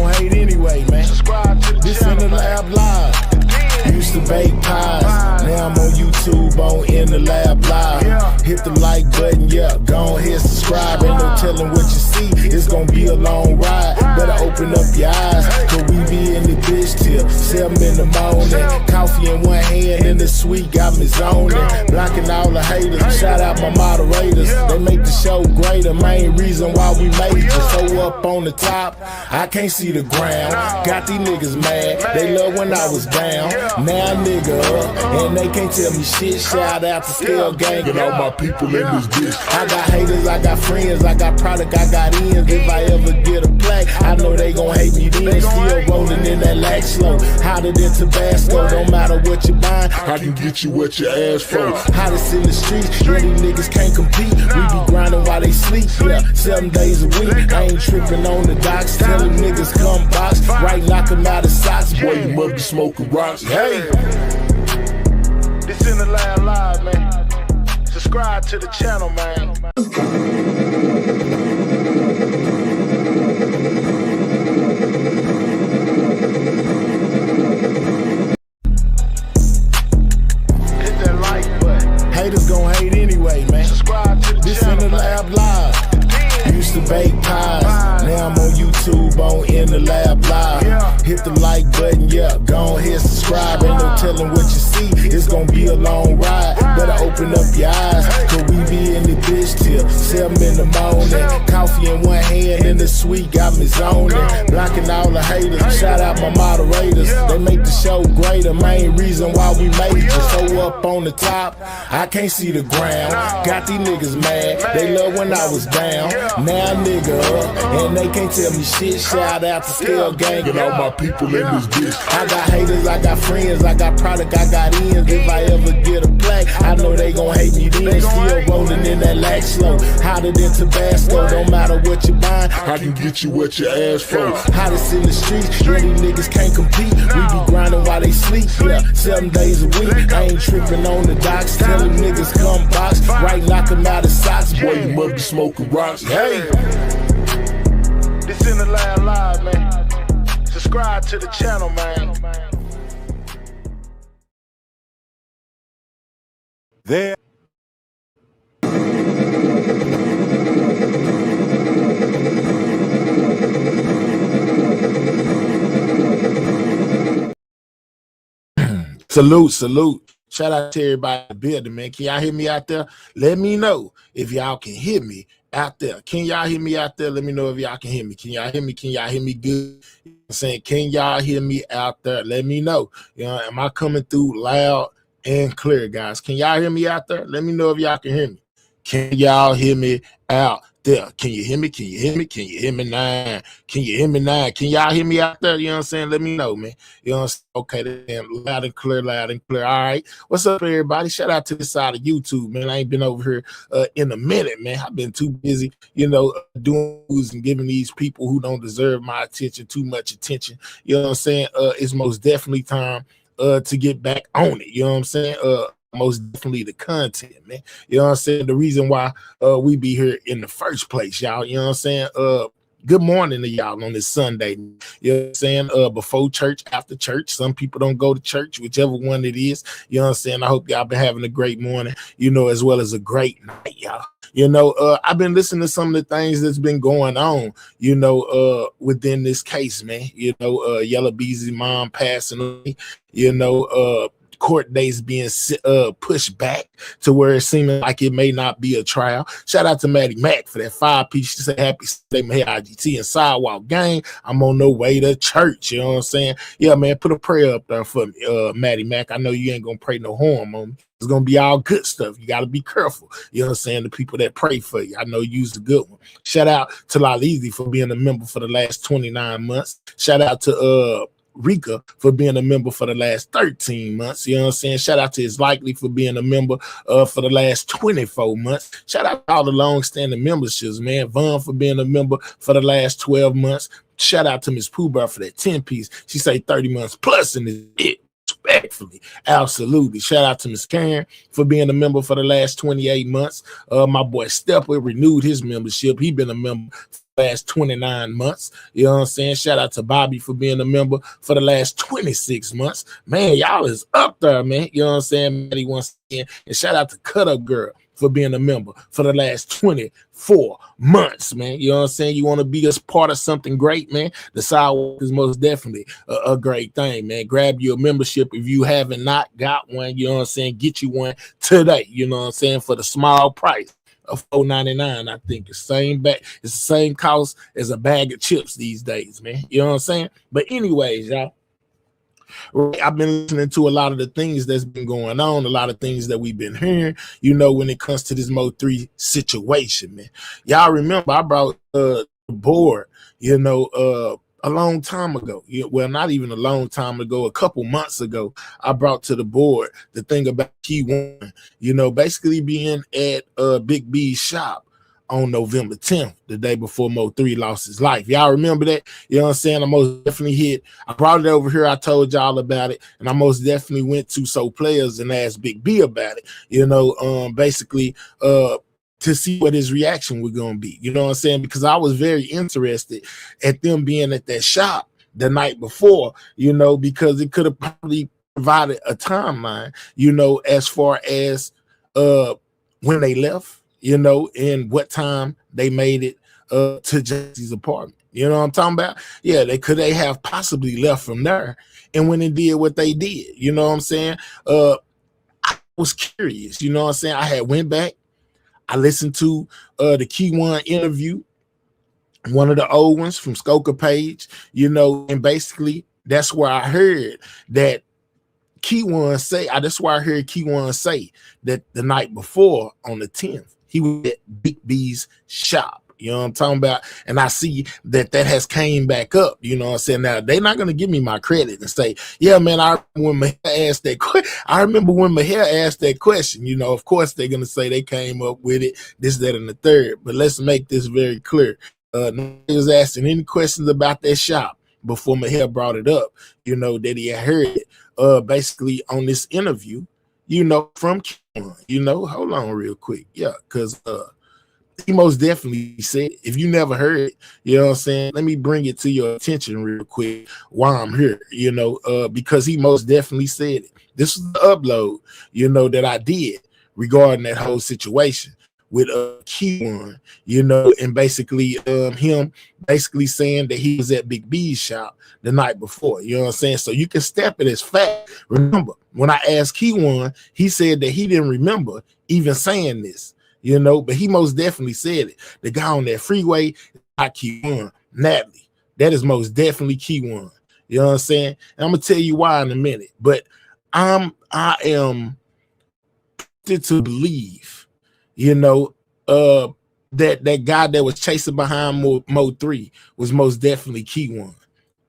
gon' hate anyway, man. Subscribe to the This channel, in the lab live. Used to bake pies, now I'm on YouTube on In the Lab Live. Hit the like button, yeah, go ahead subscribe. Ain't no telling what you see, it's gonna be a long ride. Better open up your eyes, cause we be in the bitch till 7 in the morning. Coffee in one hand and the sweet got me zoning. Blocking all the haters, shout out my moderators. They make the show greater, main reason why we made it. So up on the top, I can't see the ground. Got these niggas mad, they love when I was down. Now nigga up, and they can't tell me shit. Shout out to Scale Gang and all my people in this bitch. I got haters, I got friends, I got product, I got ends. If I ever get a plaque, I know they gon' hate me then. Still rolling in that lag slow, hotter than Tabasco. Don't matter what you buying, I can get you what you ask for. Hottest in the streets, where these niggas can't compete. We be grinding while they sleep, yeah, 7 days a week. I ain't tripping on the docks, telling niggas come box. Right, knock them out of socks, boy, you must be smoking rocks. Hey, this in the Lab Live, man. Subscribe to the channel, man. Hit that like button. Haters gon' hate anyway, man. Subscribe to the This channel, in the man. Lab Live. Used to bake pies, now I'm on YouTube on In the Lab Live. Hit the like button, yeah, go ahead subscribe. Ain't no telling what you see, it's gonna be a long ride. Better open up your eyes, cause we be in the bitch till 7 in the morning. Coffee in one hand and the sweet got me zoning. Blocking all the haters, shout out my moderators. They make the show greater, main reason why we made it. So up on the top, I can't see the ground. Got these niggas mad, they love when I was down. Now nigga up, and they can't tell me shit. Shout out to Scale Gang and all my people in this bitch. I got haters, I got friends, I got product, I got ends. If I ever get a plaque, I know they gon' hate me then. Still rolling in that lag slow, hotter than Tabasco. Don't matter what you buying, I can get you what you ask for. Hottest in the streets, where these niggas can't compete. We be grinding while they sleep, yeah, 7 days a week. I ain't tripping on the docks, telling niggas come box. Right, knock them out of socks, boy, you must be smoking rocks. Hey, this in the Lab Live, man. Subscribe to the channel, man. there. Salute. Shout out to everybody in the building, man. Can y'all hear me out there? Let me know if y'all can hear me out there. Can y'all hear me out there? Let me know if y'all can hear me. Can y'all hear me? Can y'all hear me good? You know what I'm saying, can y'all hear me out there? Let me know. You know, am I coming through loud and clear, guys? Can y'all hear me out there? Let me know if y'all can hear me. Can y'all hear me out there? Can you hear me? Can you hear me? Can you hear me now? Can you hear me now? Can y'all hear me out there? You know what I'm saying? Let me know, man. You know what I'm saying? Okay, then loud and clear, loud and clear. All right. What's up, everybody? Shout out to this side of YouTube, man. I ain't been over here in a minute, man. I've been too busy, you know, doing news and giving these people who don't deserve my attention too much attention. You know what I'm saying? It's most definitely time to get back on it. You know what I'm saying? Most definitely the content, man. You know what I'm saying? The reason why we be here in the first place, y'all. You know what I'm saying? Good morning to y'all on this Sunday. You know what I'm saying? Before church, after church. Some people don't go to church, whichever one it is. You know what I'm saying? I hope y'all been having a great morning, you know, as well as a great night, y'all. You know, I've been listening to some of the things that's been going on, you know, within this case, man. You know, Yella Beezy mom passing away, you know, court dates being pushed back to where it seeming like it may not be a trial. Shout out to Maddie Mac for that 5-piece. She said, happy statement here, IGT and Sidewalk Gang. I'm on the way to church. You know what I'm saying? Yeah, man, put a prayer up there for me, Maddie Mac. I know you ain't going to pray no harm on me. It's going to be all good stuff. You got to be careful. You know what I'm saying? The people that pray for you. I know you's a good one. Shout out to Lalizi for being a member for the last 29 months. Shout out to Rika for being a member for the last 13 months. You know what I'm saying? Shout out to It's Likely for being a member for the last 24 months. Shout out to all the long-standing memberships, man. Vaughn for being a member for the last 12 months. Shout out to Miss Pooh Bear for that 10-piece. She say 30 months plus and it's it. Respectfully, absolutely. Shout out to Miss Karen for being a member for the last 28 months. My boy Stepper renewed his membership. He been a member last 29 months. You know what I'm saying? Shout out to Bobby for being a member for the last 26 months. Man, y'all is up there, man. You know what I'm saying? Maddie once again. And shout out to Cut Up Girl for being a member for the last 24 months, man. You know what I'm saying? You want to be a part of something great, man. The Sidewalk is most definitely a great thing, man. Grab your membership if you haven't not got one. You know what I'm saying? Get you one today. You know what I'm saying? For the small price of $4.99, I think it's the same cost as a bag of chips these days, man. You know what I'm saying? But anyways, y'all, I've been listening to a lot of the things that's been going on, a lot of things that we've been hearing, you know, when it comes to this Mo3 situation, man. Y'all remember I brought the board, you know, a long time ago. Well, not even a long time ago, a couple months ago, I brought to the board the thing about Key One, you know, basically being at Big B's shop on November 10th, the day before Mo3 lost his life. Y'all remember that? You know what I'm saying? I most definitely hit. I brought it over here. I told y'all about it. And I most definitely went to So Players and asked Big B about it, you know, basically to see what his reaction was going to be. You know what I'm saying? Because I was very interested at them being at that shop the night before, you know, because it could have probably provided a timeline, you know, as far as when they left, you know, and what time they made it to Jesse's apartment. You know what I'm talking about? Yeah, they have possibly left from there and went and did what they did. You know what I'm saying? I was curious. You know what I'm saying? I had went back. I listened to the Key One interview, one of the old ones from Skoka Page, you know, and basically that's where I heard that Key One say, that's why I heard Key One say that the night before on the 10th, he was at Big B's shop. You know what I'm talking about? And I see that has came back up. You know what I'm saying? Now, they're not going to give me my credit and say, yeah, man, I remember when Maher asked that question. You know, of course, they're going to say they came up with it, this, that, and the third. But let's make this very clear. Nobody was asking any questions about that shop before Maher brought it up, you know, that he had heard it basically on this interview, you know, from Kim. You know, hold on real quick. Yeah, because he most definitely said, if you never heard it, you know what I'm saying, let me bring it to your attention real quick while I'm here, you know, because he most definitely said it. This was the upload, you know, that I did regarding that whole situation with Key One, you know, and basically him basically saying that he was at Big B's shop the night before, you know what I'm saying? So you can step it as fact. Remember, when I asked Key One, he said that he didn't remember even saying this, you know, but he most definitely said it. The guy on that freeway is not Key One, Natalie. That is most definitely Key One. You know what I'm saying? And I'm gonna tell you why in a minute, but I am to believe, you know, that guy that was chasing behind Mo3 was most definitely Key One.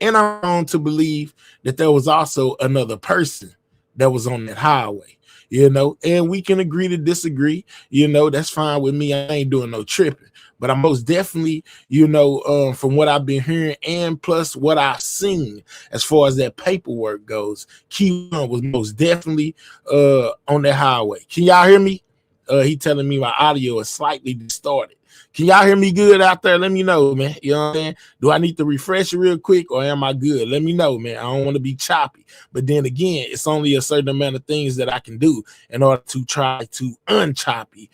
And I'm on to believe that there was also another person that was on that highway, you know, and we can agree to disagree, you know, that's fine with me. I ain't doing no tripping. But I'm most definitely, you know, from what I've been hearing and plus what I've seen as far as that paperwork goes, Key One was most definitely on that highway. Can y'all hear me? He telling me my audio is slightly distorted. Can y'all hear me good out there? Let me know, man. You know what I'm saying? Do I need to refresh it real quick or am I good? Let me know, man. I don't want to be choppy. But then again, it's only a certain amount of things that I can do in order to try to unchoppy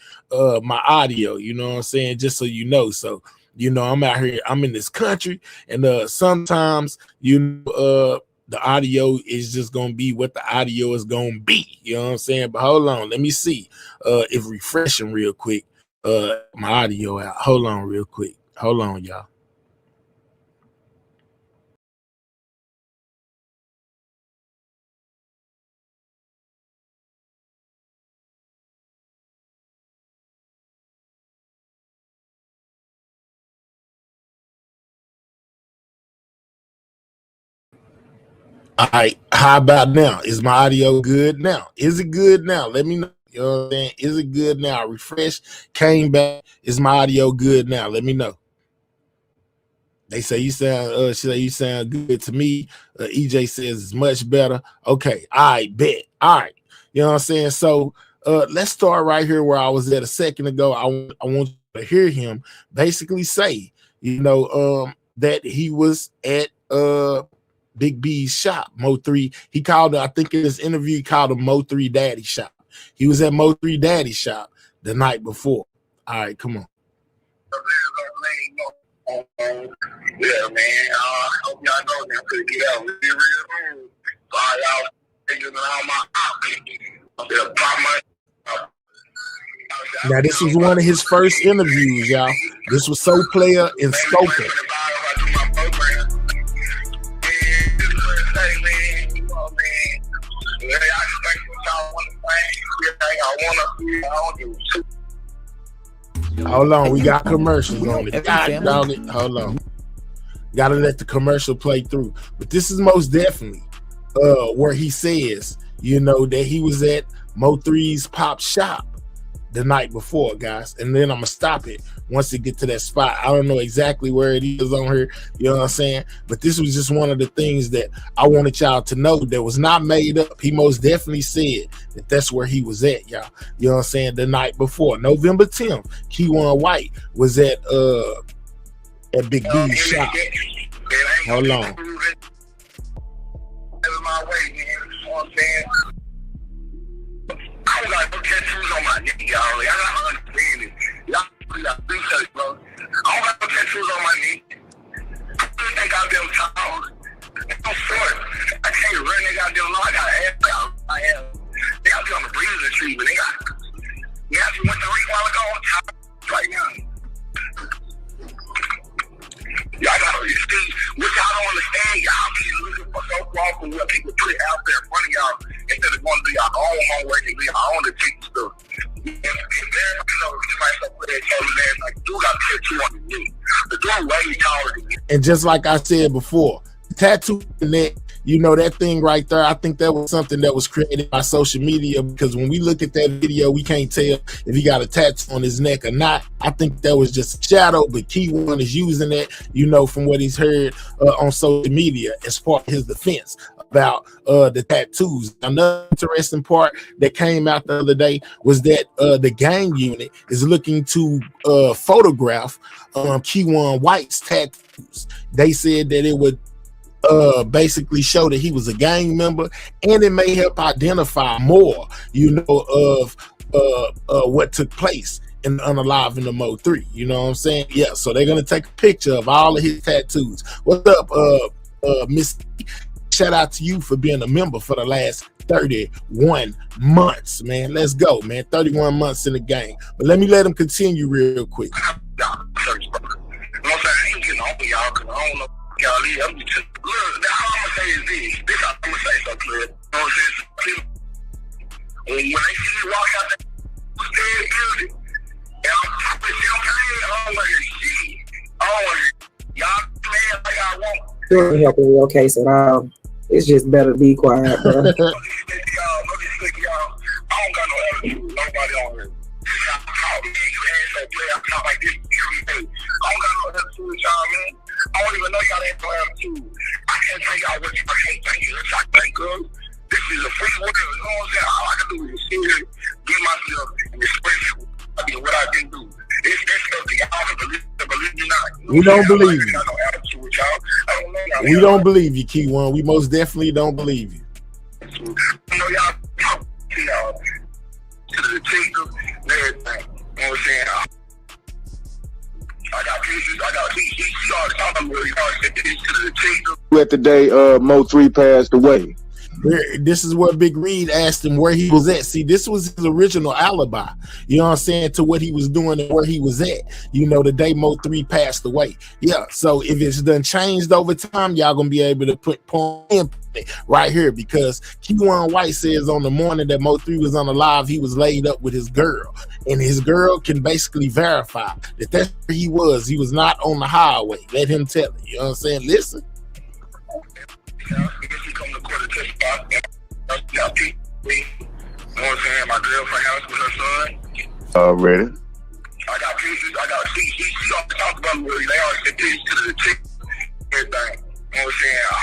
my audio, you know what I'm saying? Just so you know. So, you know, I'm out here, I'm in this country, and sometimes, you know, the audio is just gonna be what the audio is gonna be. You know what I'm saying? But hold on, let me see if refreshing real quick my audio out. Hold on real quick. Hold on, y'all. All right, how about now? Is my audio good now? Is it good now? Let me know. You know what I'm saying? Is it good now? Refresh, came back. Is my audio good now? Let me know. They say you sound good to me. EJ says it's much better. Okay, I bet. All right. You know what I'm saying? So let's start right here where I was at a second ago. I want you to hear him basically say, that he was at Big B's shop, Mo 3. He called it, I think in his interview, he called him Mo 3 Daddy shop. He was at Mo 3 Daddy shop the night before. All right, come on. Yeah, man. I hope y'all know that I'm gonna get out real soon. Y'all figuring out my Now, this was one of his first interviews, y'all. This was So Player and Scoper. Hold on, we got commercials on it. Hold on. Gotta let the commercial play through. But this is most definitely where he says, that he was at Mo 3's Pop shop the night before, guys. And then I'm gonna stop it once it get to that spot. I don't know exactly where it is on here, you know what I'm saying? But this was just one of the things that I wanted y'all to know that was not made up. He most definitely said that that's where he was at, y'all. You know what I'm saying? The night before, November 10th, Keyone White was at Big B's shop. Hold on. My way, man. You know what I'm saying? I don't got no tattoos on my neck, y'all. Y'all don't understand it. Y'all got research, bro. I don't got no tattoos on my neck. I just think I've been tall. I'm short. I can't run. They got them long. I got an ass out. I am. They got me on the breathing treatment. They got. Yeah, I just went to read while ago. I'm tired right now. Y'all gotta see, which y'all don't understand. Y'all be looking for so far from what people put out there in front of y'all instead of going to do y'all own homework and do your own detective stuff. If everybody knows, you might start putting that color there, like, dude got a tattoo on his knee. The dude way taller than me. And just like I said before, tattoo in that, that thing right there, I think that was something that was created by social media, because when we look at that video, we can't tell if he got a tattoo on his neck or not. I think that was just a shadow, but Keyone is using that, from what he's heard on social media as part of his defense about the tattoos. Another interesting part that came out the other day was that the gang unit is looking to photograph Keyone White's tattoos. They said that it would basically show that he was a gang member, and it may help identify more, of what took place in Unalive in the Mo 3. You know what I'm saying? Yeah, so they're gonna take a picture of all of his tattoos. What's up, Miss? Shout out to you for being a member for the last 31 months, man. Let's go, man. 31 months in the game. But let him continue real quick. I ain't getting on y'all because I don't know y'all leave. I'm just look, all I'm gonna say is this I'm gonna say so clear. You know what I'm saying? When they see me walk out that scared building, and I'm popping champagne, I don't want to hear shit. I don't want to hear y'all playing like I want. It ain't helping your case at all. It's just better to be quiet, bro. Y'all, I don't got no attitude with nobody on here. You ass so play, I talk like this every day. I don't got no attitude with y'all, man. I don't even know y'all ain't no attitude. I can't tell y'all what I can't thank you. I thank God. This is a free world. You know what I'm saying? All I can do is sit here, get myself, and express what I can do. It's up to y'all to believe me not. We don't believe you. I got no attitude with y'all. I don't know y'all. We don't believe you, Keyone. We most definitely don't believe you. I know y'all talk to y'all to the teacher and everything. You know what I'm saying? I got pieces. He already talking about he already said this to the teacher. At the day Mo 3 passed away. This is where Big Reed asked him where he was at. See, this was his original alibi, you know what I'm saying, to what he was doing and where he was at, the day Mo 3 passed away. Yeah, so if it's done changed over time, y'all gonna be able to put point right here, because Keyone White says on the morning that Mo 3 was Unalive, he was laid up with his girl, and his girl can basically verify that that's where he was. He was not on the highway. Let him tell it. You know what I'm saying? Listen. He come to court to testify. You know what I'm saying? My girlfriend house with her son. Already. I got pieces. She already talked about me. They already said pieces to the chick. Everything. You know what I'm saying? I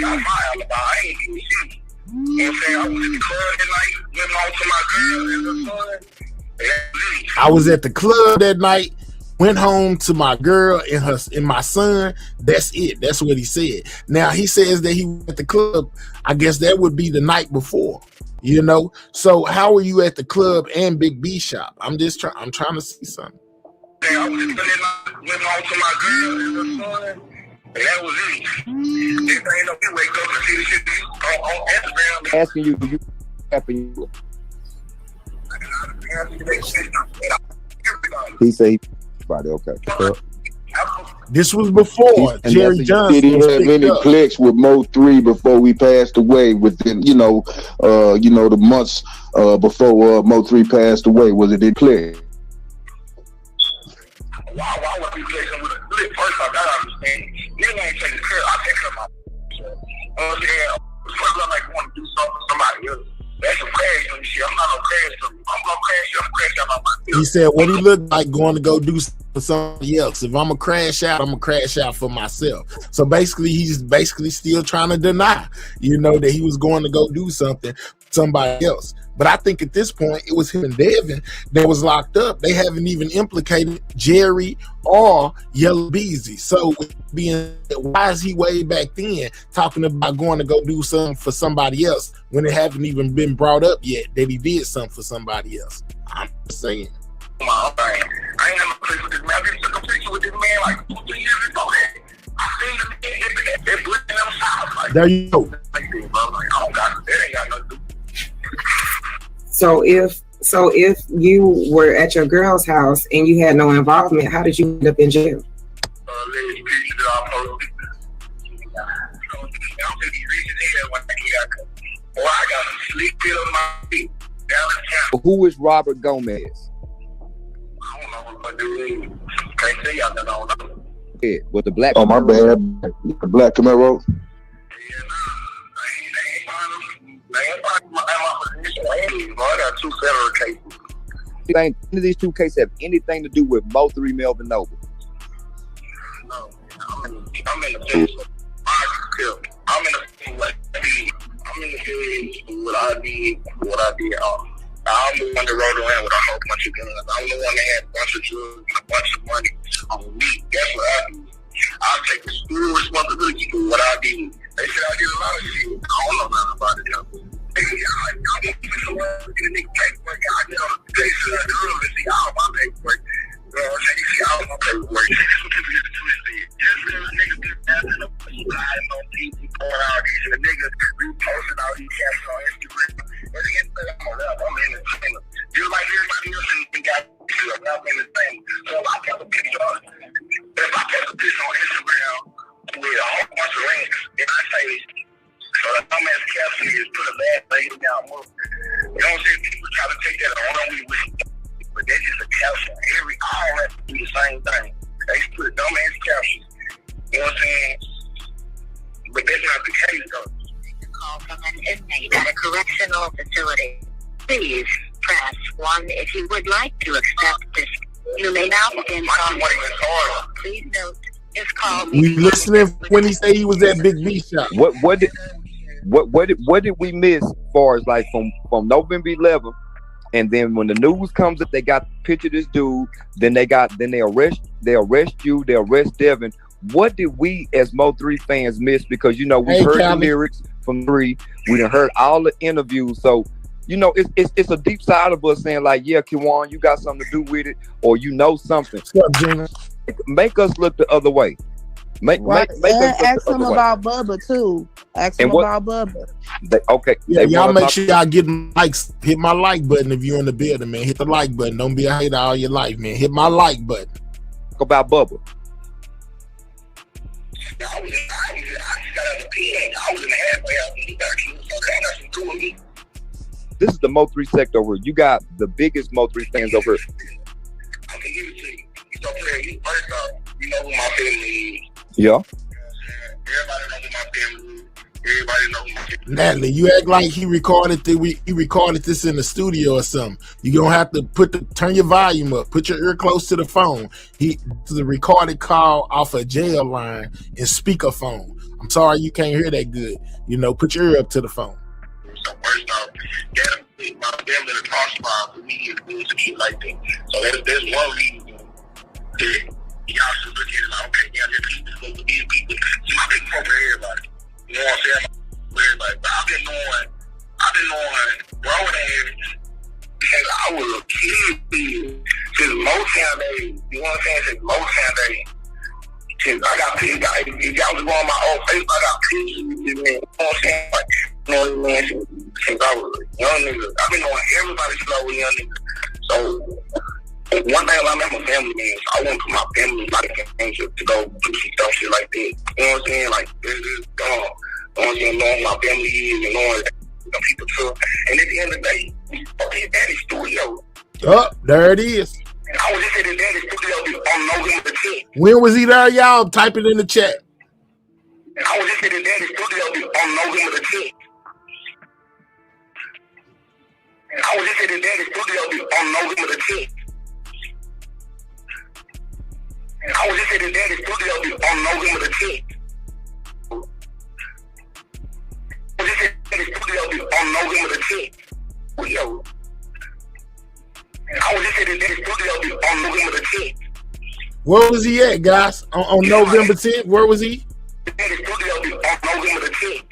got my alibi. I ain't even shit. You know what I'm saying? I was at the club that night. Went home to my girl and her son. I was at the club that night went home to my girl and my son. That's it. That's what he said. Now he says that he went at the club. I guess that would be the night before, you know. So how were you at the club and Big B shop? I'm trying to see something. I was just went home to my girl and her son, and that was it. This ain't no you wake up and see the shit on Instagram. Asking you happened. He said he body okay. This was before And Jerry Johnson. Did he was have picked any up. clicks with Mo 3 before we passed away? Within the months before Mo 3 passed away, was it in click? Why would we flexing with a clip? First off, I understand. Nigga ain't taking care. I take care of my. I'm saying, first I'm like want to do something for somebody else. That's some crash on shit. I'm not no crash. I'm gonna crash. I'm crash out on myself. He said, what he looked like going to go do for somebody else. If I'm gonna crash out, I'm gonna crash out for myself. So basically, he's still trying to deny, you know, that he was going to go do something for somebody else. But I think at this point, it was him and Devin that was locked up. They haven't even implicated Jerry or Yellow Beezy. So why is he way back then talking about going to go do something for somebody else when it haven't even been brought up yet that he did something for somebody else? I'm just saying. I ain't have no place with this man. I just took a picture with this man like 2 years ago. I seen the man they're bleeding them south. Like, There you go. I don't got that ain't got nothing to do. So if you were at your girl's house and you had no involvement, how did you end up in jail? Lady picture that I posted. I'm taking reason here when I got boy, I got a sleep fit on my feet down in town. Who is Robert Gomez? I don't know what to do. Can't say y'all that I don't know. Yeah, with the black. Oh, my bad. The Black Camaro. Yeah, they ain't finding my position. I got 2 federal cases. None of these 2 cases have anything to do with Mo 3 Melvin Noble. No, I'm in the phase of I'm in the phase of what I did. I'm the one that rode around with a whole bunch of guns. I'm the one that had a bunch of drugs and a bunch of money on me. That's what I do. I'll take the full responsibility for what I did. They said I did a lot of shit. I don't know nothing about it, though. They said I get a nigga paperwork. They said I do and see all my paperwork. You know what I'm saying? You see all my paperwork. Some people get twisted. Just because a nigga be passing up lying on TV, pouring out these, and the niggas reposting all these captions on Instagram. At the end of the day, I'm an entertainer. Just like everybody else in got I'm entertainer. So if I catch a picture on Instagram with a whole bunch of links, and I say, so the dumbass caption is put a bad lady down. You know what I'm saying? People try to take that on me with, but that's just a caption. All have to do the same thing. They put dumbass captions. You know what I'm saying? But that's not the case, though. Call from an inmate at a correctional facility. Please press 1 if you would like to accept this. You may now begin calling. Please note this call. We listening when he said he was at Big B shop. What did we miss as far as like from November 11th, and then when the news comes up, they got the picture of this dude. Then they arrest you. They arrest Devin. What did we as Mo 3 fans miss? Because we heard the lyrics from 3. We done heard all the interviews. So it's a deep side of us saying like, yeah, Kiwan, you got something to do with it, or something. What's up, Gina? Make us look the other way. Make us ask them about Bubba too. Ask them about Bubba. Yeah, y'all make sure y'all get likes. Hit my like button if you're in the building, man. Hit the like button. Don't be a hater all your life, man. Hit my like button. Talk about Bubba. I was got a PA. I was in the halfway house when he got killed. So that got some cool with me. This is the Mo 3 sector over here. You got the biggest Mo 3 fans over here. I can give it to you. First off, you know who my family is. Yeah. Everybody know who my family is. Everybody know who my family is. Natalie, you act like he recorded this in the studio or something. You're gonna have to turn your volume up, put your ear close to the phone. This is a recorded call off a jail line and speakerphone. I'm sorry you can't hear that good. Put your ear up to the phone. So first off, my family to prosper for me is good to shit like that. So that's one reason that y'all should look at it like, okay, yeah, this people supposed to be people. See, my big for everybody. You know what I'm saying? For everybody. But I've been knowing road ass since I was a kid. Since Motown days. You know what I'm saying? Since Motown days. Since I got pictures, if y'all was going on my old Facebook, I got pictures with this man. You know what I'm saying? Like, you know what I mean? Since I was a young nigga. I've been knowing everybody since I was a young nigga. So, one thing about my family, man, so I want to put my family like to go do some dumb shit like that. You know what I'm saying? Like, this is dumb. You know what I'm saying? Knowing my family is and knowing that people too. And at the end of the day, okay, Daddy's studio. Oh, there it is. I was just at his Daddy's studio on November the 10th. When was he there, y'all? Type it in the chat. I was just at his Daddy's studio on November the 10th. I was just at his Daddy's studio on November the 10th. I was just at his Daddy's studio on November the 10th. I was just at his studio on November the 10th. Yo. I was just at his Daddy's studio on November the 10th. Where was he at, guys? On November 10th? Where was he? Daddy's studio on November the 10th.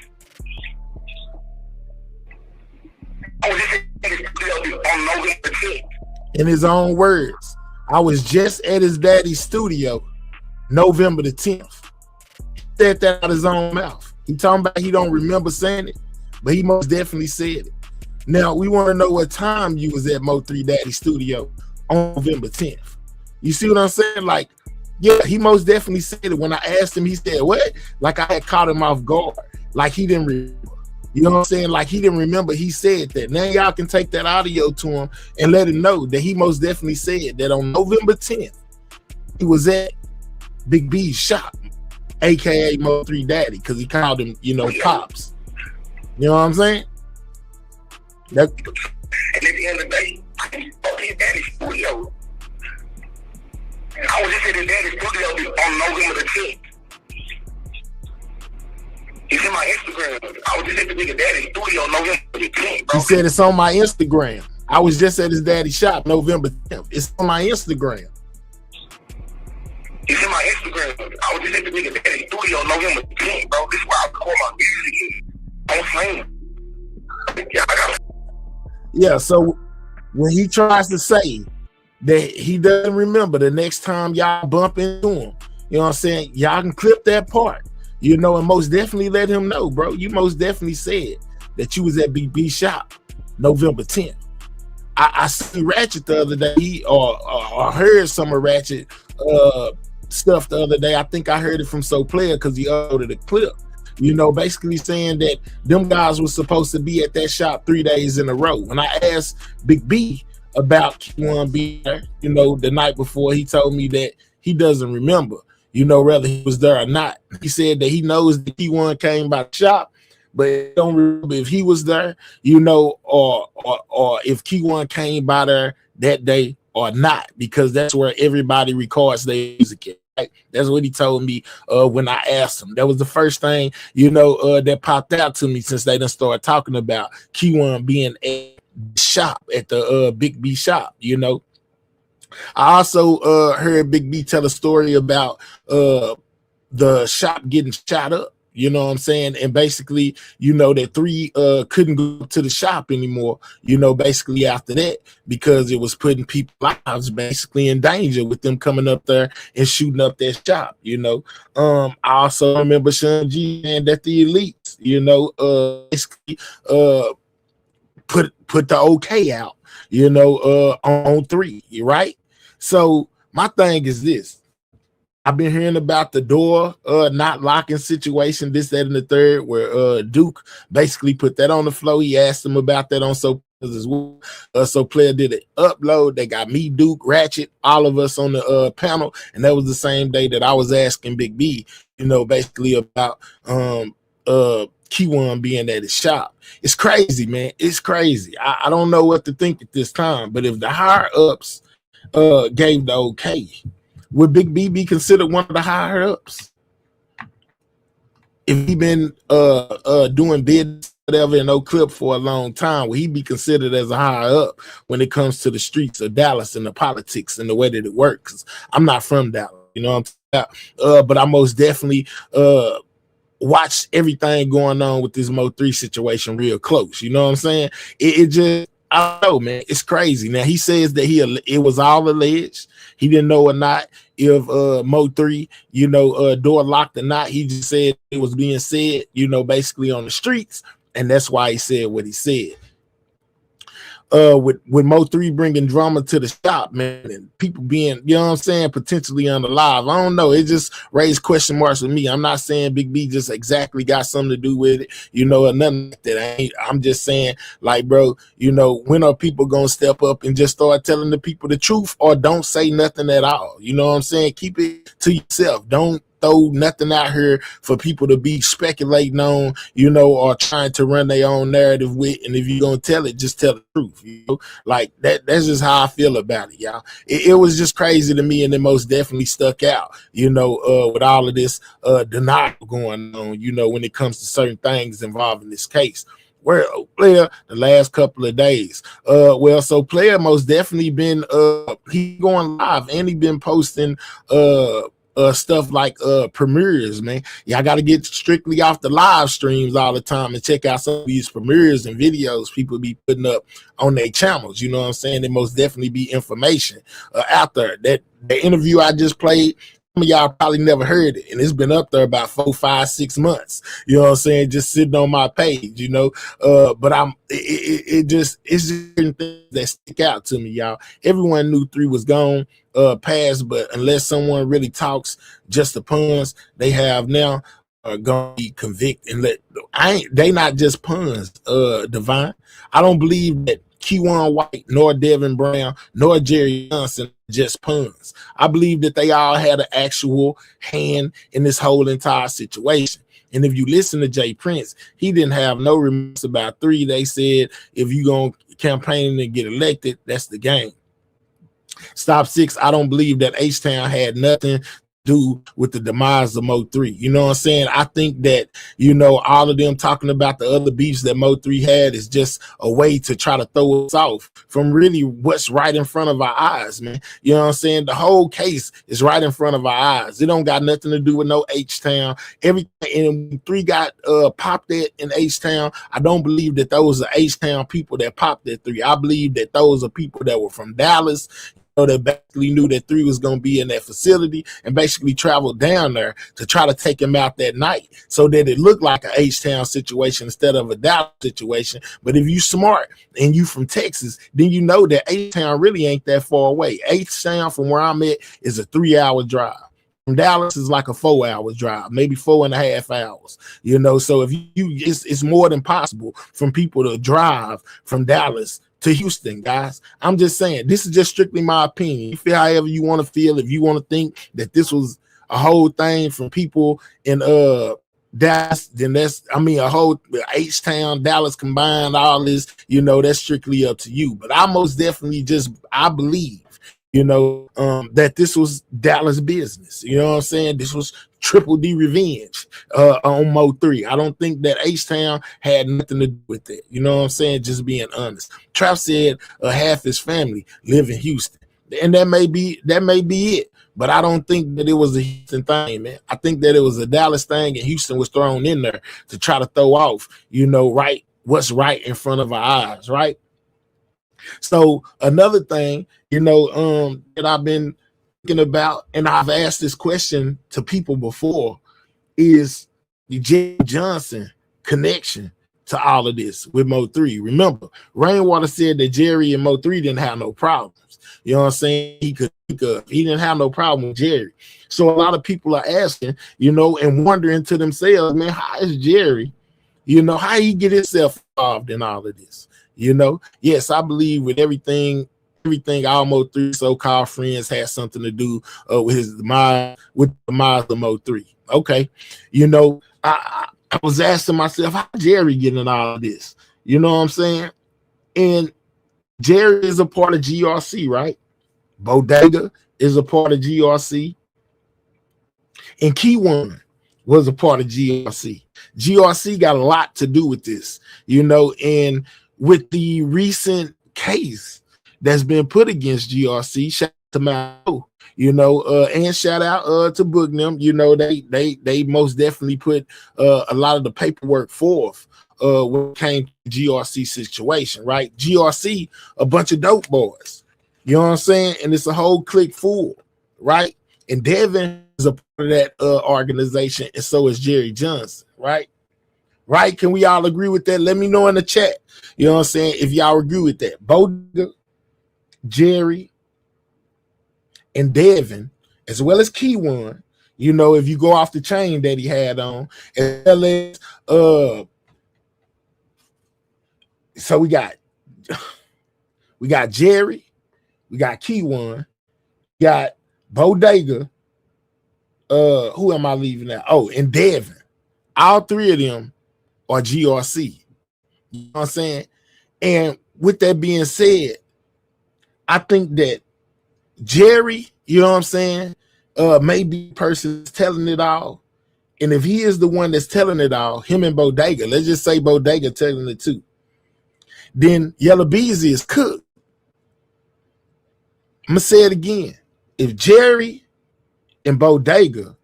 I was just at his studio on November the 10th. In his own words, I was just at his daddy's studio November the 10th. He said that out of his own mouth. He talking about he don't remember saying it, but he most definitely said it. Now, we want to know what time you was at Mo3 Daddy's studio on November 10th. You see what I'm saying? Like, yeah, he most definitely said it. When I asked him, he said, what? Like I had caught him off guard. Like he didn't remember. You know what I'm saying? Like he didn't remember he said that. Now y'all can take that audio to him and let him know that he most definitely said that on November 10th, he was at Big B's shop, aka Mo3 Daddy, because he called him, you know, Pops. You know what I'm saying? That, and at the end of the day, I was at his Daddy's studio. I was just at his Daddy's studio on November the 10th. It's in my Instagram. I was just at the nigga Daddy's studio on November the 10th, bro. He said it's on my Instagram. I was just at his daddy's shop November 10th. It's on my Instagram. It's in my Instagram. I was just at the nigga Daddy's studio on November the 10th, bro. This is where I record my music on Flame. Yeah, I got. Yeah, so when he tries to say that he doesn't remember the next time y'all bump into him, you know what I'm saying? Y'all can clip that part, you know, and most definitely let him know, bro. You most definitely said that you was at BB shop November 10th. I seen Ratchet the other day, or heard some of Ratchet stuff the other day. I think I heard it from So Player because he uploaded a clip, you know, basically saying that them guys were supposed to be at that shop 3 days in a row. When I asked Big B about Q1 being there, you know, the night before, he told me that he doesn't remember, you know, whether he was there or not. He said that he knows that Q1 came by the shop, but he don't remember if he was there, you know, or if Q1 came by there that day or not, because that's where everybody records their music at. Right? That's what he told me when I asked him. That was the first thing, you know, that popped out to me since they done started talking about Q1 being at the shop, at the Big B shop, you know. I also heard Big B tell a story about the shop getting shot up. You know what I'm saying? And basically, you know, that 3 couldn't go to the shop anymore, you know, basically after that, because it was putting people's lives basically in danger with them coming up there and shooting up that shop, you know. I also remember Sean G saying that the elites, you know, basically put the okay out, you know, on 3, right? So my thing is this. I've been hearing about the door not locking situation, this, that, and the third, where Duke basically put that on the floor. He asked him about that on So as well. So Player did an upload. They got me, Duke, Ratchet, all of us on the panel, and that was the same day that I was asking Big B, you know, basically about Q1 being at his shop. It's crazy, man. It's crazy. I don't know what to think at this time, but if the higher ups gave the okay, would Big B be considered one of the higher ups? If he been doing business whatever in no clip for a long time where he be considered as a high up when it comes to the streets of Dallas and the politics and the way that it works. I'm not from Dallas, you know what I'm saying? But I most definitely watched everything going on with this Mo3 situation real close. You know what I'm saying? It just, I don't know, man. It's crazy. Now he says that it was all alleged. He didn't know or not if Mo3, you know, door locked or not. He just said it was being said, you know, basically on the streets, and that's why he said what he said. With Mo3 bringing drama to the shop, man, and people being, you know what I'm saying, potentially on the live. I don't know. It just raised question marks with me. I'm not saying Big B just exactly got something to do with it, you know, or nothing like that. I'm just saying, like, bro, you know, when are people gonna step up and just start telling the people the truth, or don't say nothing at all? You know what I'm saying? Keep it to yourself. Don't throw nothing out here for people to be speculating on, you know, or trying to run their own narrative with. And if you're gonna tell it, just tell the truth, you know, like that's just how I feel about it, y'all. It was just crazy to me, and it most definitely stuck out, you know, with all of this denial going on, you know, when it comes to certain things involving this case. Well, Player, the last couple of days. So Player most definitely been he going live, and he been posting stuff like premieres, man. Y'all got to get strictly off the live streams all the time and check out some of these premieres and videos people be putting up on their channels. You know what I'm saying? There most definitely be information out there. That the interview I just played, some of y'all probably never heard it, and it's been up there about 4, 5, 6 months. You know what I'm saying? Just sitting on my page, you know. But it's just certain things that stick out to me, y'all. Everyone knew 3 was gone, past, but unless someone really talks just the puns they have now, are gonna be convicted. And they not just puns, Divine. I don't believe that Q1 White, nor Devin Brown, nor Jerry Johnson just puns. I believe that they all had an actual hand in this whole entire situation. And if you listen to Jay Prince, he didn't have no remorse about 3. They said, if you gonna campaign and get elected, that's the game. Stop 6, I don't believe that H-Town had nothing to do with the demise of Mo3. You know what I'm saying? I think that, you know, all of them talking about the other beefs that Mo3 had is just a way to try to throw us off from really what's right in front of our eyes, man. You know what I'm saying? The whole case is right in front of our eyes. It don't got nothing to do with no H-Town. Everything, and 3 got popped at in H-Town. I don't believe that those are H-Town people that popped at 3. I believe that those are people that were from Dallas, that basically knew that 3 was going to be in that facility and basically traveled down there to try to take him out that night so that it looked like an H-Town situation instead of a Dallas situation. But if you smart and you from Texas, then you know that H-Town really ain't that far away. H-Town from where I'm at is a 3-hour drive. From Dallas is like a 4-hour drive, maybe 4.5 hours, you know. So if it's more than possible from people to drive from Dallas to Houston, guys. I'm just saying, this is just strictly my opinion. You feel however you want to feel. If you want to think that this was a whole thing from people in Dallas, then that's, I mean, a whole H-Town, Dallas combined, all this, you know, that's strictly up to you. But I most definitely I believe, you know, that this was Dallas business. You know what I'm saying? This was Triple D revenge on Mo3. I don't think that H-Town had nothing to do with it. You know what I'm saying? Just being honest. Trap said half his family live in Houston. And that may be it. But I don't think that it was a Houston thing, man. I think that it was a Dallas thing, and Houston was thrown in there to try to throw off, you know, right, what's right in front of our eyes, right? So another thing, you know, that I've been thinking about, and I've asked this question to people before, is the Jerry Johnson connection to all of this with Mo3. Remember, Rainwater said that Jerry and Mo3 didn't have no problems. You know what I'm saying? He didn't have no problem with Jerry. So a lot of people are asking, you know, and wondering to themselves, man, how is Jerry, you know, how he get himself involved in all of this? You know, yes, I believe with everything all Mo3 so-called friends had something to do with the demise of Mo3. Okay, you know, I was asking myself, how Jerry getting in all of this? You know what I'm saying? And Jerry is a part of GRC, right? Bodega is a part of GRC. And Key One was a part of GRC. GRC got a lot to do with this, you know, and with the recent case that's been put against GRC, shout out to Mal, you know, and shout out to Boognum, you know, they most definitely put a lot of the paperwork forth when it came to GRC situation, right? GRC, a bunch of dope boys, you know what I'm saying? And it's a whole clique full, right? And Devin is a part of that organization, and so is Jerry Johnson, right? Right? Can we all agree with that? Let me know in the chat. You know what I'm saying? If y'all agree with that. Bodega, Jerry, and Devin, as well as Keyone, you know, if you go off the chain that he had on, as well as so we got Jerry, we got Keyone, we got Bodega, who am I leaving out? Oh, and Devin. All three of them are GRC. You know what I'm saying? And with that being said, I think that Jerry, you know what I'm saying, maybe the person is telling it all. And if he is the one that's telling it all, him and Bodega, let's just say Bodega telling it too, then Yella Beezy is cooked. I'm going to say it again. If Jerry and Bodega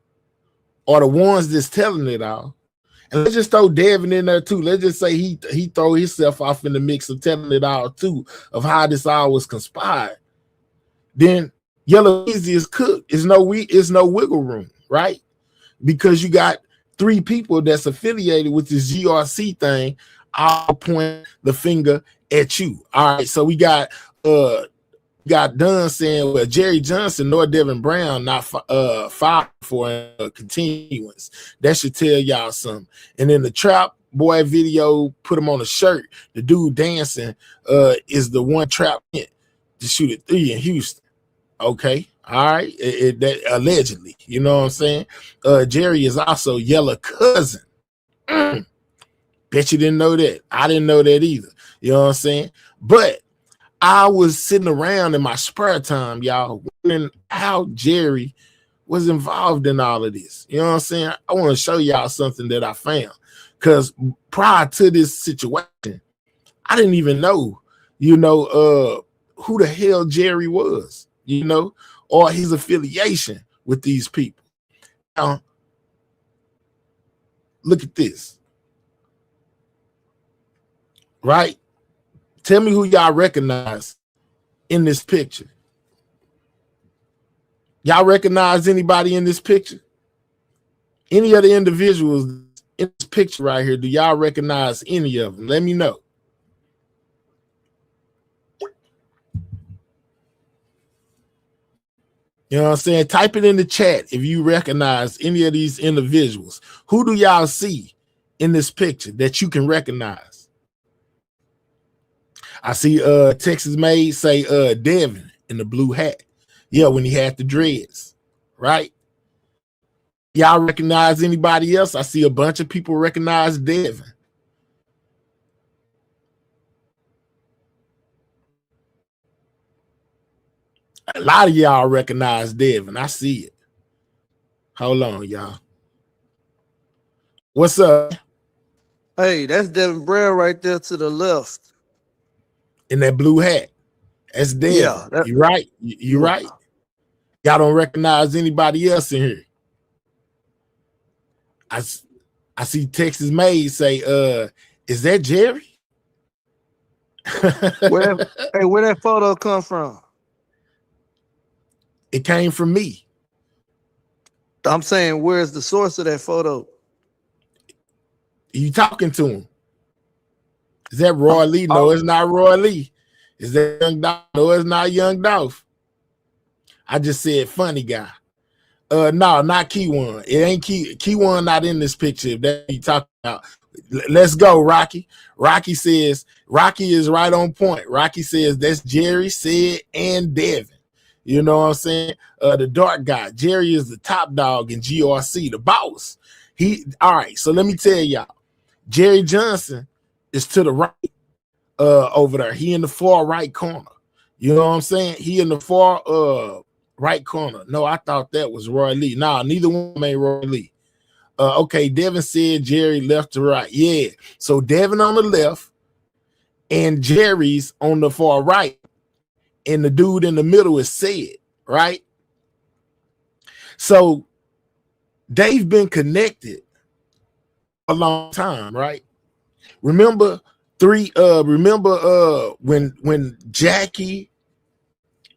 are the ones that's telling it all, and let's just throw Devin in there too. Let's just say he throw himself off in the mix of telling it all too, of how this all was conspired. Then Yella Beezy is cooked. It's no wiggle room, right? Because you got three people that's affiliated with this GRC thing. I'll point the finger at you. All right, so we got Dunn saying, well, Jerry Johnson nor Devin Brown not filed for a continuance. That should tell y'all something. And then the Trap Boy video, put him on a shirt. The dude dancing is the one Trap hit to shoot at 3 in Houston. Okay, all right, that allegedly, you know what I'm saying? Jerry is also Yella cousin. Bet you didn't know that. I didn't know that either. You know what I'm saying? But I was sitting around in my spare time, y'all, wondering how Jerry was involved in all of this. You know what I'm saying? I want to show y'all something that I found. Because prior to this situation, I didn't even know, you know, who the hell Jerry was, you know, or his affiliation with these people. Now, look at this. Right? Tell me who y'all recognize in this picture. Y'all recognize anybody in this picture? Any of the individuals in this picture right here, do y'all recognize any of them? Let me know. You know what I'm saying? Type it in the chat if you recognize any of these individuals. Who do y'all see in this picture that you can recognize? I see Texas Made say Devin in the blue hat. Yeah, when he had the dreads, right? Y'all recognize anybody else? I see a bunch of people recognize Devin. A lot of y'all recognize Devin. I see it. Hold on, y'all. What's up? Hey, that's Devin Brown right there to the left. In that blue hat. That's Devin. Yeah, you're right. You're right. Y'all don't recognize anybody else in here. I see Texas Made say, is that Jerry? Where that photo come from? It came from me. I'm saying, where's the source of that photo? You talking to him? Is that Roy Lee? No, it's not Roy Lee. Is that Young Dolph? No, it's not Young Dolph. I just said funny guy. No, not Keyone. It ain't Keyone not in this picture. If that you talking about. Let's go, Rocky. Rocky says, Rocky is right on point. Rocky says that's Jerry, Sid, and Devin. You know what I'm saying? The dark guy. Jerry is the top dog in GRC, the boss. All right, so let me tell y'all. Jerry Johnson is to the right over there. He in the far right corner. You know what I'm saying? He in the far right corner. No, I thought that was Roy Lee. Nah, neither one made Roy Lee. Okay, Devin said Jerry left to right. Yeah. So Devin on the left and Jerry's on the far right. And the dude in the middle is Said, right? So they've been connected a long time, right? Remember when Jackie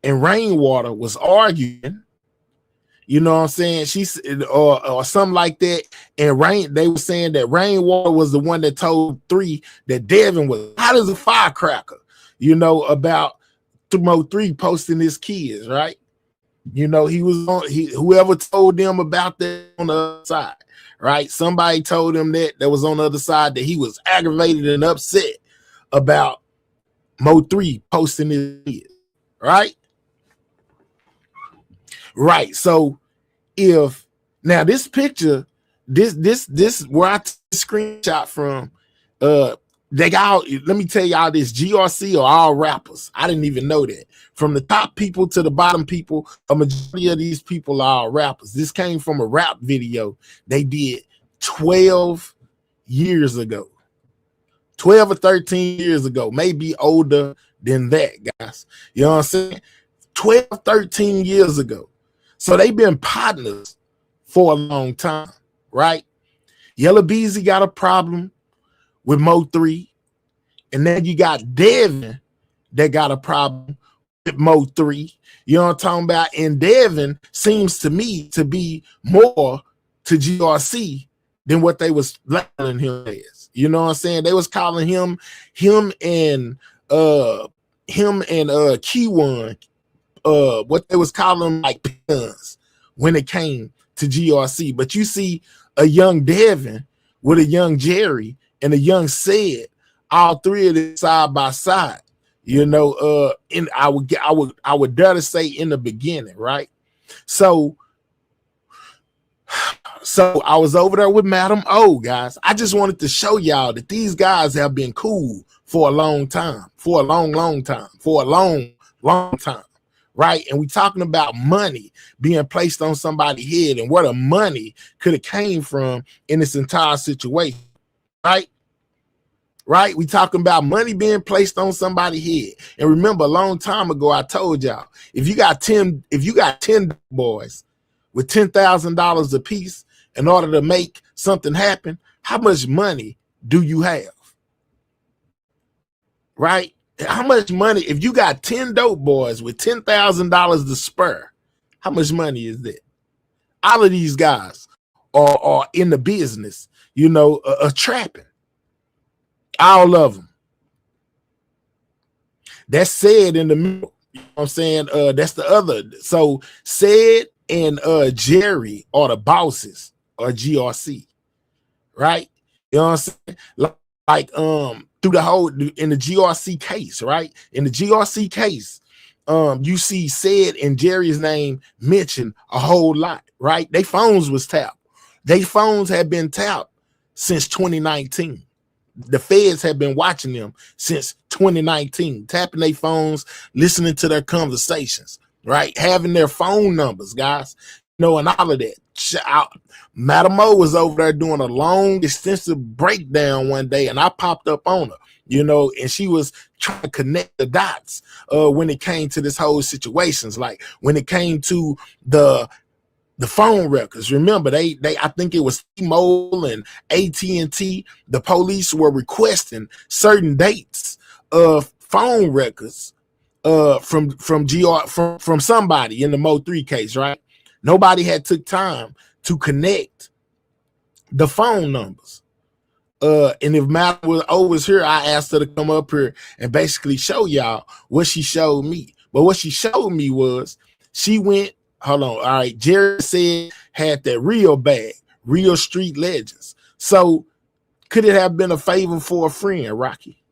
and Rainwater was arguing, you know what I'm saying? She's or something like that. And they were saying that Rainwater was the one that told 3 that Devin was hot as a firecracker, you know, about Mo3 posting his kids, right? You know, whoever told them about that on the other side, right? Somebody told him that was on the other side that he was aggravated and upset about Mo3 posting his kids, right? Right. So if now this picture, this where I took the screenshot from, they got, let me tell y'all this, GRC are all rappers. I didn't even know that. From the top people to the bottom people, a majority of these people are rappers. This came from a rap video they did 12 years ago. 12 or 13 years ago, maybe older than that, guys. You know what I'm saying? 12, 13 years ago. So they've been partners for a long time, right? Yella Beezy got a problem with Mo3, and then you got Devin that got a problem with Mo3. You know what I'm talking about? And Devin seems to me to be more to GRC than what they was labeling him as. You know what I'm saying? They was calling him and Key1, what they was calling like pins when it came to GRC. But you see a young Devin with a young Jerry and a young Said, all 3 of them side by side, you know, and I would dare to say in the beginning, right? So I was over there with Madam O, guys. I just wanted to show y'all that these guys have been cool for a long time, for a long time, right? And we talking about money being placed on somebody's head and where the money could have came from in this entire situation, right? Right? We talking about money being placed on somebody's head. And remember, a long time ago, I told y'all, if you got 10 boys with $10,000 a piece in order to make something happen, how much money do you have? Right? How much money, if you got 10 dope boys with $10,000 to spare, how much money is that? All of these guys are in the business, you know, trapping. All of them. That's Said in the middle. You know what I'm saying? That's the other. So Said and Jerry are the bosses or GRC, right? You know what I'm saying? Like through the whole in the GRC case, right? In the GRC case, you see Said and Jerry's name mentioned a whole lot, right? Their phones was tapped. Their phones had been tapped since 2019. The feds have been watching them since 2019, tapping their phones, listening to their conversations, right? Having their phone numbers, guys, knowing all of that. Madam O was over there doing a long, extensive breakdown one day, and I popped up on her, you know, and she was trying to connect the dots when it came to this whole situations, like when it came to the phone records. Remember, they I think it was T-Mobile and AT&T. The police were requesting certain dates of phone records from somebody in the Mo3 case, right? Nobody had took time to connect the phone numbers. And if Matt was here, I asked her to come up here and basically show y'all what she showed me. But what she showed me was she went, hold on, all right, Jerry Said had that real bag, Real Street Legends. So could it have been a favor for a friend, Rocky?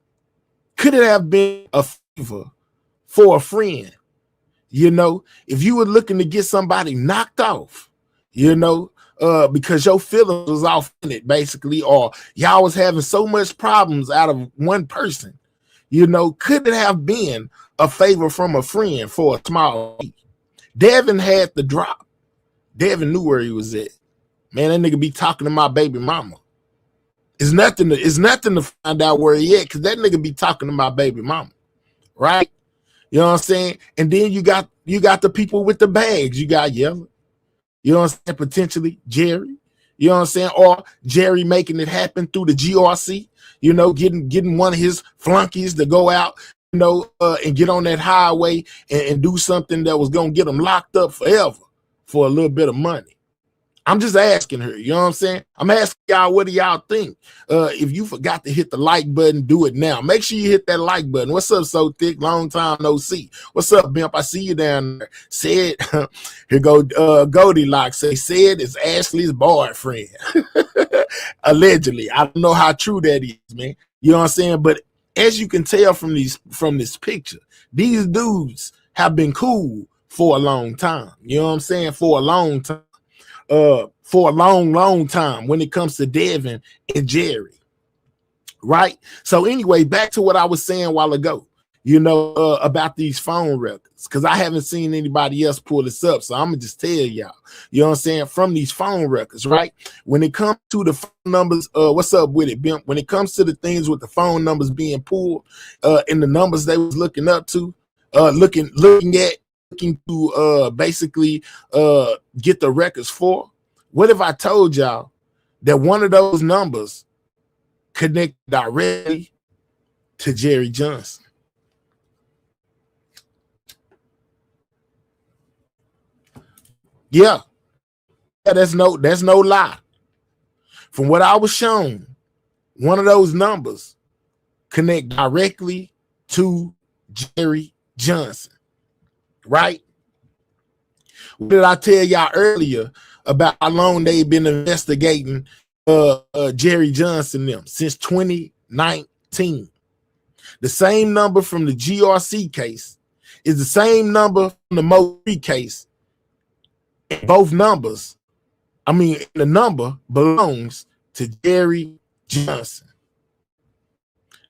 Could it have been a favor for a friend? You know, if you were looking to get somebody knocked off, you know, because your feelings was off in it, basically, or y'all was having so much problems out of one person, you know, could it have been a favor from a friend for a small fee? Devin had the drop. Devin knew where he was at. man, that nigga be talking to my baby mama. It's nothing to find out where he at, because that nigga be talking to my baby mama, right? You know what I'm saying? And then you got the people with the bags. You got Yella. You know what I'm saying? Potentially Jerry. You know what I'm saying? Or Jerry making it happen through the GRC. You know, getting one of his flunkies to go out, you know, and get on that highway and do something that was gonna get them locked up forever for a little bit of money. I'm just asking her, you know what I'm saying? I'm asking y'all, what do y'all think? If you forgot to hit the like button, do it now. Make sure you hit that like button. What's up, So Thick? Long time no see. What's up, Bimp? I see you down there. Said, here go Goldilocks. Said it's Ashley's boyfriend. Allegedly. I don't know how true that is, man. You know what I'm saying? But as you can tell from this picture, these dudes have been cool for a long time. You know what I'm saying? For a long time. For a long time when it comes to Devin and Jerry, right? So anyway, back to what I was saying a while ago, you know, about these phone records, because I haven't seen anybody else pull this up, so I'm gonna just tell y'all, you know what I'm saying, from these phone records, right? When it comes to the phone numbers, what's up with it, Bimp? When it comes to the things with the phone numbers being pulled, and the numbers they was looking up to, looking to basically get the records for. What if I told y'all that one of those numbers connect directly to Jerry Johnson? Yeah, that's no lie. From what I was shown, one of those numbers connect directly to Jerry Johnson. Right? What did I tell y'all earlier about how long they've been investigating Jerry Johnson them? Since 2019. The same number from the GRC case is the same number from the Mo3 case. And both numbers, the number belongs to Jerry Johnson.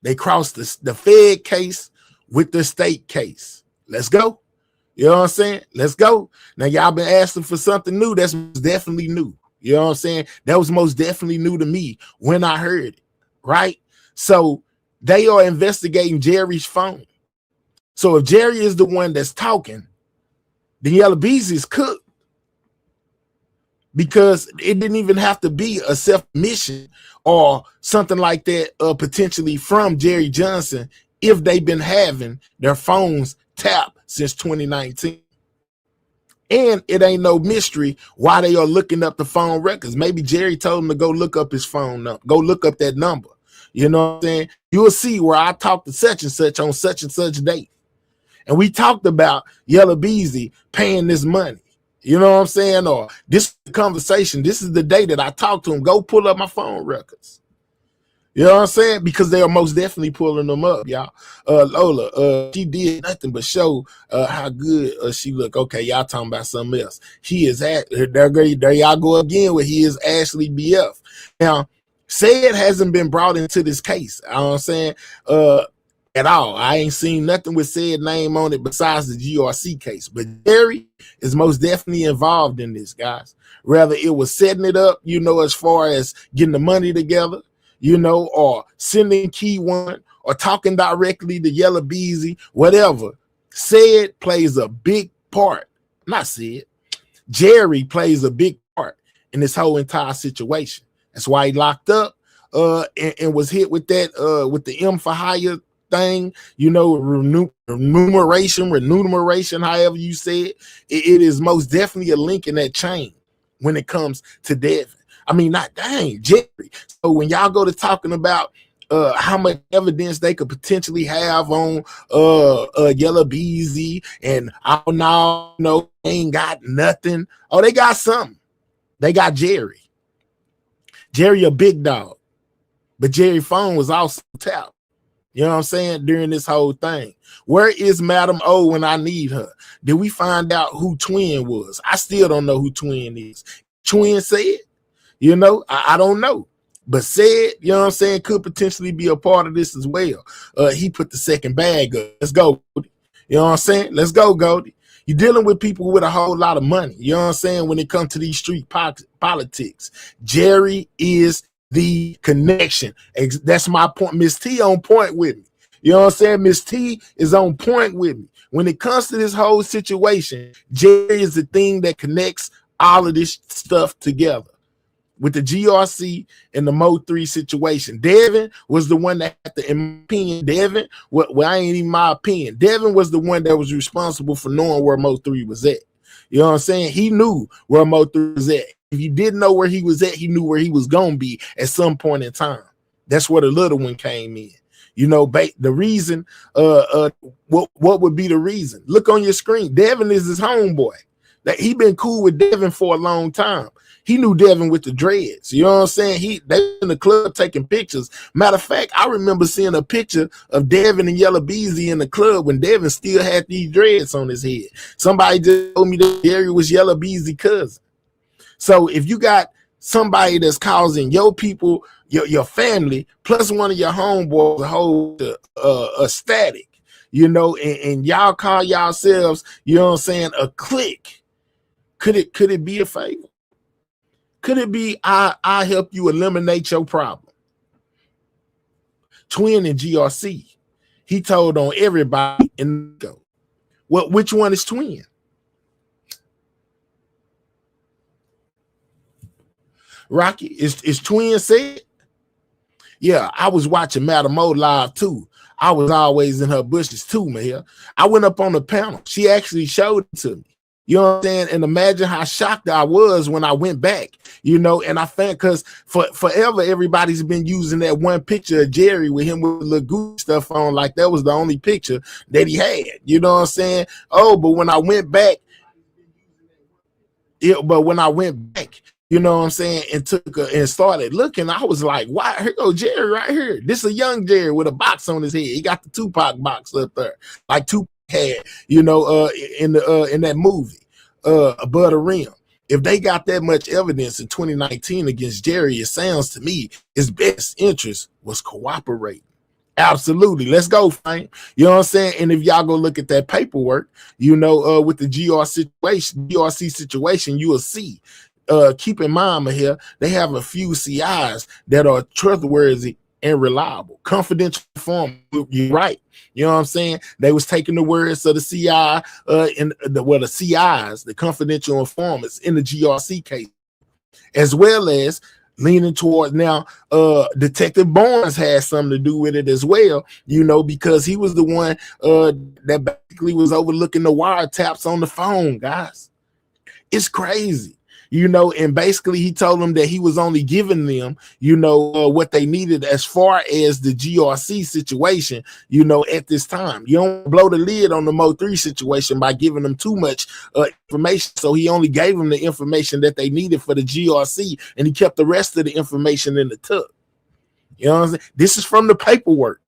They crossed the Fed case with the state case. Let's go. You know what I'm saying? Let's go. Now, y'all been asking for something new. That's definitely new. You know what I'm saying? That was most definitely new to me when I heard it, right? So they are investigating Jerry's phone. So if Jerry is the one that's talking, then Yella Beezy is cooked, because it didn't even have to be a self-mission or something like that, potentially from Jerry Johnson, if they've been having their phones tapped since 2019. And it ain't no mystery why they are looking up the phone records. Maybe Jerry told him to go look up his phone number, go look up that number. You know what I'm saying? You'll see where I talked to such and such on such and such date. And we talked about Yella Beezy paying this money. You know what I'm saying? Or this conversation, this is the day that I talked to him. Go pull up my phone records. You know what I'm saying? Because they are most definitely pulling them up, y'all. Lola, she did nothing but show how good she look. Okay, y'all talking about something else. He is there y'all go again with he is Ashley BF. Now, Said hasn't been brought into this case. You know what I'm saying? At all. I ain't seen nothing with Said name on it besides the GRC case. But Jerry is most definitely involved in this, guys. Rather it was setting it up, you know, as far as getting the money together, you know, or sending Key One, or talking directly to Yella Beezy, whatever. Said plays a big part. Not Said. Jerry plays a big part in this whole entire situation. That's why he locked up and was hit with that with the M for hire thing, you know, remuneration, however you say it. It is most definitely a link in that chain when it comes to Devin. I mean, not dang, Jerry. So when y'all go to talking about how much evidence they could potentially have on Yella Beezy, and I don't know, ain't got nothing. Oh, they got something. They got Jerry. Jerry a big dog, but Jerry's phone was also tapped. You know what I'm saying? During this whole thing. Where is Madam O when I need her? Did we find out who Twin was? I still don't know who Twin is. Twin Said, you know, I don't know. But Said, you know what I'm saying, could potentially be a part of this as well. He put the second bag up. Let's go, Goldie. You know what I'm saying? Let's go, Goldie. You're dealing with people with a whole lot of money. You know what I'm saying? When it comes to these street politics, Jerry is the connection. That's my point. Miss T on point with me. You know what I'm saying? Miss T is on point with me. When it comes to this whole situation, Jerry is the thing that connects all of this stuff together. With the GRC and the Mo 3 situation, Devin was the one that had the, in my opinion, Devin, well, I ain't even my opinion. Devin was the one that was responsible for knowing where Mo 3 was at. You know what I'm saying? He knew where Mo 3 was at. If you didn't know where he was at, he knew where he was going to be at some point in time. That's where the little one came in. You know, the reason, what would be the reason? Look on your screen. Devin is his homeboy. That he been cool with Devin for a long time. He knew Devin with the dreads. You know what I'm saying? They in the club taking pictures. Matter of fact, I remember seeing a picture of Devin and Yella Beezy in the club when Devin still had these dreads on his head. Somebody just told me that Jerry was Yella Beezy's cousin. So if you got somebody that's causing your people, your family, plus one of your homeboys to hold a static, you know, and y'all call yourselves, you know what I'm saying, a clique, could it be a favor? Could it be I help you eliminate your problem? Twin and GRC, he told on everybody in the go. Well, which one is Twin? Rocky, is Twin said? Yeah, I was watching Madam O live too. I was always in her bushes too, man. I went up on the panel. She actually showed it to me. You know what I'm saying? And imagine how shocked I was when I went back, you know, and I think because forever everybody's been using that one picture of Jerry with him with the little Gucci stuff on, like that was the only picture that he had. You know what I'm saying? Oh, but when I went back, you know what I'm saying, and and started looking, I was like, "Why? Here go Jerry right here. This is a young Jerry with a box on his head. He got the Tupac box up there, like Tupac had, you know, in that movie, Above the Rim." If they got that much evidence in 2019 against Jerry, it sounds to me his best interest was cooperating. Absolutely. Let's go, Frank. You know what I'm saying? And if y'all go look at that paperwork, you know, with the GRC situation, you will see. Keep in mind, here they have a few CIs that are trustworthy and reliable, confidential form. You're right. You know what I'm saying? They was taking the words of the CI the CIs, the confidential informants in the GRC case, as well as leaning toward now. Detective Barnes has something to do with it as well, you know, because he was the one that basically was overlooking the wiretaps on the phone, guys. It's crazy. You know, and basically he told them that he was only giving them, you know, what they needed as far as the GRC situation, you know, at this time. You don't blow the lid on the Mo 3 situation by giving them too much information. So he only gave them the information that they needed for the GRC, and he kept the rest of the information in the tuck. You know what I'm saying? This is from the paperwork.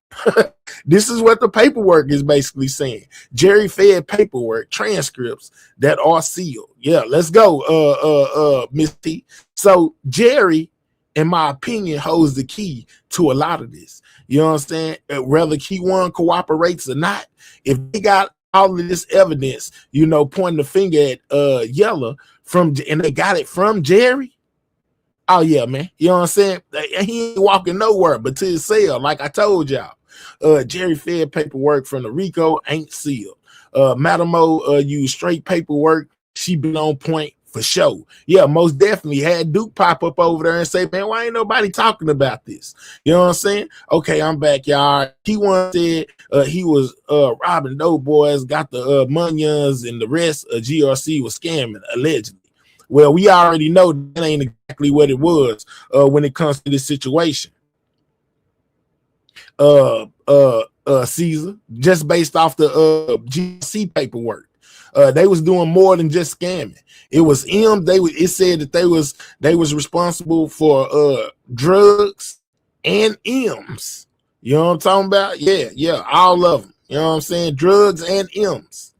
This is what the paperwork is basically saying. Jerry fed paperwork, transcripts that are sealed. Yeah, let's go, Miss T. So Jerry, in my opinion, holds the key to a lot of this. You know what I'm saying? Whether Key One cooperates or not, if they got all of this evidence, you know, pointing the finger at Yella and they got it from Jerry. Oh yeah, man. You know what I'm saying? He ain't walking nowhere but to his cell, like I told y'all. Jerry fed paperwork from the RICO ain't sealed. Madam O used straight paperwork. She been on point for sure. Yeah, most definitely had Duke pop up over there and say, "Man, why ain't nobody talking about this?" You know what I'm saying? Okay, I'm back, y'all. He once said he was robbing dope boys, got the Munions and the rest of GRC was scamming, allegedly. Well, we already know that ain't exactly what it was when it comes to this situation. Caesar, just based off the GC paperwork, they was doing more than just scamming. It was it said that they was responsible for drugs and M's. You know what I'm talking about? Yeah, all of them. You know what I'm saying? Drugs and M's.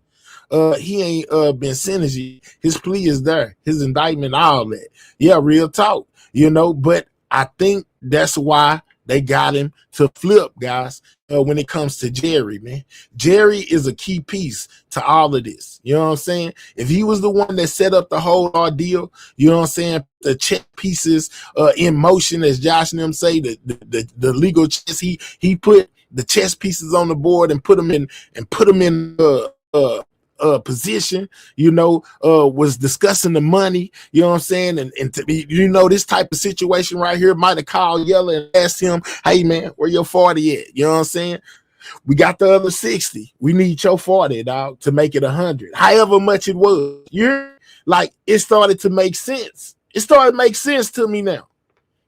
He ain't been sentenced. His plea is there, his indictment, all that. Yeah, real talk, you know, but I think that's why They got him to flip, guys. When it comes to Jerry, man, Jerry is a key piece to all of this. You know what I'm saying? If he was the one that set up the whole ordeal, you know what I'm saying? The check pieces in motion, as Josh and them say, the legal chess. He put the chess pieces on the board and put them in position, you know, was discussing the money, you know what I'm saying? And to be, you know, this type of situation right here might have called Yella and asked him, hey man, where your 40 at? You know what I'm saying? We got the other 60. We need your 40, dog, to make it 100. However much it was. You're like, it started to make sense. It started to make sense to me now.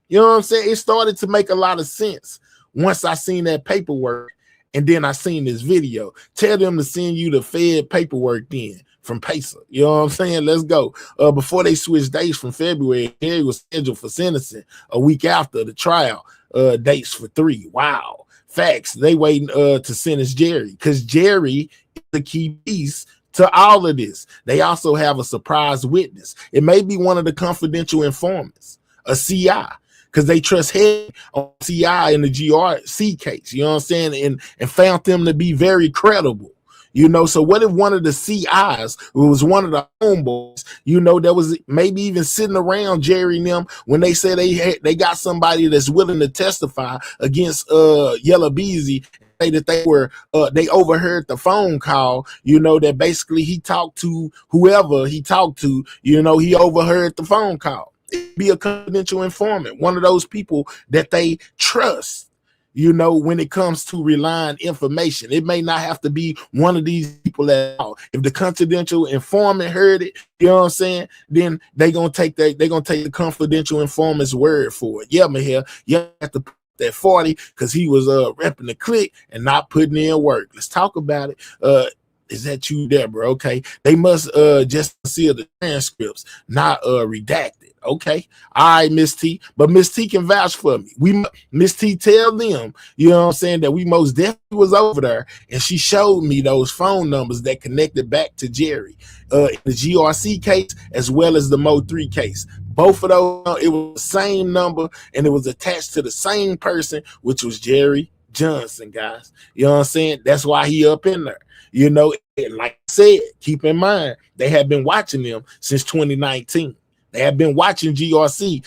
You know what I'm saying? It started to make a lot of sense once I seen that paperwork. And then I seen this video. Tell them to send you the Fed paperwork then from Pacer. You know what I'm saying? Let's go. Before they switched dates from February, Jerry was scheduled for sentencing a week after the trial. Dates for 3. Wow. Facts. They waiting to sentence Jerry because Jerry is the key piece to all of this. They also have a surprise witness. It may be one of the confidential informants, a CI. Because they trust head on CI in the GRC case, you know what I'm saying, and found them to be very credible, you know. So what if one of the CIs, who was one of the homeboys, you know, that was maybe even sitting around Jerry and them when they said they got somebody that's willing to testify against Yella Beezy, say that they overheard the phone call, you know, that basically he talked to whoever he talked to, you know, he overheard the phone call. Be a confidential informant, one of those people that they trust, you know, when it comes to relying information. It may not have to be one of these people at all. If the confidential informant heard it, you know what I'm saying, then they're gonna take the confidential informant's word for it. Yeah, man, you have to put that 40 because he was repping the clique and not putting in work. Let's talk about it. Is that you, Deborah? Okay. They must just seal the transcripts, not redacted. Okay. All right, Miss T. But Miss T can vouch for me. Miss T tell them, you know what I'm saying, that we most definitely was over there, and she showed me those phone numbers that connected back to Jerry. In the GRC case as well as the Mo 3 case. Both of those, it was the same number and it was attached to the same person, which was Jerry Johnson, guys. You know what I'm saying? That's why he up in there. You know, like I said, keep in mind, they have been watching them since 2019. They have been watching GRC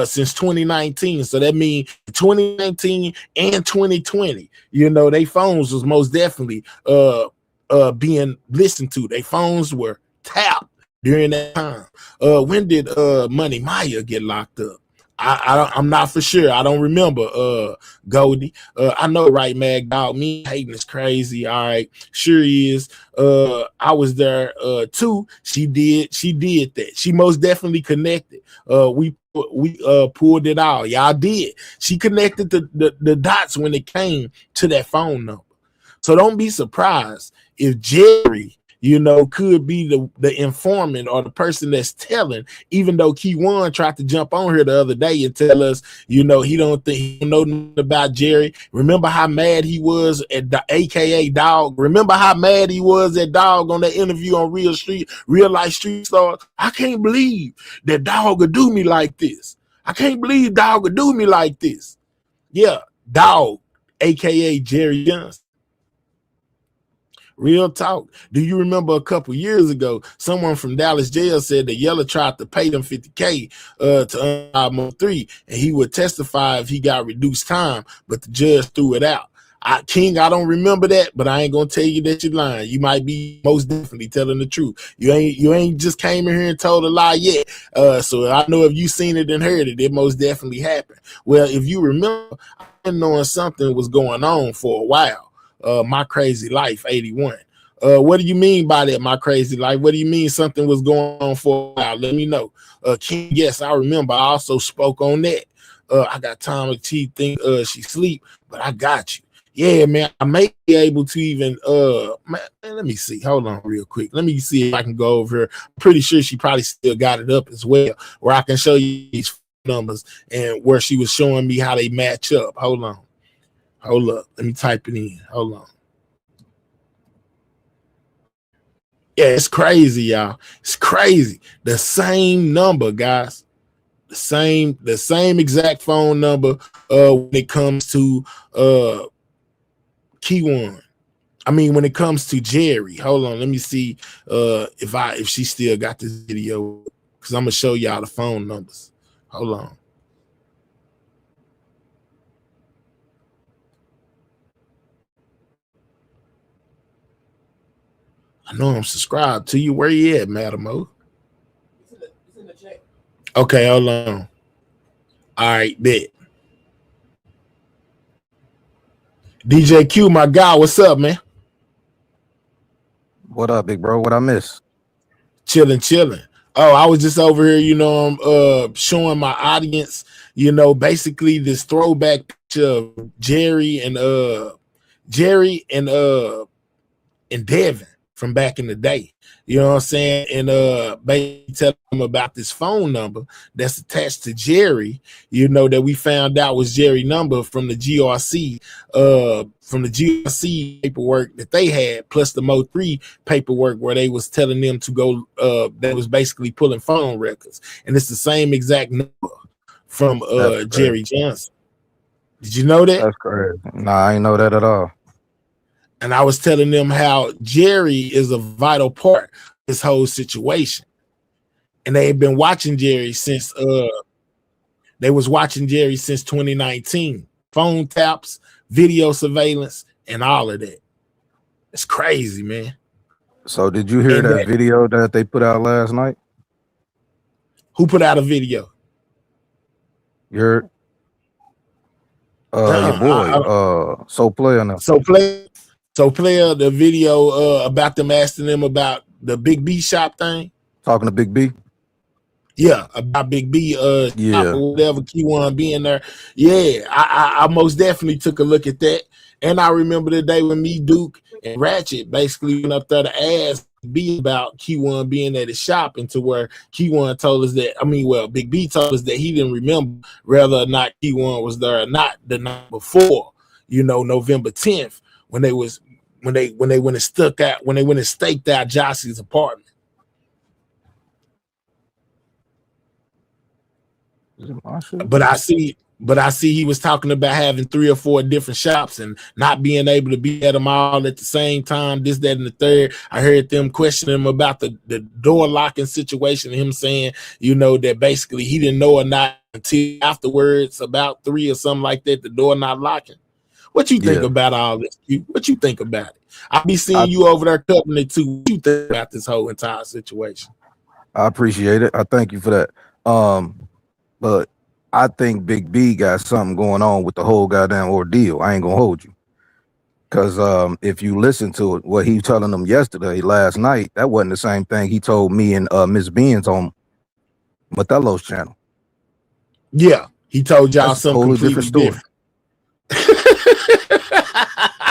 since 2019. So that means 2019 and 2020, you know, their phones was most definitely being listened to. Their phones were tapped during that time. When did Money Maya get locked up? I'm not for sure. I don't remember Goldie. I know, right, Mag Dog? Me hating is crazy. All right, sure is. I was there too. She did that. She most definitely connected. We pulled it out. Y'all did. She connected the dots when it came to that phone number. So don't be surprised if Jerry, you know, could be the informant or the person that's telling, even though Key One tried to jump on here the other day and tell us, you know, he don't know nothing about Jerry. Remember how mad he was at the AKA Dog? Remember how mad he was at Dog on that interview on Real Life Street Stars? I can't believe that Dog would do me like this. I can't believe Dog would do me like this. Yeah, Dog, AKA Jerry Johnson. Real talk. Do you remember a couple years ago, someone from Dallas jail said that Yella tried to pay them $50K to unlock Mo 3, and he would testify if he got reduced time, but the judge threw it out. King, I don't remember that, but I ain't gonna tell you that you're lying. You might be most definitely telling the truth. You ain't just came in here and told a lie yet. So I know if you seen it and heard it, it most definitely happened. Well, if you remember, I've been knowing something was going on for a while. My Crazy Life 81. What do you mean by that, My Crazy Life? What do you mean something was going on for a while? Let me know. King, yes, I remember. I also spoke on that. I got Tom T think she sleep, but I got you. Yeah, man, I may be able to even man, let me see. Hold on real quick. Let me see if I can go over here. I'm pretty sure she probably still got it up as well, where I can show you these numbers and where she was showing me how they match up. Hold on. Hold up. Let me type it in. Hold on. Yeah, it's crazy, y'all. It's crazy. The same number, guys. the same exact phone number when it comes to Keyone. I mean, when it comes to Jerry. Hold on, let me see if she still got this video, because I'm gonna show y'all the phone numbers. Hold on. I know I'm subscribed to you. Where you at, Madam O? It's in the chat. Okay, hold on. All right, bet. DJ Q, my guy, what's up, man? What up, big bro? What I miss? Chilling. Oh, I was just over here, you know, showing my audience, you know, basically this throwback picture of Jerry and Devin from back in the day. You know what I'm saying? And basically tell them about this phone number that's attached to Jerry, you know, that we found out was Jerry's number from the GRC paperwork that they had, plus the Mo3 paperwork where they was telling them to go, that was basically pulling phone records. And it's the same exact number from Jerry Johnson. Did you know that? That's correct. Nah, I ain't know that at all. And I was telling them how Jerry is a vital part of this whole situation. And they had been watching Jerry since 2019. Phone taps, video surveillance, and all of that. It's crazy, man. So did you hear that video that they put out last night? Who put out a video? Your boy, So Player now. So Player, the video about them asking them about the Big B shop thing. Talking to Big B? Yeah, about Big B yeah, or whatever, Keyone being there. Yeah, I most definitely took a look at that. And I remember the day when me, Duke, and Ratchet basically went up there to ask B about Keyone being at his shop, and to where Keyone told us that, Big B told us that he didn't remember whether or not Keyone was there or not the night before, you know, November 10th. When they went and staked out Josh's apartment. But I see he was talking about having 3 or 4 different shops and not being able to be at them all at the same time, this, that, and the third. I heard them questioning him about the door locking situation, and him saying, you know, that basically he didn't know or not until afterwards, about 3 or something like that, the door not locking. What you think about all this? What you think about it? I be seeing you over there cutting it too. What you think about this whole entire situation? I appreciate it. I thank you for that. But I think Big B got something going on with the whole goddamn ordeal. I ain't gonna hold you. Because if you listen to it, what he was telling them last night, that wasn't the same thing he told me and Miss Beans on Mathello's channel. Yeah, he told y'all something totally completely different.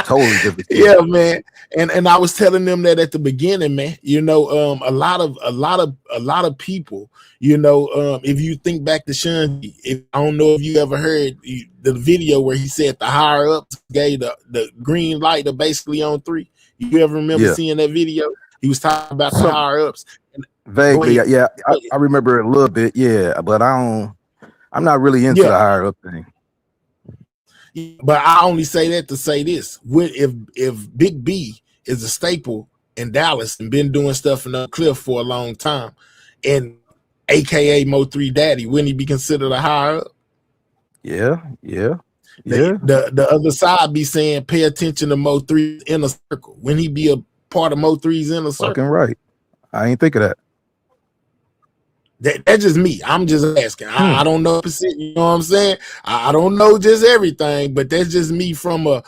Totally different. Yeah, man. And I was telling them that at the beginning, man. You know, a lot of people, you know, if you think back to Sean, I don't know if you ever heard the video where he said the higher ups gave the green light to basically on 3. You ever remember seeing that video? He was talking about the higher ups. Vaguely, yeah. I remember it a little bit, but I'm not really into the higher up thing. But I only say that to say this: if Big B is a staple in Dallas and been doing stuff in the Cliff for a long time, and AKA Mo3 Daddy, wouldn't he be considered a higher up? Yeah. The other side be saying, pay attention to Mo3's inner circle. When he be a part of Mo3's inner circle? Fucking right. I ain't think of that. That's just me. I'm just asking. I don't know, you know what I'm saying? I don't know just everything, but that's just me from a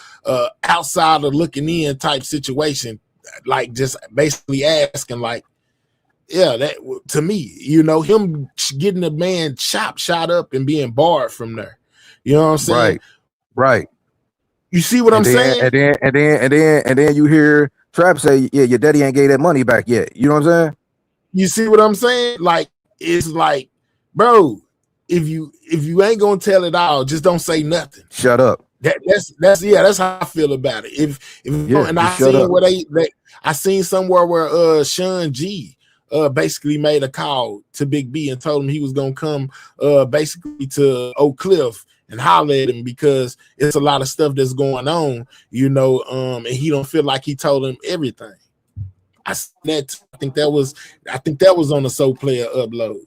outsider looking in type situation. Like, just basically asking, like, yeah, that to me, you know, him getting the man shot up and being barred from there. You know what I'm saying? Right. You see what I'm saying? And then you hear Trap say, yeah, your daddy ain't gave that money back yet. You know what I'm saying? You see what I'm saying? Like, it's like, bro, if you ain't gonna tell it all, just don't say nothing. Shut up. That's how I feel about it. And I seen I seen somewhere where Sean G basically made a call to Big B and told him he was gonna come basically to Oak Cliff and holler at him because it's a lot of stuff that's going on, you know, and he don't feel like he told him everything. I think that was on the Soul Player upload.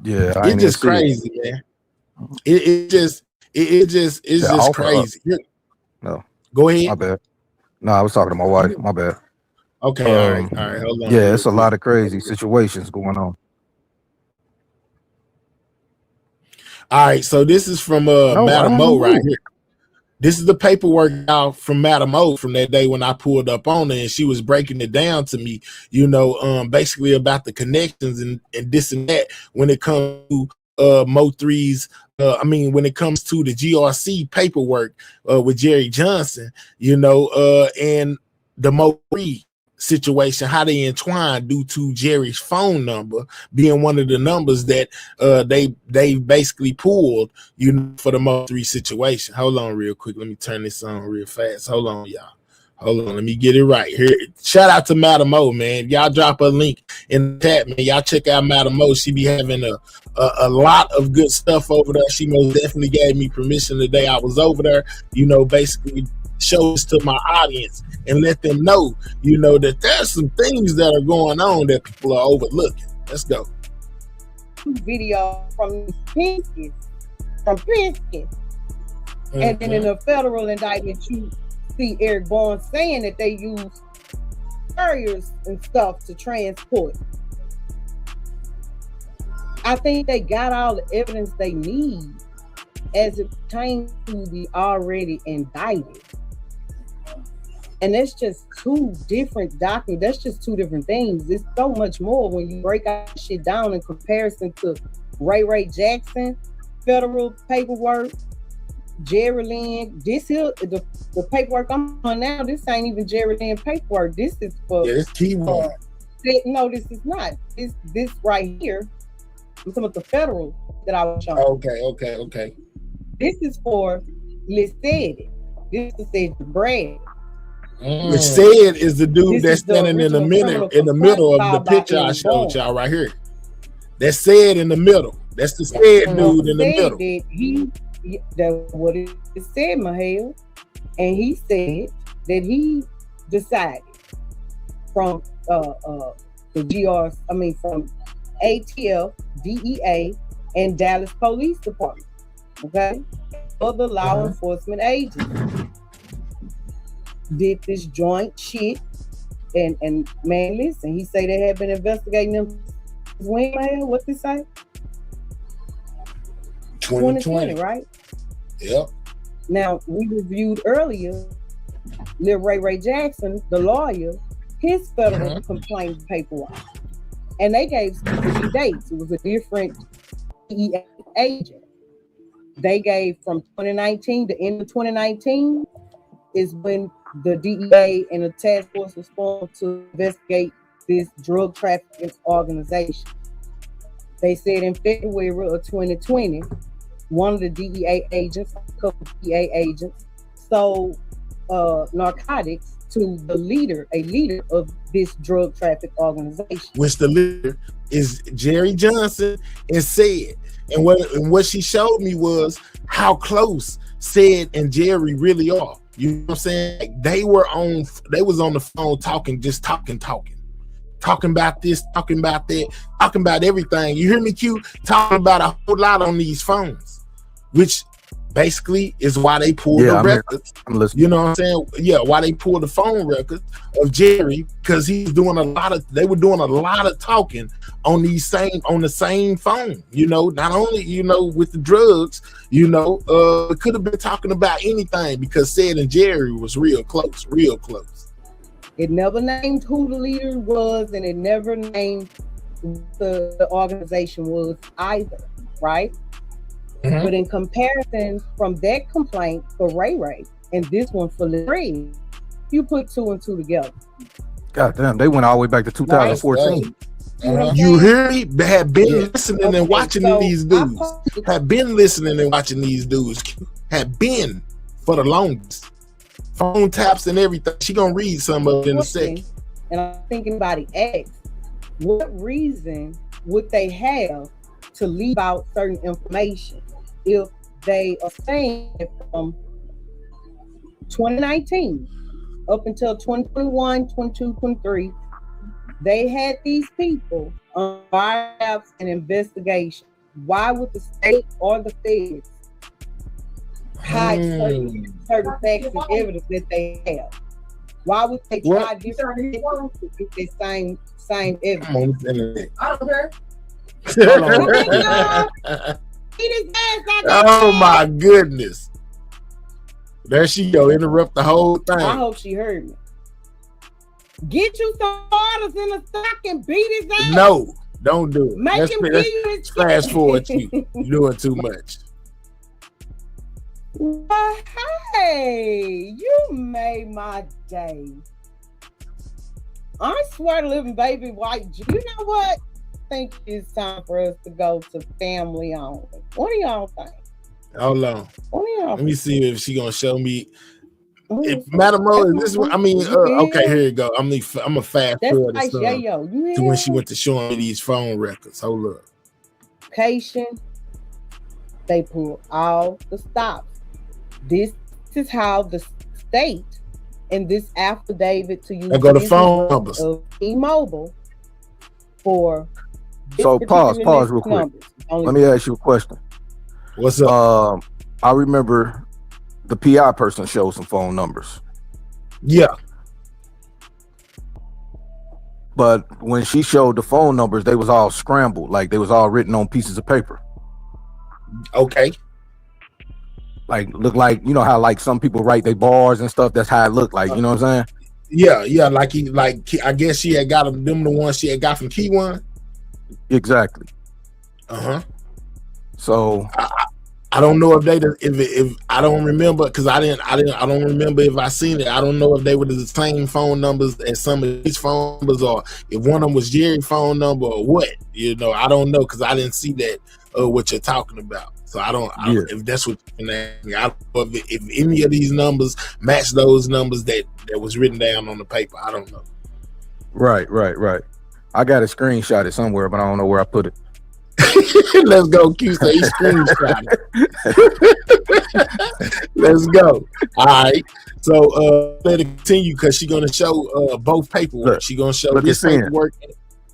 Yeah, it's just crazy, man. It's just crazy. No, go ahead. My bad. No, I was talking to my wife. My bad. Okay, all right, hold on. Yeah, it's a lot of crazy situations going on. All right, so this is from Madam O right here. This is the paperwork out from Madam O from that day when I pulled up on her and she was breaking it down to me, you know, basically about the connections and this and that when it comes to Mo3's when it comes to the GRC paperwork with Jerry Johnson, you know, and the Mo3 situation, how they entwined due to Jerry's phone number being one of the numbers that they basically pulled, you know, for the Mo3 situation. Hold on real quick. Let me turn this on real fast. Hold on, y'all. Hold on, let me get it right here. Shout out to Madam O, man. Y'all drop a link in the chat, man. Y'all check out Madam O. She be having a lot of good stuff over there. She most definitely gave me permission the day I was over there, you know, basically show this to my audience and let them know, you know, that there's some things that are going on that people are overlooking. Let's go. Video from Pinsky. And then in a federal indictment, you see Eric Barnes saying that they use couriers and stuff to transport. I think they got all the evidence they need as it pertains to the already indicted. And that's just two different documents. That's just two different things. There's so much more when you break out shit down in comparison to Ray Jackson, federal paperwork, Jerry Lynn. This here, the paperwork I'm on now, this ain't even Jerry Lynn paperwork. This is for it's keyword. No, this is not. This right here, I'm talking about the federal that I was showing. Okay. This is for Listed. This is Brad. Which said is the dude that's standing in the middle of the picture I showed y'all right here. That said in the middle. That's the said dude in the middle. That's what it said, Mahel. And he said that he decided from from ATF, DEA, and Dallas Police Department. Okay, other law enforcement agents did this joint shit, and man, listen, he say they had been investigating them. When, man, what they say? 2020, right? Yep. Now we reviewed earlier, Lil Ray Jackson, the lawyer, his federal complaint paperwork, and they gave specific dates. It was a different DEA agent. They gave from 2019, the end of 2019 is when the DEA and the task force was formed to investigate this drug trafficking organization. They said in February of 2020, one of the DEA agents, a couple of DEA agents, sold narcotics to a leader of this drug traffic organization. Which the leader is Jerry Johnson and Said. And what she showed me was how close Said and Jerry really are. You know what I'm saying? Like they was on the phone talking about this, talking about that, talking about everything. You hear me, Q? Talking about a whole lot on these phones, which basically is why they pulled the records. I'm listening. You know what I'm saying? Yeah, why they pulled the phone records of Jerry, because they were doing a lot of talking on the same phone. You know, not only, you know, with the drugs, you know, it could have been talking about anything because Said and Jerry was real close. It never named who the leader was, and it never named the organization was either, right? But in comparison from that complaint for Ray and this one for Larry, you put two and two together. God damn, they went all the way back to 2014. Right. You hear me? They have been listening and watching these dudes. Have been listening and watching these dudes. Have been for the longest. Phone taps and everything. She gonna read some of it in a second. and I'm thinking about it, asked, what reason would they have to leave out certain information if they are saying from 2019 up until 2021, 22, 23, they had these people on wiretaps and investigation. Why would the state or the feds hide certain facts and evidence that they have? Why would they try different with the same evidence? I don't care. Oh my goodness. There she go, interrupt the whole thing. I hope she heard me. Get you some orders in the stock and beat his ass. No, don't do it. Make him give you his fast forward you. You're doing too much. Well, hey, you made my day. I swear to living baby white. You know what? I think it's time for us to go to family only. What do y'all think? Hold on. What do y'all Let me see if she gonna show me. If Madam O, is this one? I mean, okay, here you go. I'm a fast forward to when she went to showing me these phone records. Hold up. Patient. They pull all the stops. This is how the state in this affidavit to use I go to phone numbers of T-Mobile for. So pause real quick. Let me ask you a question. What's up? I remember the PI person showed some phone numbers. Yeah. But when she showed the phone numbers, they was all scrambled, like they was all written on pieces of paper. Okay. Like look like, you know how like some people write their bars and stuff. That's how it looked like. You know what I'm saying? Yeah. Like I guess she had got them the ones she had got from Key One. Exactly. So I don't know if if I don't remember because I don't remember if I seen it. I don't know if they were the same phone numbers as some of these phone numbers, or if one of them was Jerry's phone number or what. You know, I don't know because I didn't see that what you're talking about. So I don't if that's what you're asking. I don't know if any of these numbers match those numbers that was written down on the paper. I don't know. Right. I got a screenshot it somewhere, but I don't know where I put it. Let's go, Q. Say screenshot. Let's go. All right. So let it continue because she's gonna show both paperwork. She's gonna show this paperwork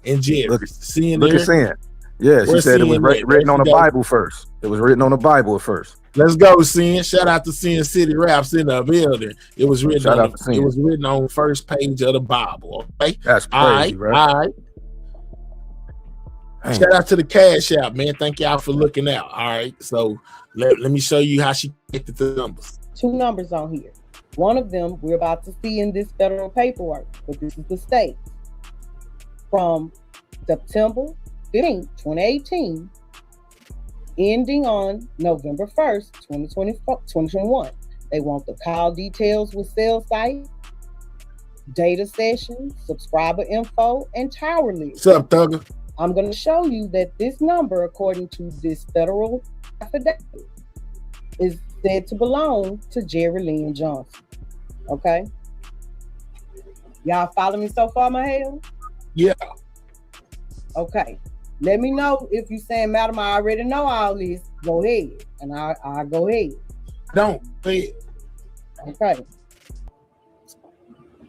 and Jerry. Look at Sin. Yeah, she said it was written on the Bible first. It was written on the Bible at first. Let's go, Sin. Shout out to Sin City Raps in the building. It was written on the first page of the Bible. Okay. That's crazy, right? All right. Shout out to the Cash App, man. Thank y'all for looking out. All right. So let me show you how she connected the numbers. 2 numbers on here. One of them we're about to see in this federal paperwork, but this is the state. From September 15th, 2018, ending on November 1st, 2021. They want the call details with cell site, data sessions, subscriber info, and tower list. What's up, Thugger? I'm going to show you that this number, according to this federal affidavit, is said to belong to Jerry Lynn Johnson. Okay? Y'all follow me so far, Mahel? Yeah. Okay. Let me know if you're saying, Madam, I already know all this. Go ahead. And I'll go ahead. Don't. Say it. Okay.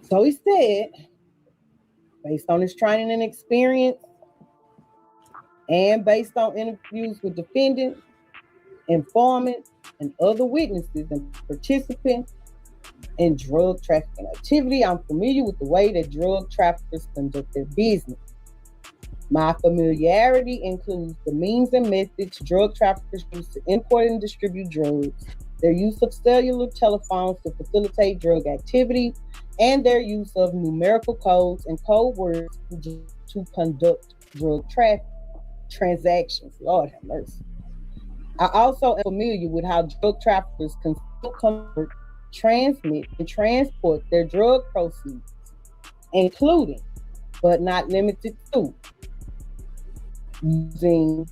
So he said, based on his training and experience, and based on interviews with defendants, informants, and other witnesses and participants in drug trafficking activity, I'm familiar with the way that drug traffickers conduct their business. My familiarity includes the means and methods drug traffickers use to import and distribute drugs, their use of cellular telephones to facilitate drug activity, and their use of numerical codes and code words to conduct drug trafficking transactions. Lord have mercy. I also am familiar with how drug traffickers convert, transmit, and transport their drug proceeds, including, but not limited to, using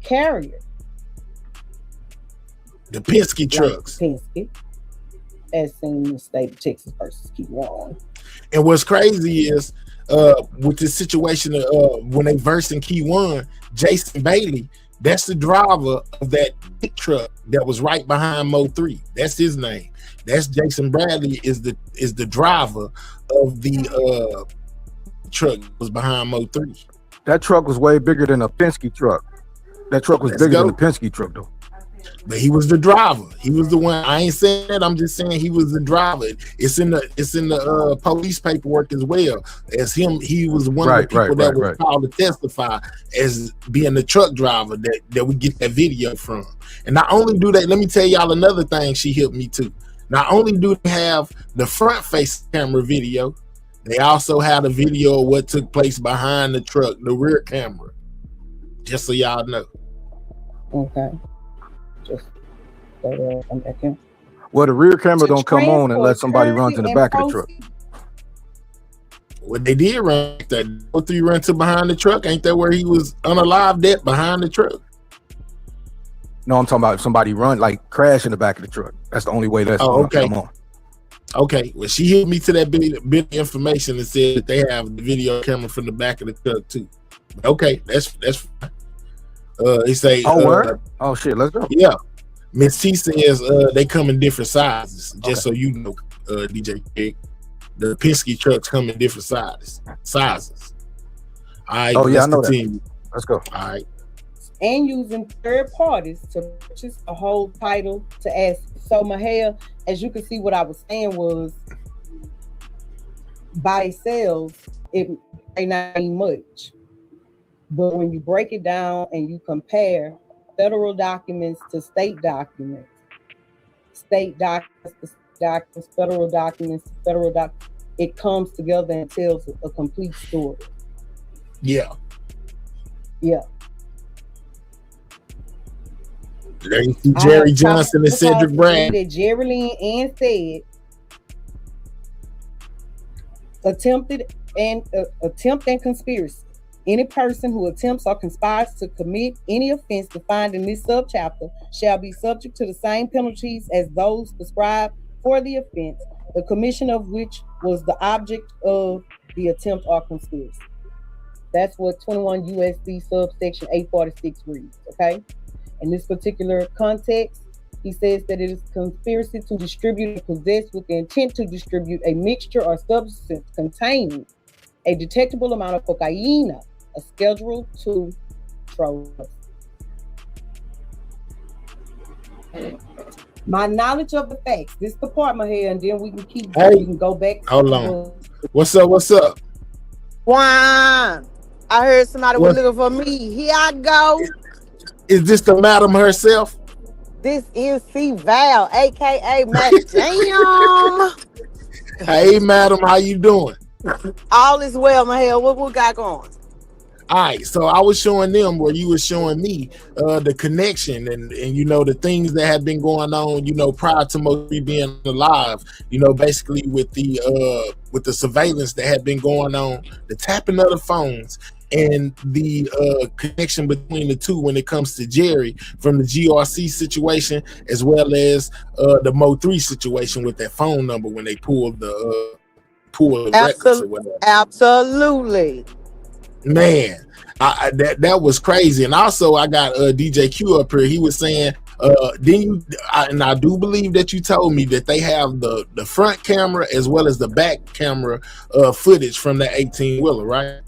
carrier. The Penske trucks. Penske, as seen in the state of Texas versus Key One. And what's crazy is with this situation when they versing Key One, Jason Bailey, that's the driver of that pit truck that was right behind Mo 3. That's his name. That's Jason Bradley is the driver of the truck that was behind Mo 3. That truck was way bigger than a Penske truck. That truck was bigger than the Penske truck, though. But he was the driver. He was the one. I ain't saying that. I'm just saying he was the driver. It's in the police paperwork as well. As him, he was one of the people that was called to testify as being the truck driver that we get that video from. And not only do they, let me tell y'all another thing she helped me too. Not only do they have the front face camera video, they also have a video of what took place behind the truck, the rear camera. Just so y'all know. Okay. Just come back in. Well, the rear camera don't come on unless somebody runs in the back of the truck. Well, they did run that. 03 run to behind the truck. Ain't that where he was unalived at behind the truck? No, I'm talking about somebody run, like crash in the back of the truck. That's the only way that's going to come on. Okay. Well, she hit me to that bit of information and said that they have the video camera from the back of the truck too. Okay, that's fine. They say, oh shit, let's go. Yeah, Miss T says they come in different sizes. Just so you know, DJ Kig, the Penske trucks come in different sizes. All right. Oh yeah, I know that. Let's go. All right. And using third parties to purchase a whole title to ask. So Mahia, as you can see, what I was saying was by itself, it may not be much. But when you break it down and you compare federal documents to state documents, federal documents, it comes together and tells a complete story. Yeah. Yeah. There you see Jerry Johnson and Cedric Brand. Jerry Lynn and said attempt and conspiracy. Any person who attempts or conspires to commit any offense defined in this subchapter shall be subject to the same penalties as those prescribed for the offense, the commission of which was the object of the attempt or conspiracy. That's what 21 U.S.C. subsection 846 reads, okay? In this particular context, he says that it is conspiracy to distribute or possess with the intent to distribute a mixture or substance containing a detectable amount of cocaine, a Schedule II drug. My knowledge of the facts, this the part, Mahia, and then we can keep going. We can go back. Hold on. What's up? Wow. I heard somebody was looking for me. Here I go. Is this the madam herself? This is C Val, aka Mac Damn. Hey, madam, how you doing? All is well, my hell. What we got going? All right, so I was showing them where you were showing me the connection and you know the things that have been going on, you know, prior to Mo 3 being alive, you know, basically with the surveillance that had been going on, the tapping of the phones and the connection between the two when it comes to Jerry from the GRC situation as well as the Mo 3 situation with that phone number when they pulled the records or whatever. Absolutely. Man, that was crazy. And also I got DJ Q up here. He was saying and I do believe that you told me that they have the front camera as well as the back camera footage from that 18-wheeler, right?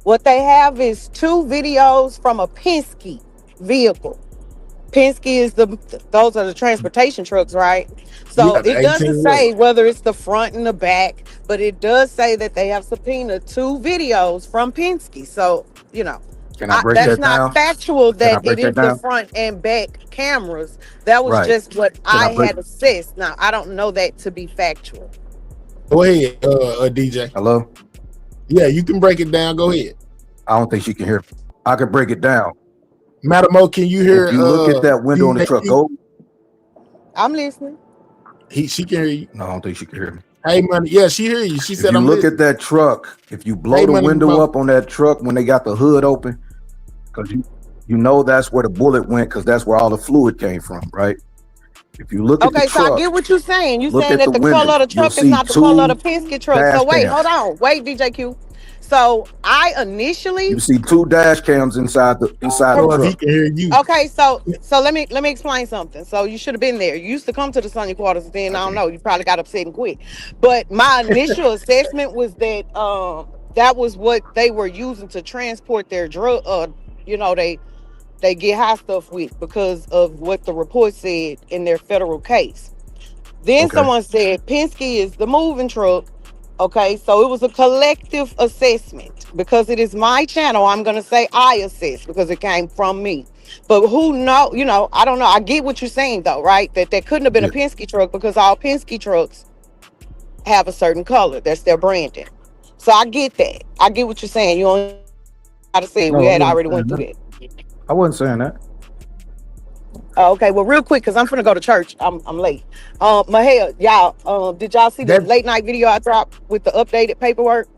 What they have is 2 videos from a Penske vehicle. Penske is those are the transportation trucks, right? So it doesn't say whether it's the front and the back, but it does say that they have subpoenaed 2 videos from Penske. So, you know, that's not factual that it is the front and back cameras. That was just what I had assessed. Now, I don't know that to be factual. Go ahead, DJ. Hello? Yeah, you can break it down. Go ahead. I don't think she can hear. I can break it down. Madam O, can you hear? If you look at that window on the truck, go. I'm listening. She can hear you. No, I don't think she can hear me. Hey, money. Yeah, she hear you. She said, "I'm look at that truck. If you blow the window up on that truck when they got the hood open, because you know that's where the bullet went, because that's where all the fluid came from, right? If you look at the truck, so I get what you're saying. You're saying that the color of the truck is not the color of the Penske truck. So wait, hold on. Wait, DJ Q. So I initially You see 2 dash cams inside the He truck. can hear you. okay, so let me explain something. So you should have been there. You used to come to the Sunny Quarters, then I don't know, you probably got upset and quit. But my initial assessment was that that was what they were using to transport their drug you know, they get high stuff with because of what the report said in their federal case. Then Okay. someone said Penske is the moving truck. Okay, so it was a collective assessment. Because it is my channel, I'm going to say I assess because it came from me. But who know, you know, I don't know. I get what you're saying though, right? That there couldn't have been a Penske truck because all Penske trucks have a certain color. That's their branding. So I get that. I get what you're saying. You don't got to say we had already went through that. I wasn't saying that. Oh, okay, well, real quick, because I'm finna go to church. I'm late. Mahel, y'all, did y'all see the late night video I dropped with the updated paperwork?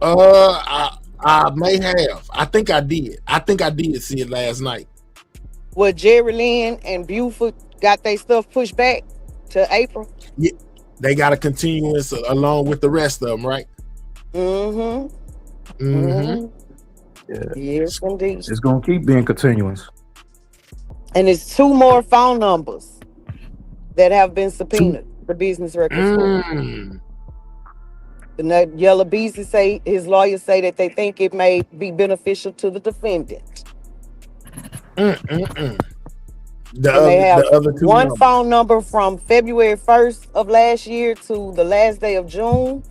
I may have. I think I did. I think I did see it last night. Where Jerry Lynn and Buford got their stuff pushed back to April? Yeah, they got a continuance along with the rest of them, right? Mm-hmm. Yeah. Yes, indeed. It's gonna keep being continuous. And it's 2 more phone numbers that have been subpoenaed. The business records. The Yellow Beezy say his lawyers say that they think it may be beneficial to the defendant. The Have other 2 one numbers. phone number from February 1st of last year to the last day of June.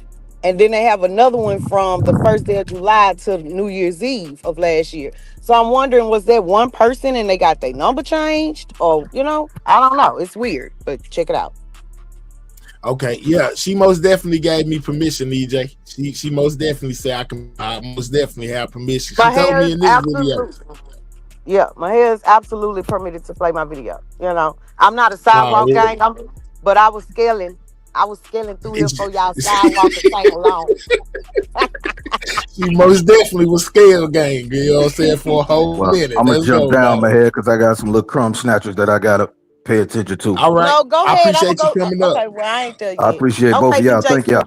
And then they have another one from the first day of July to New Year's Eve of last year. So I'm wondering, was that one person and they got their number changed? Or, you know, I don't know. It's weird, but check it out. Okay, yeah, she most definitely gave me permission, EJ. She most definitely said I most definitely have permission. She told me in this video. Yeah, my hair is absolutely permitted to play my video. You know, I'm not a sidewalk gang, but I was scaling through here for y'all sidewalk and sang along. She most definitely was scale gang, you know what I'm saying, for a whole minute. I'm gonna jump down my head because I got some little crumb snatchers that I gotta pay attention to. All right. No, go I ahead. appreciate you coming up. Okay, well, I ain't there yet. I appreciate both of y'all. Thank y'all.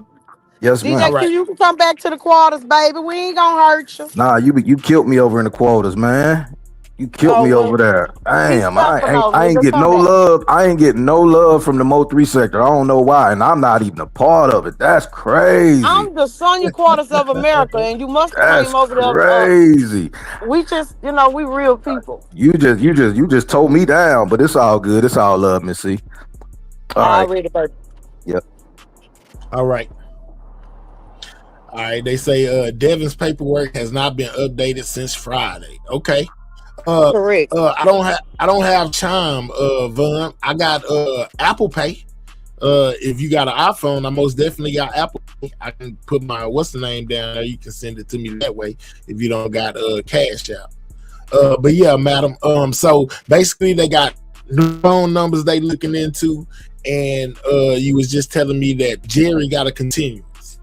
Yes, DJ ma'am. Q, you can come back to the quarters, baby. We ain't gonna hurt you. Nah, you killed me over in the quarters, man. You killed me over there. Damn, I ain't getting no love. I ain't getting no love from the Mo3 sector. I don't know why, and I'm not even a part of it. That's crazy. I'm the Sonya Quarters of America, and you must have came over there. Crazy. We just, you know, we real people. You just told me down, but it's all good. It's all love, Miss C. All right. Yep. All right. All right. They say Devin's paperwork has not been updated since Friday. Okay. Correct. I don't have Chime, Vaughn. I got Apple Pay. If you got an iPhone, I most definitely got Apple Pay. I can put my what's the name down there. You can send it to me that way if you don't got Cash App. But yeah, madam. So basically they got new phone numbers they looking into, and you was just telling me that Jerry got a continuance.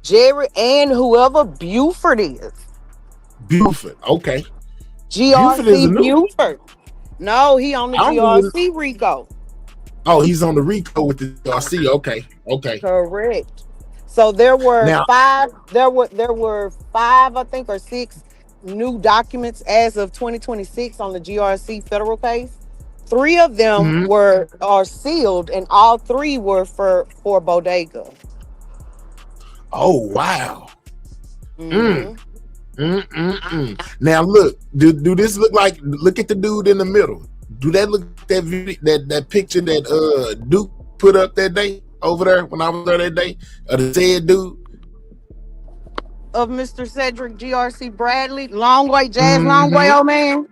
Jerry and whoever Buford is. Buford, okay. GRC Buford. No, he on the GRC Rico. Oh, he's on the Rico with the GRC. Okay. Correct. So there were five, I think, or 6 new documents as of 2026 on the GRC federal case. 3 of them are sealed, and all 3 were for Bodega. Oh wow. Now look, do this look like? Look at the dude in the middle. Do that look that picture that Duke put up that day over there when I was there that day? The said dude of Mr. Cedric GRC Bradley, long way jazz, long way, old man.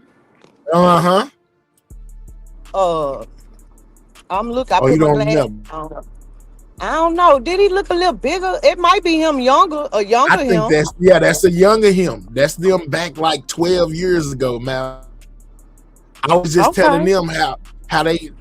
I'm looking. I put my glasses. I don't know. Did he look a little bigger? It might be him younger, a younger I think him. that's a younger him. That's them back like 12 years ago, man. I was just telling them how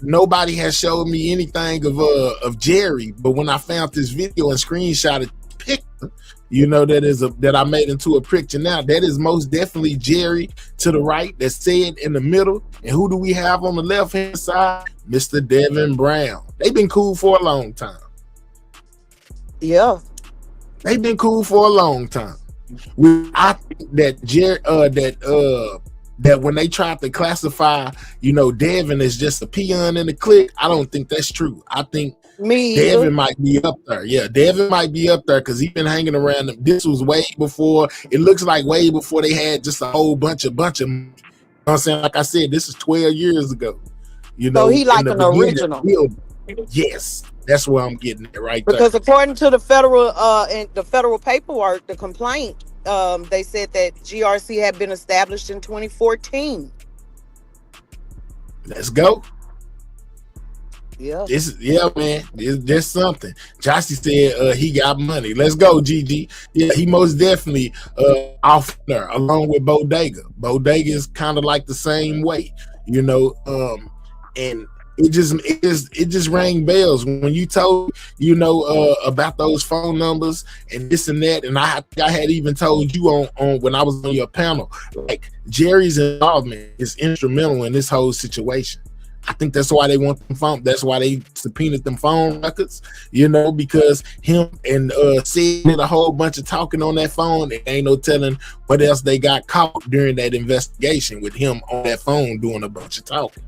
nobody has showed me anything of Jerry, but when I found this video and screenshotted the picture, you know, that I made into a picture now. That is most definitely Jerry to the right. That's said in the middle. And who do we have on the left hand side? Mr. Devin Brown. They've been cool for a long time. Yeah. They've been cool for a long time. I think that that when they tried to classify, Devin as just a peon in the clique, I don't think that's true. I think Devin might be up there. Yeah, Devin might be up there because he's been hanging around them. This was way before. It looks like way before they had just a whole bunch of. You know what I'm saying? Like I said, this is 12 years ago. So he like an original. Yes, that's where I'm getting it right because there. According to the federal paperwork, the complaint, they said that GRC had been established in 2014. Let's go. Yeah. Man. There's something. Jossie said he got money. Let's go, GG. Yeah, he most definitely off there along with Bodega. Bodega is kind of like the same way, and it just rang bells when you told about those phone numbers and this and that. And I had even told you on when I was on your panel, like Jerry's involvement is instrumental in this whole situation. I think that's why they want them phone. That's why they subpoenaed them phone records, because him and Sid did a whole bunch of talking on that phone. There ain't no telling what else they got caught during that investigation with him on that phone doing a bunch of talking.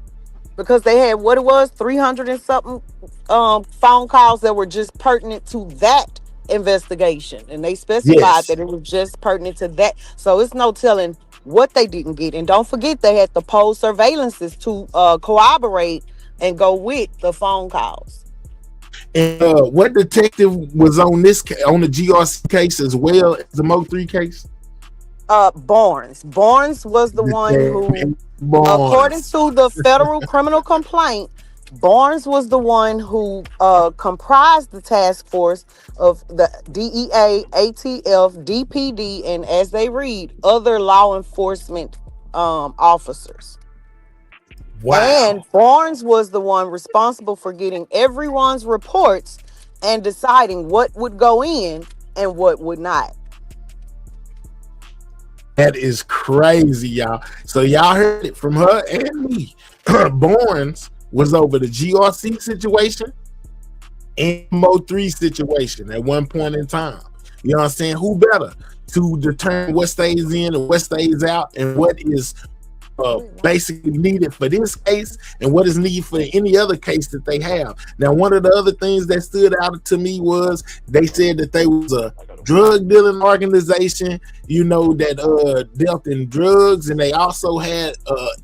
Because they had 300 and something phone calls that were just pertinent to that investigation, and they specified that it was just pertinent to that. So it's no telling what they didn't get. And don't forget, they had the poll surveillances to corroborate and go with the phone calls. And what detective was on the GRC case as well as the Mo3 case? Barnes. Barnes was the one who, according to the federal criminal complaint, Barnes was the one who comprised the task force of the DEA, ATF, DPD, and as they read, other law enforcement officers. Wow. And Barnes was the one responsible for getting everyone's reports and deciding what would go in and what would not. That is crazy, y'all. So y'all heard it from her and me. Barnes was over the GRC situation and Mo3 situation at one point in time. You know what I'm saying? Who better to determine what stays in and what stays out and what is basically needed for this case and what is needed for any other case that they have. Now, one of the other things that stood out to me was they said that they was a drug dealing organization, that dealt in drugs, and they also had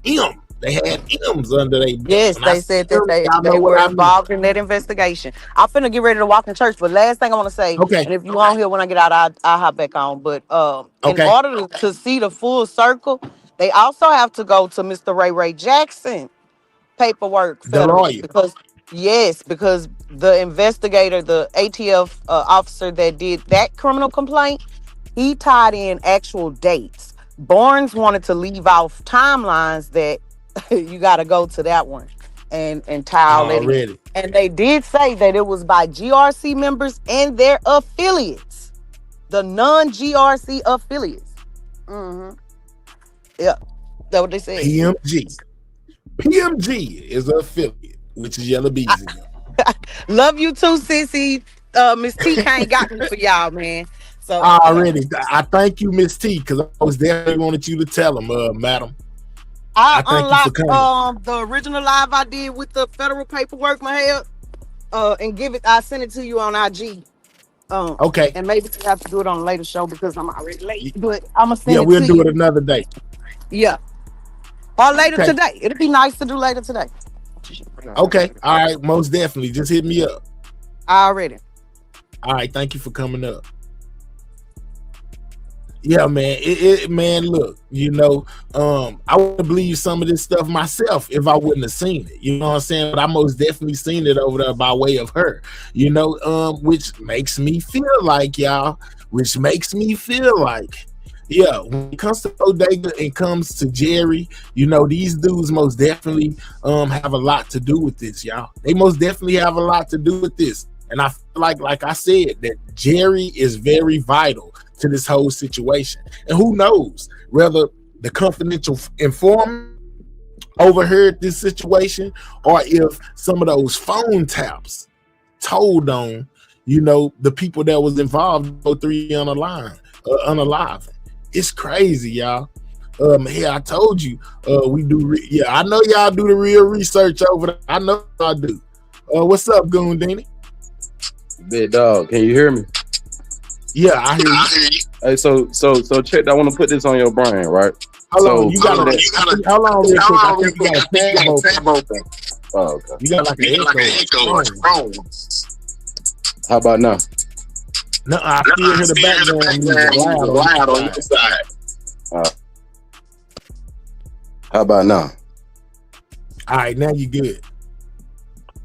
M. They had M's under their belt. Yes, they said that they were involved in that investigation. I'm finna get ready to walk in church, but last thing I want to say, and if you on here when I get out, I'll hop back on. But in order to see the full circle, they also have to go to Mr. Ray Jackson paperwork, the lawyer, because the investigator, the ATF officer that did that criminal complaint, he tied in actual dates. Barnes wanted to leave off timelines that you got to go to that one and tie all that in. And they did say that it was by GRC members and their affiliates, the non-GRC affiliates. Mm-hmm. Yeah, that's what they said. PMG is an affiliate, which is Yellow Beezy. Love you too, sissy. Miss T ain't got me for y'all, man. So I thank you, Miss T, because I was definitely wanted you to tell them, madam. I unlocked the original live I did with the federal paperwork, Mahel, and I sent it to you on IG. Okay. And maybe we have to do it on a later show because I'm already late. But I'm gonna send it to you. Yeah, we'll do it another day. Yeah. Or later today. It'll be nice to do later today. Okay. All right. Most definitely. Just hit me up. Already. All right. Thank you for coming up. Yeah, man. Man, look, I wouldn't believe some of this stuff myself if I wouldn't have seen it. You know what I'm saying? But I most definitely seen it over there by way of her, which makes me feel like, yeah, when it comes to Bodega and comes to Jerry, these dudes most definitely have a lot to do with this, y'all. They most definitely have a lot to do with this. And I feel like I said, that Jerry is very vital to this whole situation. And who knows whether the confidential informant overheard this situation or if some of those phone taps told on, the people that was involved, 3 on the line. unalive. It's crazy, y'all. Hey, I told you, we do. I know y'all do the real research over there. I know y'all do. What's up, Goondini? Big dog, can you hear me? Yeah, I hear you. Hey, so check. I want to put this on your brain, right? Hold on, you gotta hold on real quick. I think you got a tab open. Oh, okay. You got like an echo. How about now? No, I still hear the background music loud on your side. How about now? All right, now you good.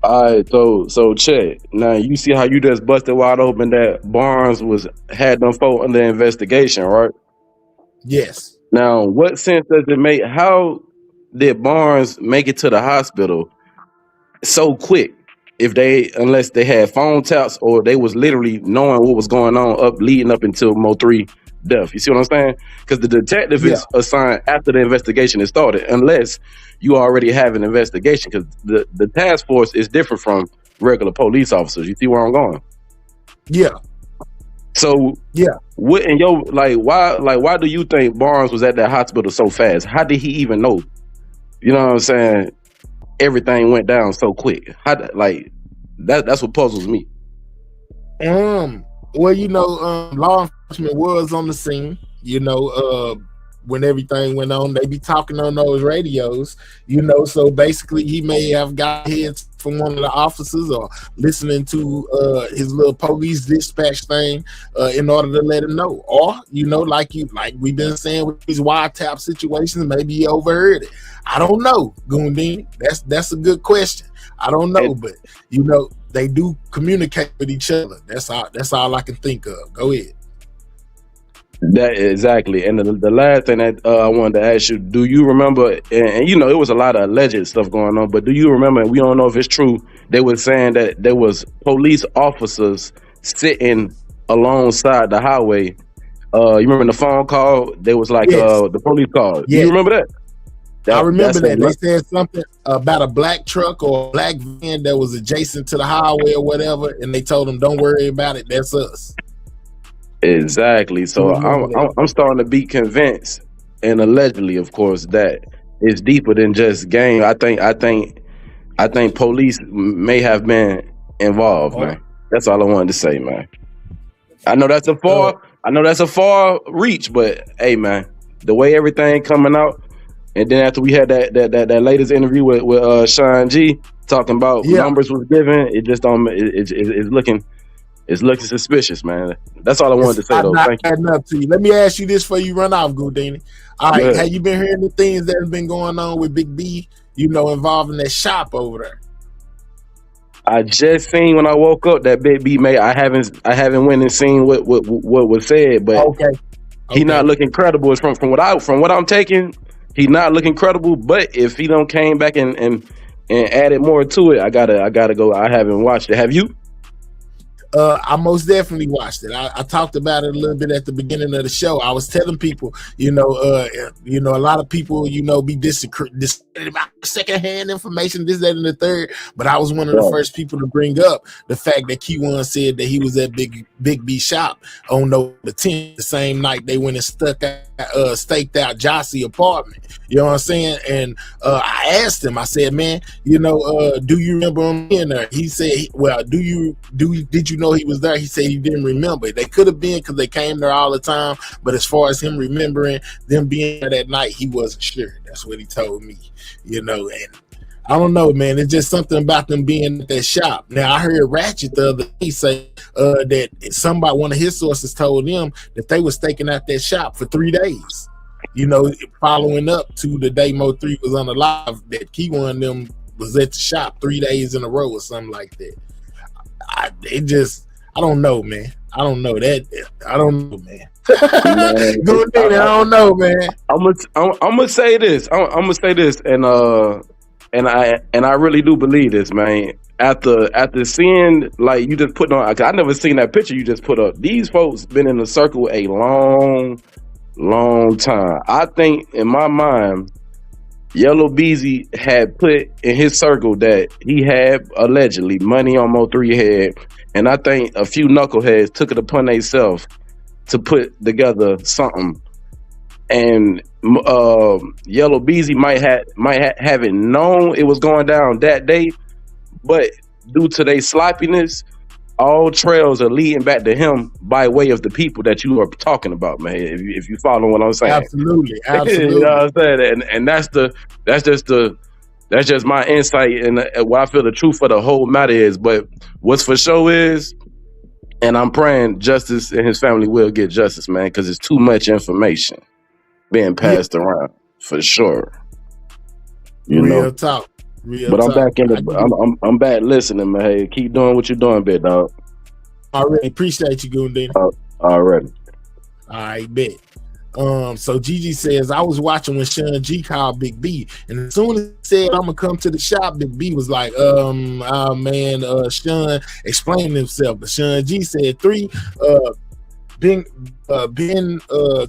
All right, so check. Now you see how you just busted wide open that Barnes had them folk under investigation, right? Yes. Now, what sense does it make? How did Barnes make it to the hospital so quick? Unless they had phone taps or they was literally knowing what was going on leading up until Mo3 death. You see what I'm saying? Because the detective is assigned after the investigation is started, unless you already have an investigation. Because the task force is different from regular police officers. You see where I'm going? Yeah. So what in your why do you think Barnes was at that hospital so fast? How did he even know? You know what I'm saying? Everything went down so quick. That's what puzzles me. Well, law enforcement was on the scene. When everything went on, they be talking on those radios. So basically, he may have got hits from one of the officers or listening to his little police dispatch thing in order to let him know. Or like we've been saying with these wiretap situations, maybe he overheard it. I don't know, Goondini. That's a good question. I don't know, but they do communicate with each other. That's all I can think of. Go ahead. That exactly. And the last thing that I wanted to ask you, do you remember, and it was a lot of alleged stuff going on, but do you remember, and we don't know if it's true, they were saying that there was police officers sitting alongside the highway. You remember the phone call? There was the police call. Do you remember that? I remember that. They said something about a black truck or a black van that was adjacent to the highway or whatever, and they told them, don't worry about it, that's us. Exactly. So I'm starting to be convinced, and allegedly, of course, that it's deeper than just game. I think police may have been involved, man. That's all I wanted to say, man. I know that's a far reach, but hey, man, the way everything coming out, and then after we had that latest interview with Sean G talking about numbers was given, it just don't. It's looking suspicious, man. That's all I wanted to say, though. Thank you. Up to you. Let me ask you this before you run off, Goondini. All right, have you been hearing the things that have been going on with Big B, involving that shop over there? I just seen when I woke up that Big B made. I haven't went and seen what was said, but he not looking credible. From what I'm taking, he not looking credible. But if he don't came back and added more to it, I gotta go. I haven't watched it. Have you? I most definitely watched it. I talked about it a little bit at the beginning of the show. I was telling people, a lot of people, be discredited about secondhand information, this, that, and the third. But I was one of the first people to bring up the fact that Key-One said that he was at Big B shop on the 10th, the same night they went and staked out Jossie apartment. You know what I'm saying? And I asked him, I said, man, do you remember him being there? He said, well, did you know he was there? He said he didn't remember. They could have been because they came there all the time, but as far as him remembering them being there that night, he wasn't sure. That's what he told me, and I don't know, man. It's just something about them being at that shop. Now, I heard Ratchet the other day say that one of his sources told them that they were staking out that shop for 3 days, following up to the day Mo3 was on the live, that Key-One them was at the shop 3 days in a row or something like that. I don't know, man. I don't know, man. I don't know, man. I'm gonna say this. I'm gonna say this, and I really do believe this, man. After seeing, like, you just put on, I never seen that picture you just put up. These folks been in the circle a long time. I think in my mind, Yellow Beezy had put in his circle that he had allegedly money on Mo3 head, and I think a few knuckleheads took it upon themselves to put together something. And Yellow Beezy might haven't known it was going down that day, but due to their sloppiness, all trails are leading back to him by way of the people that you are talking about, man. If you follow what I'm saying, absolutely. You know what I'm saying, and that's just my insight and what I feel the truth of the whole matter is. But what's for sure is, and I'm praying Justice and his family will get justice, man, because it's too much information being passed around for sure. Real talk. But I'm back in the. I'm back listening, man. Hey, keep doing what you're doing, big dog. I really appreciate you, Goondina. Already. All right, bet. So Gigi says, I was watching when Sean G called Big B, and as soon as he said I'm gonna come to the shop, Big B was like, Sean explained himself. But Sean G said Ben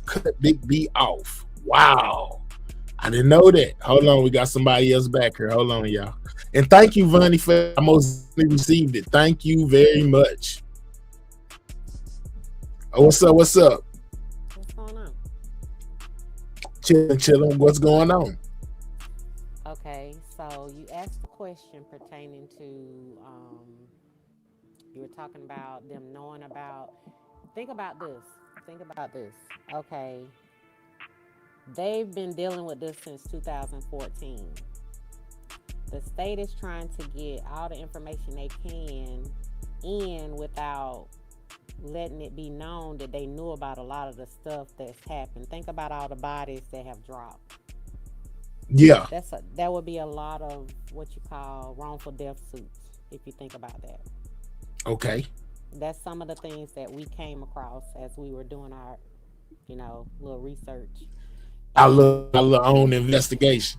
cut Big B off. Wow. I didn't know that. Hold on, we got somebody else back here. Hold on, y'all. And thank you, Vonnie, for I most received it. Thank you very much. Oh, what's up? What's going on? Chilling. What's going on? Okay, so you asked a question pertaining to you were talking about them knowing about. Think about this. Okay. They've been dealing with this since 2014. The state is trying to get all the information they can in without letting it be known that they knew about a lot of the stuff that's happened. Think about all the bodies that have dropped. Yeah. That would be a lot of what you call wrongful death suits, if you think about that. Okay. That's some of the things that we came across as we were doing our, little research. Our own investigation.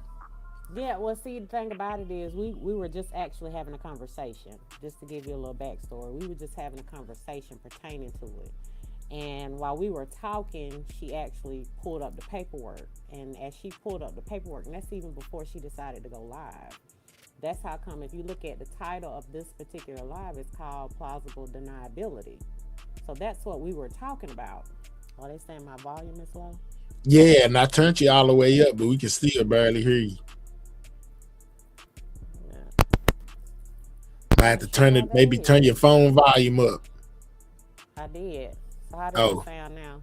Yeah, well, see, the thing about it is we were just actually having a conversation, just to give you a little backstory. We were just having a conversation pertaining to it. And while we were talking, she actually pulled up the paperwork. And as she pulled up the paperwork, and that's even before she decided to go live. That's how come if you look at the title of this particular live, it's called Plausible Deniability. So that's what we were talking about. Are they saying my volume is low? Yeah, and I turned you all the way up, but we can still barely hear you. Yeah. I had to turn your phone volume up. I did. So how does it sound now?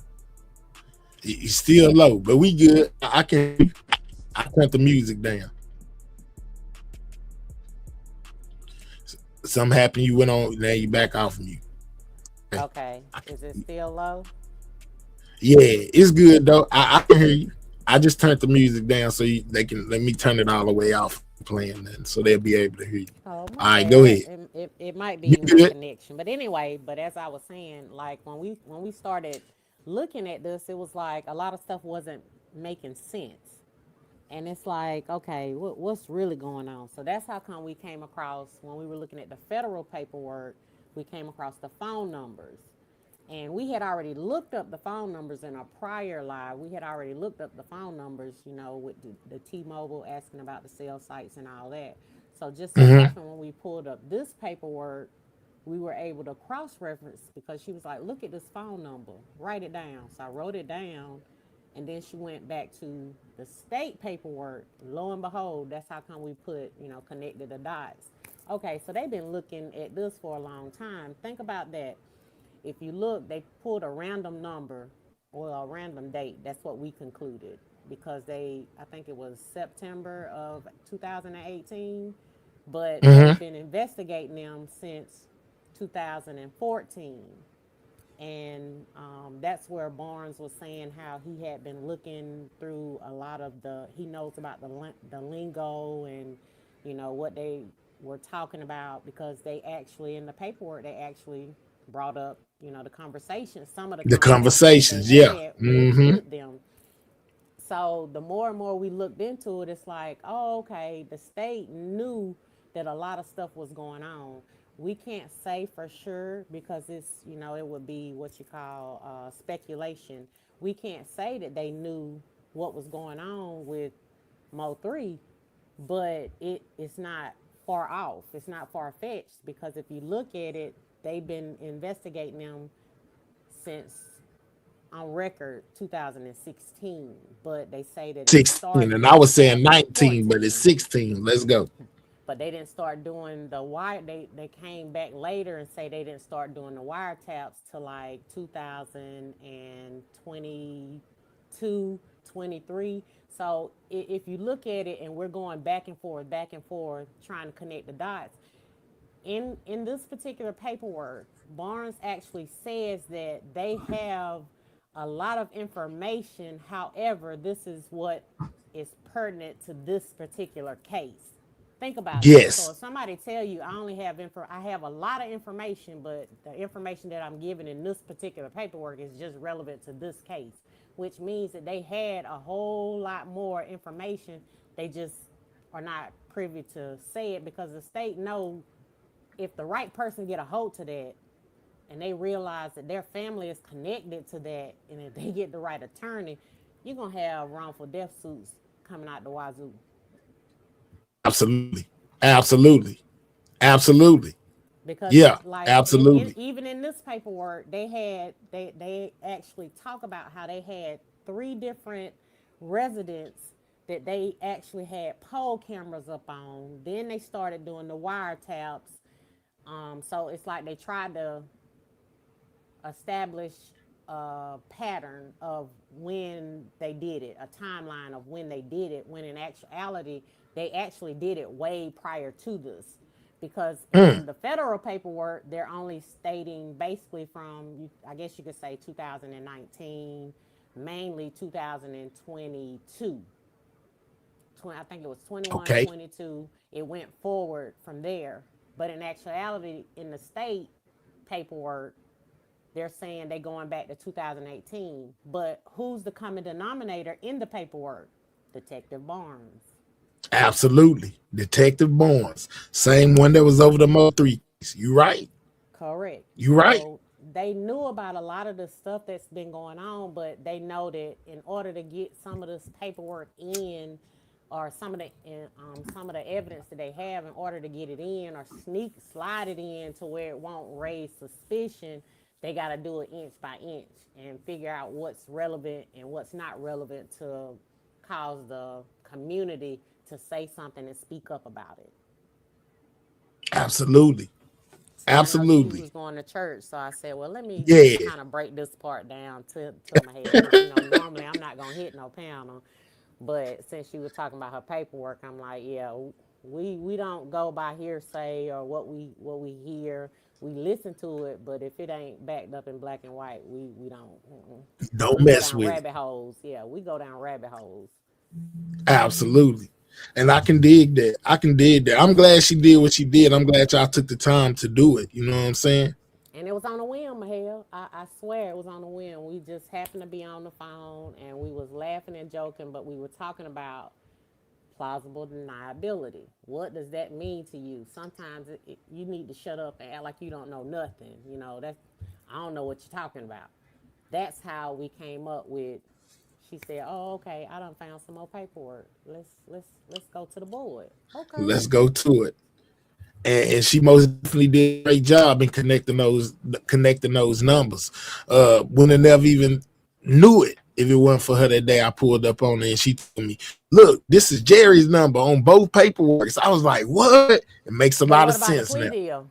It's still low, but we good. I turned the music down. Something happened, you went on, now you back off mute. Okay. Is it still low? Yeah, it's good though. I can hear you. I just turned the music down so they can let me turn it all the way off playing then, so they'll be able to hear you. All right, go ahead. It might be my connection, but anyway. But as I was saying, like when we started looking at this, it was like a lot of stuff wasn't making sense, and it's like, okay, what's really going on? So that's how come we came across when we were looking at the federal paperwork. We came across the phone numbers. And we had already looked up the phone numbers in a prior live. We had already looked up the phone numbers, with the T-Mobile asking about the cell sites and all that. So just so happened when we pulled up this paperwork, we were able to cross-reference because she was like, look at this phone number, write it down. So I wrote it down, and then she went back to the state paperwork. Lo and behold, that's how come we put, connected the dots. Okay, so they've been looking at this for a long time. Think about that. If you look, they pulled a random number or a random date. That's what we concluded because I think it was September of 2018, but they've been investigating them since 2014. And that's where Barnes was saying how he had been looking through a lot of he knows about the lingo and, what they were talking about because they actually, in the paperwork, they actually brought up, the conversations, some of the conversations, yeah. With them. So the more and more we looked into it, it's like, oh, okay, the state knew that a lot of stuff was going on. We can't say for sure because it's, it would be what you call speculation. We can't say that they knew what was going on with Mo3, but it's not far off. It's not far-fetched because if you look at it, they've been investigating them since on record 2016, but they say that it 16, and I was saying 19, but it's 16. Let's go. But they didn't start doing the wire. They came back later and say they didn't start doing the wiretaps till like 2022, 23. So if you look at it, and we're going back and forth, trying to connect the dots. In this particular paperwork, Barnes actually says that they have a lot of information. However, this is what is pertinent to this particular case. Think about it. Yes. So if somebody tell you I only have I have a lot of information, but the information that I'm giving in this particular paperwork is just relevant to this case, which means that they had a whole lot more information. They just are not privy to say it, because the state know if the right person get a hold to that and they realize that their family is connected to that, and if they get the right attorney, you're going to have wrongful death suits coming out the wazoo. Absolutely. Absolutely. Absolutely. Because yeah, like absolutely. Even in this paperwork, they actually talk about how they had 3 different residents that they actually had poll cameras up on. Then they started doing the wiretaps. So it's like they tried to establish a pattern of when they did it, a timeline of when they did it, when in actuality, they actually did it way prior to this. Because in the federal paperwork, they're only stating basically from, I guess you could say 2019, mainly 2022. I think it was 21, 22. It went forward from there. But in actuality, in the state paperwork, they're saying they're going back to 2018. But who's the common denominator in the paperwork? Detective Barnes. Absolutely. Detective Barnes. Same one that was over the Mo3. You right. Correct. You right. So they knew about a lot of the stuff that's been going on, but they know that in order to get some of this paperwork in, or some of the evidence that they have, in order to get it in or slide it in to where it won't raise suspicion, they got to do it inch by inch and figure out what's relevant and what's not relevant to cause the community to say something and speak up about it. Absolutely. Absolutely. She was going to church, so I said, well, let me kind of break this part down to my head. Normally I'm not going to hit no panel. But since she was talking about her paperwork, I'm like, yeah, we don't go by hearsay or what we hear. We listen to it, but if it ain't backed up in black and white, we don't. Don't mess with rabbit holes. Yeah, we go down rabbit holes. Absolutely. And I can dig that. I'm glad she did what she did. I'm glad y'all took the time to do it. You know what I'm saying? And it was on a whim, hell. I swear it was on a whim. We just happened to be on the phone and we was laughing and joking, but we were talking about plausible deniability. What does that mean to you? Sometimes you need to shut up and act like you don't know nothing. I don't know what you're talking about. That's how we came up with. She said, "Oh, okay. I done found some more paperwork. Let's go to the board." Okay. Let's go to it. And she most definitely did a great job in connecting those numbers. When I never even knew it. If it wasn't for her that day, I pulled up on her and she told me, "Look, this is Jerry's number on both paperworks." I was like, "What?" It makes a lot of sense now.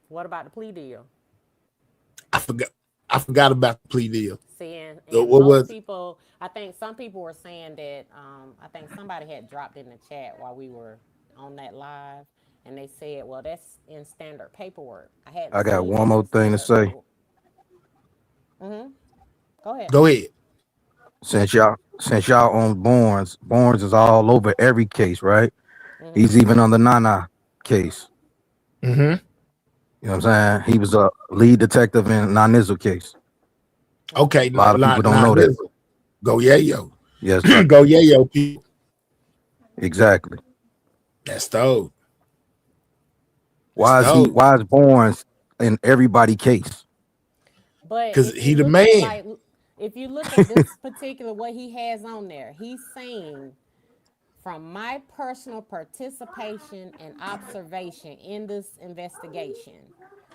What about the plea deal? I forgot about the plea deal. Seeing people, I think some people were saying that. I think somebody had dropped in the chat while we were on that live, and they said, "Well, that's in standard paperwork." I got one more thing to say. Go ahead. Go ahead. Since y'all on Barnes is all over every case, right? He's even on the Nana case. Mm-hmm. You know what I'm saying? He was a lead detective in Nanizo case. Okay, a lot of people don't know that. Go Yayo. Yes. Go Yayo people. Exactly. That's dope. Why is Barnes in everybody case? But because he the man. If you look at this particular, what he has on there, he's saying, from my personal participation and observation in this investigation,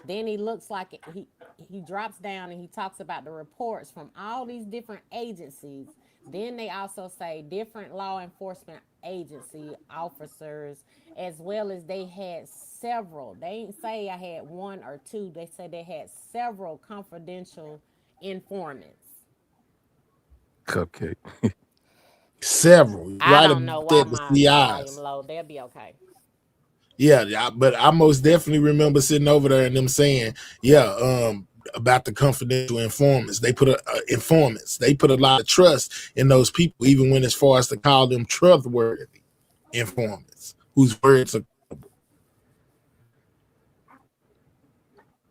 then he looks like he drops down and he talks about the reports from all these different agencies. Then they also say different law enforcement agency officers, as well as they had several. They didn't say I had one or two. They said they had several confidential informants. Cupcake. Several. I Right don't know about why that, my the volume CIs. low. They'll be okay. Yeah, but I most definitely remember sitting over there and them saying, about the confidential informants. They put informants. They put a lot of trust in those people, even when as far as to call them trustworthy informants whose words are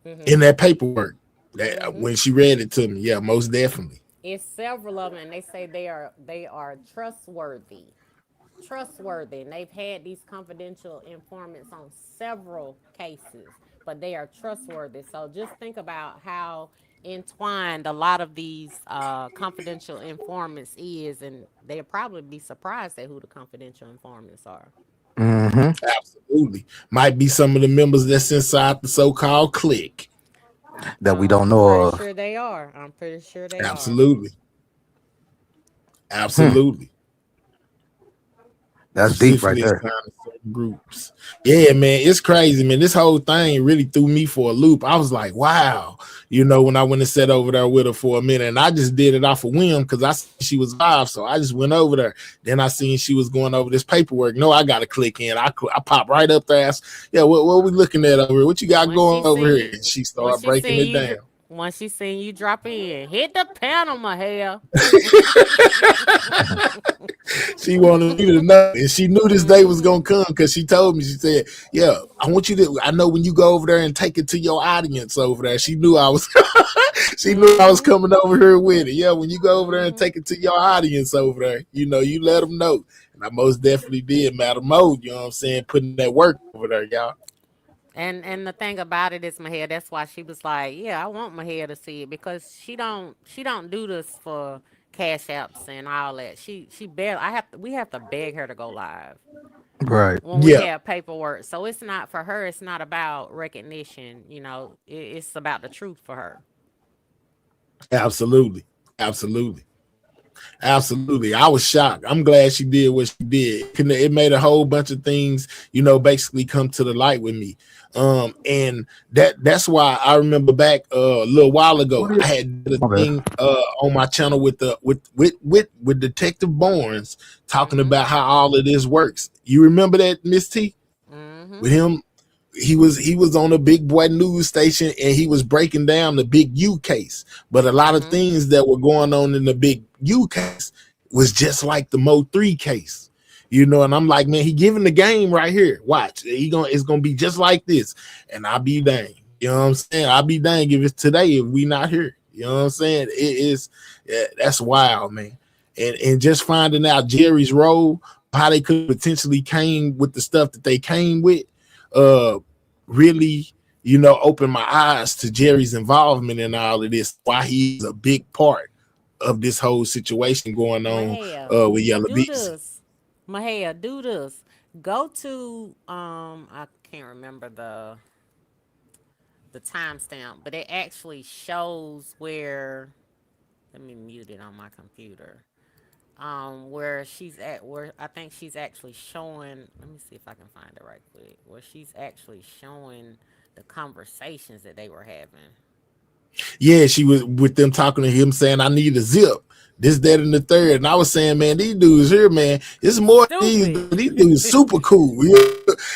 in that paperwork. That when she read it to me, yeah, most definitely. It's several of them, and they say they are trustworthy, and they've had these confidential informants on several cases, but they are trustworthy. So just think about how entwined a lot of these confidential informants is, and they'll probably be surprised at who the confidential informants are. Mm-hmm. Absolutely. Might be some of the members that's inside the so-called clique that we don't know of. Sure they are. I'm pretty sure they Absolutely. are. Absolutely. That's deep right there. Groups. Yeah, man, it's crazy, man. This whole thing really threw me for a loop. I was like, wow, when I went and sat over there with her for a minute, and I just did it off of whim because I seen she was live, so I just went over there. Then I seen she was going over this paperwork. No, I got to click in. I pop right up there. Ask, what we looking at over here? What you got going over here? And she started breaking it down. Once she seen you drop in, hit the panel, Mahia. She wanted me to know, and she knew this day was gonna come because she told me. She said, "Yeah, I want you to. I know when you go over there and take it to your audience over there." She knew I was. She knew I was coming over here with it. Yeah, when you go over there and take it to your audience over there, you let them know. And I most definitely did, Madam Mo. You know what I'm saying? Putting that work over there, y'all. And the thing about it is, Mahia, that's why she was like, yeah, I want Mahia to see it, because she don't do this for cash apps and all that. She barely. We have to beg her to go live. Right. When we have paperwork. So it's not for her. It's not about recognition. It's about the truth for her. Absolutely. I was shocked. I'm glad she did what she did. It made a whole bunch of things, basically come to the light with me. And that's why I remember back a little while ago, I had a thing on my channel with Detective Barnes talking about how all of this works. You remember that, Miss T? With him, he was on a big boy news station and he was breaking down the Big U case, but a lot of things that were going on in the Big U case was just like the Mo 3 case. And I'm like, man, he giving the game right here. Watch, it's gonna be just like this, and I'll be dang. You know what I'm saying? I'll be dang if it's today if we not here. You know what I'm saying? It is, that's wild, man. And just finding out Jerry's role, how they could potentially came with the stuff that they came with, really, opened my eyes to Jerry's involvement in all of this. Why he's a big part of this whole situation going on with Yellow Beats. Mahia, do this. Go to I can't remember the timestamp, but it actually shows where. Let me mute it on my computer. Where she's at, where I think she's actually showing. Let me see if I can find it right quick. Where she's actually showing the conversations that they were having. Yeah, she was with them talking to him saying, I need a zip. This, that, and the third. And I was saying, man, these dudes here, man, it's more these dudes super cool.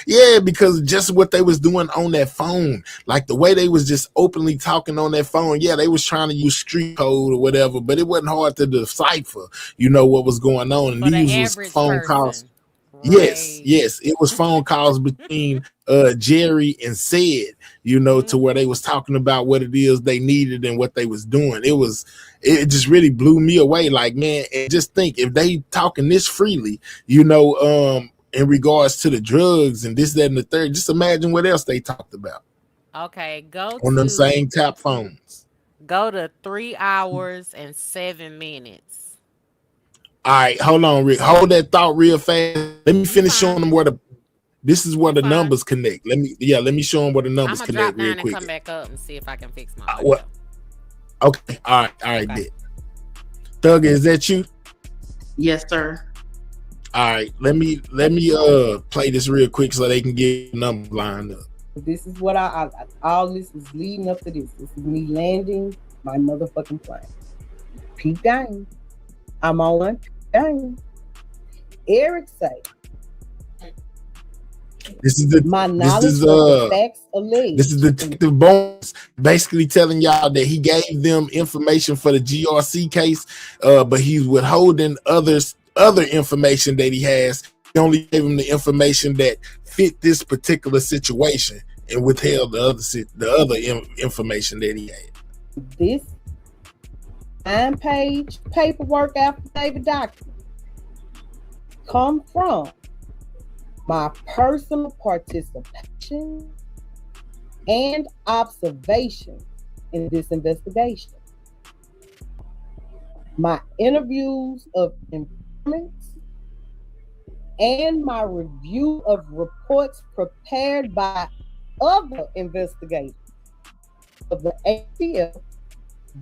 Yeah, because just what they was doing on that phone, like the way they was just openly talking on that phone. Yeah, they was trying to use street code or whatever, but it wasn't hard to decipher, what was going on. And these was phone calls. Right. Yes, it was phone calls between Jerry and Sid, to where they was talking about what it is they needed and what they was doing. It just really blew me away. Like, man, and just think if they talking this freely, in regards to the drugs and this, that, and the third, just imagine what else they talked about. Okay, go on them same tap phones. Go to 3 hours and 7 minutes. All right, hold on, Rick. Hold that thought real fast. Let me finish showing them where the This is where the numbers connect. Let me show them where the numbers I'm connect gonna drop down real quick. and come back up and see if I can fix my audio. Okay, all right, bet. Thug, is that you? Yes, sir. All right, let me play this real quick so they can get the numbers lined up. This is what I all this is leading up to this. This is me landing my motherfucking plane. Peep game. I'm on one game. Eric say. This is the facts alleged. This is Detective Bones basically telling y'all that he gave them information for the GRC case, but he's withholding other information that he has. He only gave him the information that fit this particular situation and withheld the other information that he had. This 9-page paperwork affidavit document come from my personal participation and observation in this investigation. My interviews of informants and my review of reports prepared by other investigators of the ATF,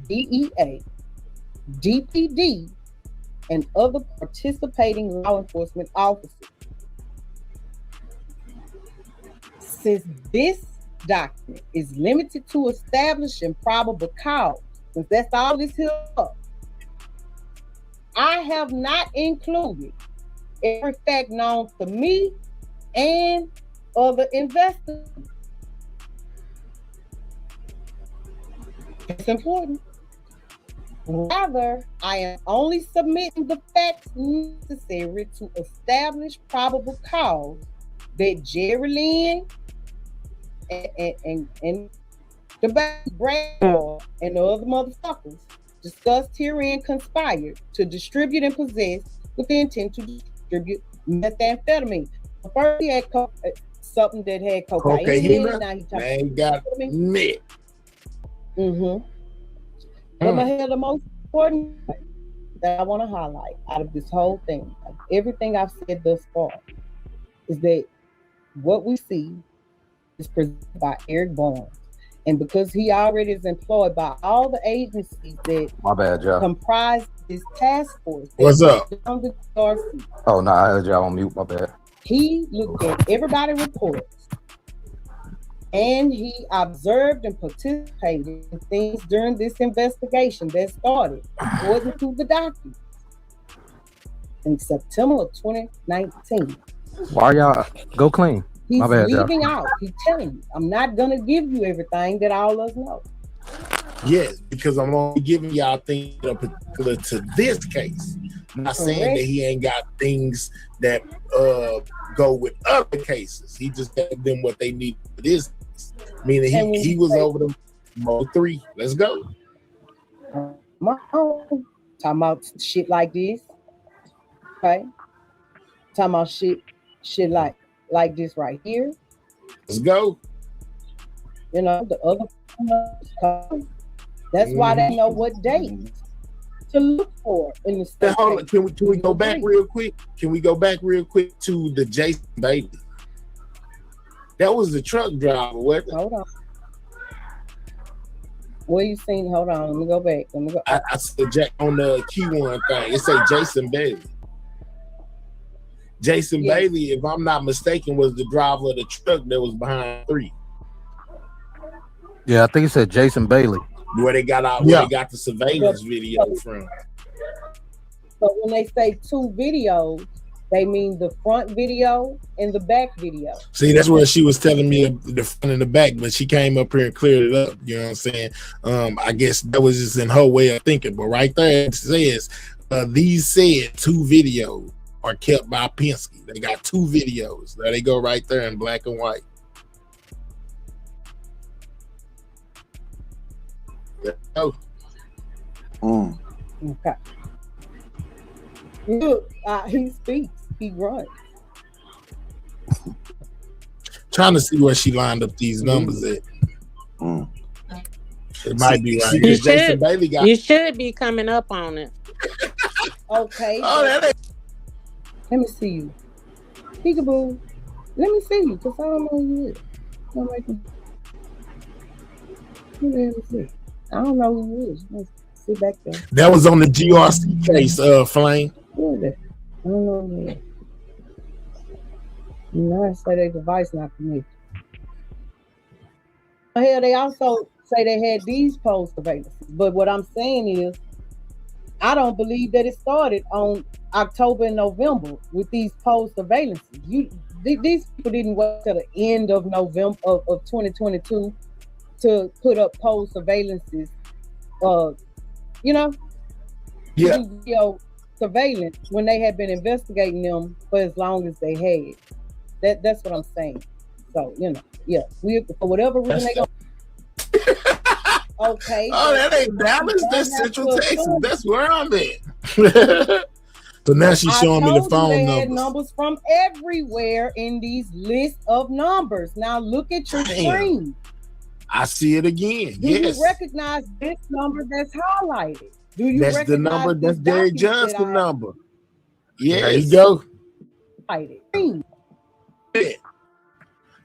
DEA, DPD, and other participating law enforcement officers. Since this document is limited to establishing probable cause, since that's all this here, I have not included every fact known to me and other investigators. It's important. Rather, I am only submitting the facts necessary to establish probable cause that Jerry Lynn and the Brad and the other motherfuckers discussed herein conspired to distribute and possess with the intent to distribute methamphetamine. First, he had something that had cocaine. Now he talking got meth. But the most important thing that I want to highlight out of this whole thing, of everything I've said thus far, is that what we see is presented by Eric Barnes. And because he already is employed by all the agencies that comprise this task force. What's up? Oh, no, I heard y'all on mute. My bad. He looked at everybody's reports and he observed and participated in things during this investigation that started, according to the document, in September of 2019. Why y'all go clean? He's My bad, leaving y'all. out. He's telling you, I'm not going to give you everything that all of us know. Yes, because I'm only giving y'all things that are particular to this case. I'm not saying that he ain't got things that go with other cases. He just gave them what they need for this case. Meaning he was over the Mo 3. Let's go. Talking about shit like this. Okay? Talking about shit like this right here. Let's go. You know, the other that's why they know what dates to look for in the state. Hold on. Can we go back real quick? Can we go back real quick to the Jason Bailey? That was the truck driver, wasn't it? Hold on. What you seen? Hold on. Let me go back. I said Jack on the Q1 thing. It say Jason Bailey. Jason Bailey, if I'm not mistaken, was the driver of the truck that was behind 3. Yeah, I think it said Jason Bailey. Where they got the surveillance video from. So when they say 2 videos, they mean the front video and the back video. See, that's what she was telling me, the front and the back, but she came up here and cleared it up. You know what I'm saying? I guess that was just in her way of thinking. But right there it says, these said 2 videos are kept by Penske. They got 2 videos. There they go right there in black and white. Okay. Look, he speaks. He runs. Trying to see where she lined up these numbers at. It might be right. Jason Bailey you should be coming up on it. Okay. Oh, let me see you. Peekaboo. Let me see you, because I don't know who you is. Don't make me. Let me see. I don't know who you is. Let's sit back there. That was on the GRC case, Flame. Who is that? I don't know who it is. You know, I say their device not connected. Hell, they also say they had these poll surveillances. But what I'm saying is, I don't believe that it started on October and November with these poll surveillances. These people didn't wait till the end of November of 2022 to put up poll surveillances. Yeah. Video surveillance when they had been investigating them for as long as they had. That's what I'm saying. So we for whatever reason they go. Okay. Oh, that ain't Dallas. That's Central Texas. That's where I'm at. So now she's showing me the phone numbers from everywhere in these lists of numbers. Now look at your screen. I see it again. Do you recognize this number that's highlighted? Do you That's the number. That's Jerry Johnson number. Yeah, there you go.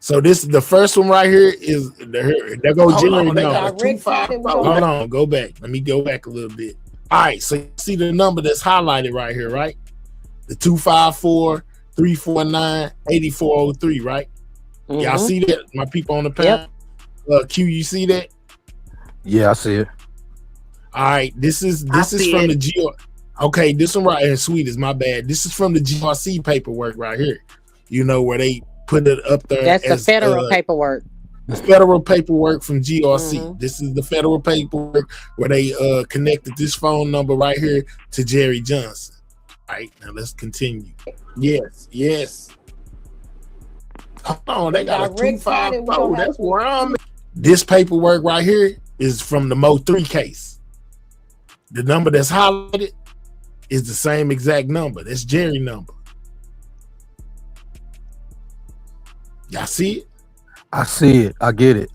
So this is the first one right here. Is there goes Jerry number 254. Hold on, go back. Let me go back a little bit. All right, so you see the number that's highlighted right here, right? The 254-349-8403, right? Mm-hmm. Y'all see that? My people on the panel. Q, you see that? Yeah, I see it. All right, this is from the GR. Okay, this one right here, sweet is my bad. This is from the GRC paperwork right here. You know where they put it up there. That's the federal paperwork. The federal paperwork from GRC. Mm-hmm. This is the federal paperwork where they connected this phone number right here to Jerry Johnson. All right, now let's continue. Yes. Hold on, they got a 254. That's where I'm at. This paperwork right here is from the Mo 3 case. The number that's highlighted is the same exact number. That's Jerry number. Y'all see it? I see it. I get it.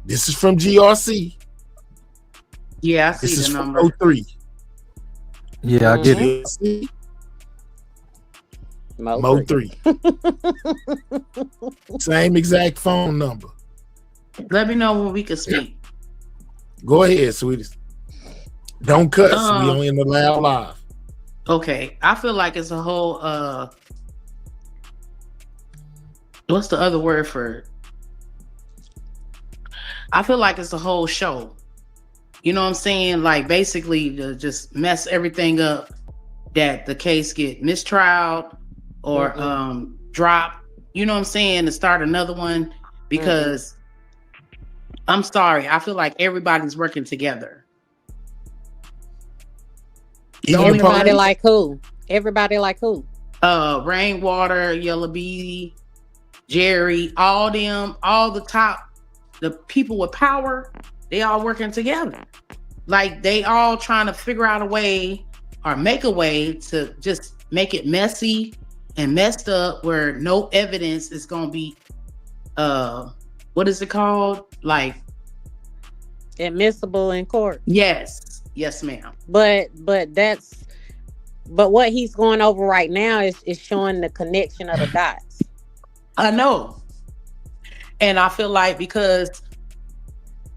This is from GRC. Yeah, I see this the is number. From 03. Yeah, I get it. Mo 3. Same exact phone number. Let me know when we can speak. Go ahead, sweetest. Don't cuss. We only in the loud live. Okay. I feel like it's a whole what's the other word for it? I feel like it's a whole show. You know what I'm saying? Like basically to just mess everything up, that the case get mistrialed or dropped. You know what I'm saying? To start another one because I'm sorry. I feel like everybody's working together. Everybody like who? Everybody like who? Rainwater, Yellow Bee, Jerry, all them, all the people with power, they all working together. Like they all trying to figure out a way or make a way to just make it messy and messed up where no evidence is going to be, what is it called? Like admissible in court. Yes, ma'am. But what he's going over right now is showing the connection of the dots. I know. And I feel like because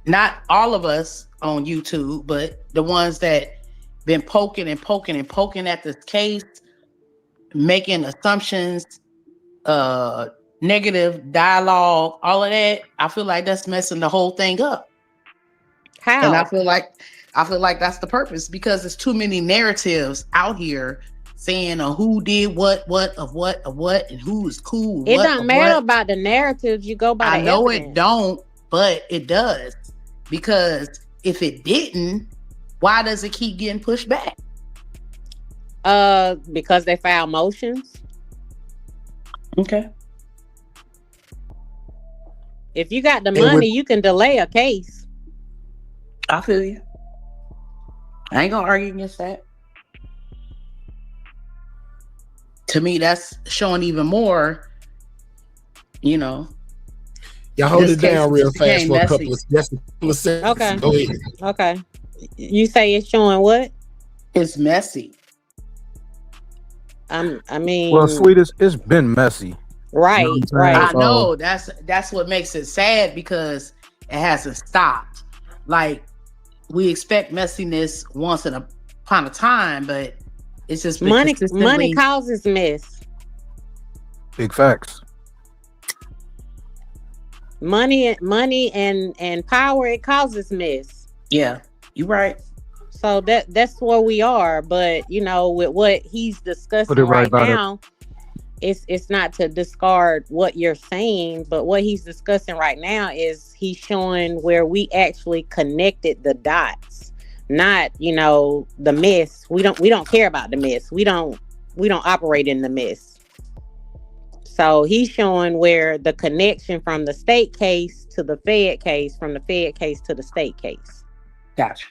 not all of us on YouTube, but the ones that been poking at this case, making assumptions, negative dialogue, all of that, I feel like that's messing the whole thing up. How? And I feel like that's the purpose, because there's too many narratives out here saying who did what, and who is cool. It don't matter about the narratives. You go by. I know evidence. It don't, but it does, because if it didn't, why does it keep getting pushed back? Because they filed motions. Okay. If you got the money, you can delay a case. I feel you. I ain't gonna argue against that. To me, that's showing even more, Y'all hold it down real fast for a couple of seconds. Okay. Go ahead. Okay. You say it's showing what? It's messy. I mean, Well, Sweetest, it's been messy. Right, You know what I'm saying? right. I know that's what makes it sad because it hasn't stopped. Like we expect messiness once upon a time, but it's just been Money consistently- causes mess. Big facts. Money and power, it causes mess. Yeah, you're right. So that's where we are. But you know, with what he's discussing Put it right right by the- now, it's not to discard what you're saying, but what he's discussing right now is he's showing where we actually connected the dots, not, you know, the mess. We don't care about the mess. We don't operate in the mess. So he's showing where the connection from the state case to the Fed case, from the Fed case to the state case. Gotcha.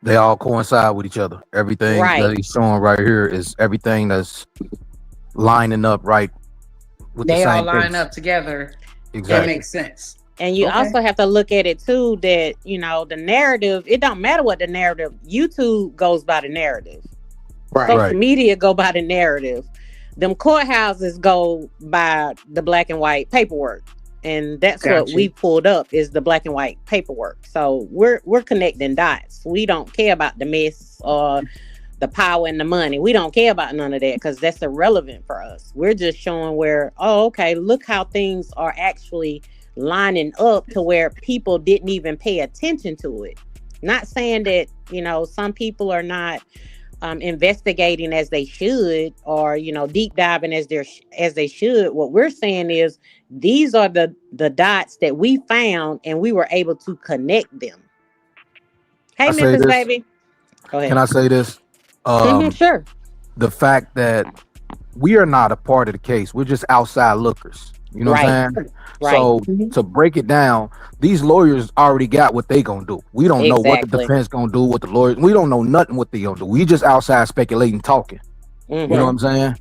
They all coincide with each other. Everything Right. that he's showing right here is everything that's lining up right with They the all same line case. up together. That Exactly. makes sense. And you Okay. also have to look at it too, that, you know, the narrative, it don't matter what the narrative, YouTube goes by the narrative. Right. Social Right. media go by the narrative. Them courthouses go by the black and white paperwork. And that's what Gotcha. we pulled up is the black and white paperwork. So we're connecting dots. We don't care about the mess or the power and the money. We don't care about none of that because that's irrelevant for us. We're just showing where, oh, okay, look how things are actually lining up to where people didn't even pay attention to it. Not saying that, you know, some people are not investigating as they should, or, you know, deep diving as they should. What we're saying is these are the dots that we found and we were able to connect them. Hey, I say Memphis this. baby. Go ahead. Can I say this? Sure. The fact that we are not a part of the case, we're just outside lookers. You know what I'm saying? Right. So to break it down, these lawyers already got what they gonna do. We don't know what the Exactly. defense gonna do, what the lawyers. We don't know nothing what they gonna do. We just outside speculating, talking. Mhm. You know what I'm saying?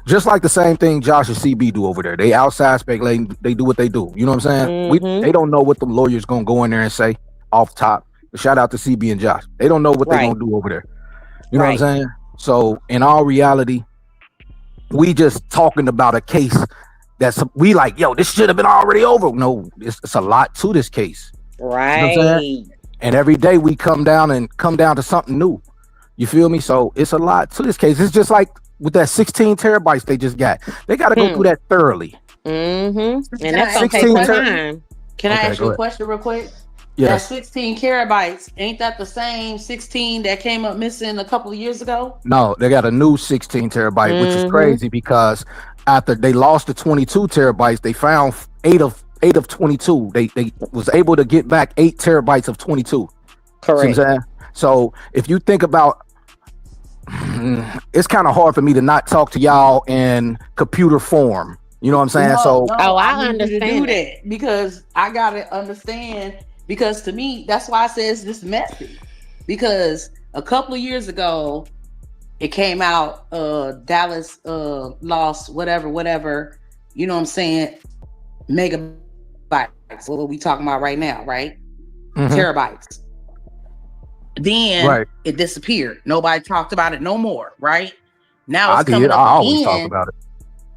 Just like the same thing Josh and CB do over there. They outside speculating. They do what they do. You know what I'm saying? Mhm. They don't know what the lawyers gonna go in there and say off top. Shout out to CB and Josh. They don't know what Right. they gonna do over there. You know Right. what I'm saying? So in all reality, we just talking about a case that's we like, yo, this should have been already over. No, it's a lot to this case. Right. You know what I'm saying? And every day we come down to something new. You feel me? So it's a lot to this case. It's just like with that 16 terabytes they just got. They got to go through that thoroughly. Mm-hmm. And Can that's I gonna take 16 some ter- time. Can I Okay, ask go you a ahead. question real quick? Yes. That 16 terabytes, ain't that the same 16 that came up missing a couple of years ago? No, they got a new 16 terabyte, which is Mhm. crazy because after they lost the 22 terabytes, they found eight of 22. They was able to get back 8 terabytes of 22. See what I'm Correct. saying? So if you think about, it's kind of hard for me to not talk to y'all in computer form. You know what I'm saying? So Oh, I need you to do understand that because I gotta understand. Because to me, that's why I say it's this messy. Because a couple of years ago, it came out, Dallas lost whatever. You know what I'm saying? Megabytes. What are we talking about right now, right? Mhm. Terabytes. Then Right. it disappeared. Nobody talked about it no more, right? Now I it's coming did. up I always again. talk about it.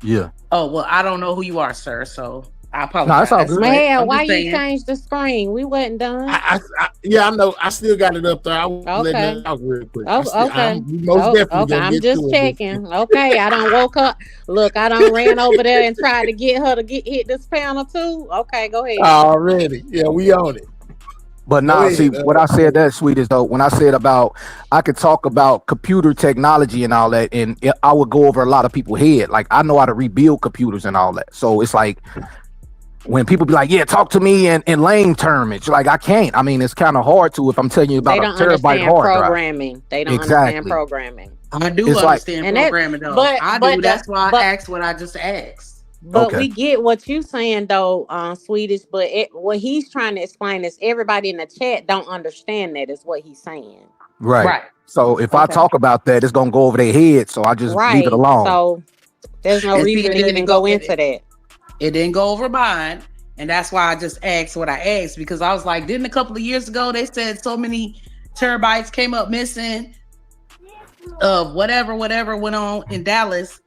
Yeah. Oh well, I don't know who you are, sir. So I apologize. No, it's all good. but Man, I'm why just you saying- changed the screen? We wasn't done. Yeah, I know. I still got it up there. I was Okay. letting it out real quick. Oh, okay. We most definitely Okay. gonna I'm get just to it. checking. Okay. I done woke up. Look, I done ran over there and tried to get her to hit this panel too. Okay, go ahead. Already. Yeah, we on it. But now, ahead, see, what I said that sweet is though, when I said about, I could talk about computer technology and all that, and I would go over a lot of people's head. Like I know how to rebuild computers and all that. So it's like when people be like, "Yeah, talk to me in lame terms," like I can't. I mean, it's kind of hard to if I'm telling you They about don't a terabyte understand hard drive. programming. They don't understand Exactly. programming. I do It's like- understand And that- programming though. but- I but do. That's why but- I asked what I just asked. But Okay. we get what you saying though, Swedish. But what he's trying to explain is everybody in the chat don't understand that. Is what he's saying. Right. Right. So if I Okay. talk about that, it's gonna go over their head. So I just Right. leave it alone. So there's no And see, reason it to even didn't go go- into that. It didn't go over mine, and that's why I just asked what I asked because I was like, didn't a couple of years ago they said so many terabytes came up missing? of whatever went on in Dallas,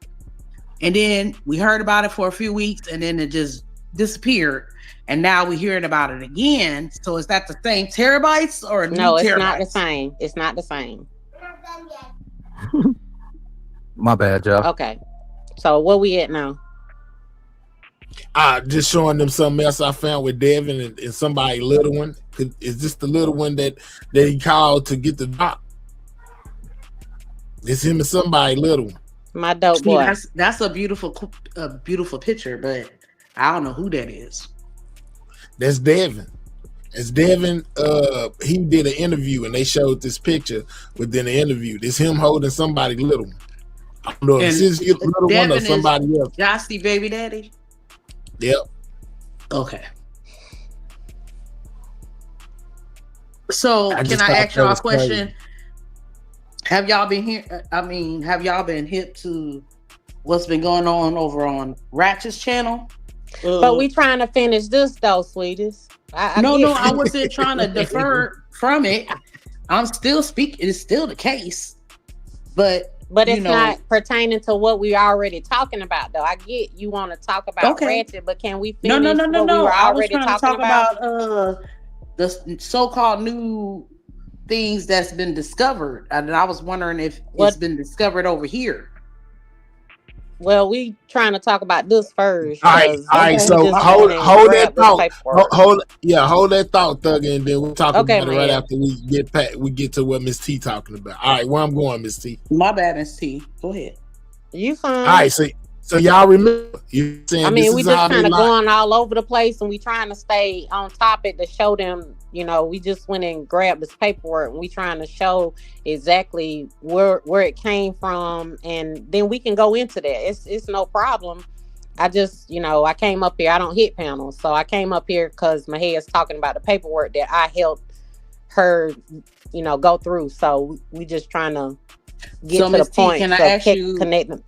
and then we heard about it for a few weeks, and then it just disappeared, and now we're hearing about it again. So is that the same terabytes or no? It's terabytes? not the same. It's not the same. My bad, Joe. Okay, so where we at now? Just showing them something else I found with Devin and somebody little one. Is this the little one that he called to get the doc? It's him and somebody little one. My dope boy. That's a beautiful picture, but I don't know who that is. That's Devin. It's Devin. He did an interview and they showed this picture within the interview. It's him holding somebody little. I don't know if it's his little Devin one or somebody else. Josty baby daddy. Yep. Okay. So can I ask y'all a question? Have y'all been here? I mean, have y'all been hip to what's been going on over on Ratchet's channel? But we trying to finish this though, sweeties. I wasn't trying to defer from it. I'm still speaking. It's still the case, but it's not pertaining to what we already talking about though. I get you want to talk about Ratchet, but can we finish No. what we were I was already trying to talking talk about the so-called new things that's been discovered, and I was wondering if it's been discovered over here. Well, we trying to talk about this first. All right. So hold that thought. Hold that thought, Thug, and then we'll talk about it right after we get to what Miss T talking about. All right, where I'm going, Miss T. My bad, Miss T. Go ahead. You fine? All right, so y'all remember? You saying? I mean, we just kind of going all over the place, and we trying to stay on topic to show them. You know, we just went and grabbed this paperwork, and we trying to show exactly where it came from, and then we can go into that. It's no problem. I just, I came up here. I don't hit panels, so I came up here because Mahea's talking about the paperwork that I helped her, go through. So we just trying to get to the point. Can I ask you,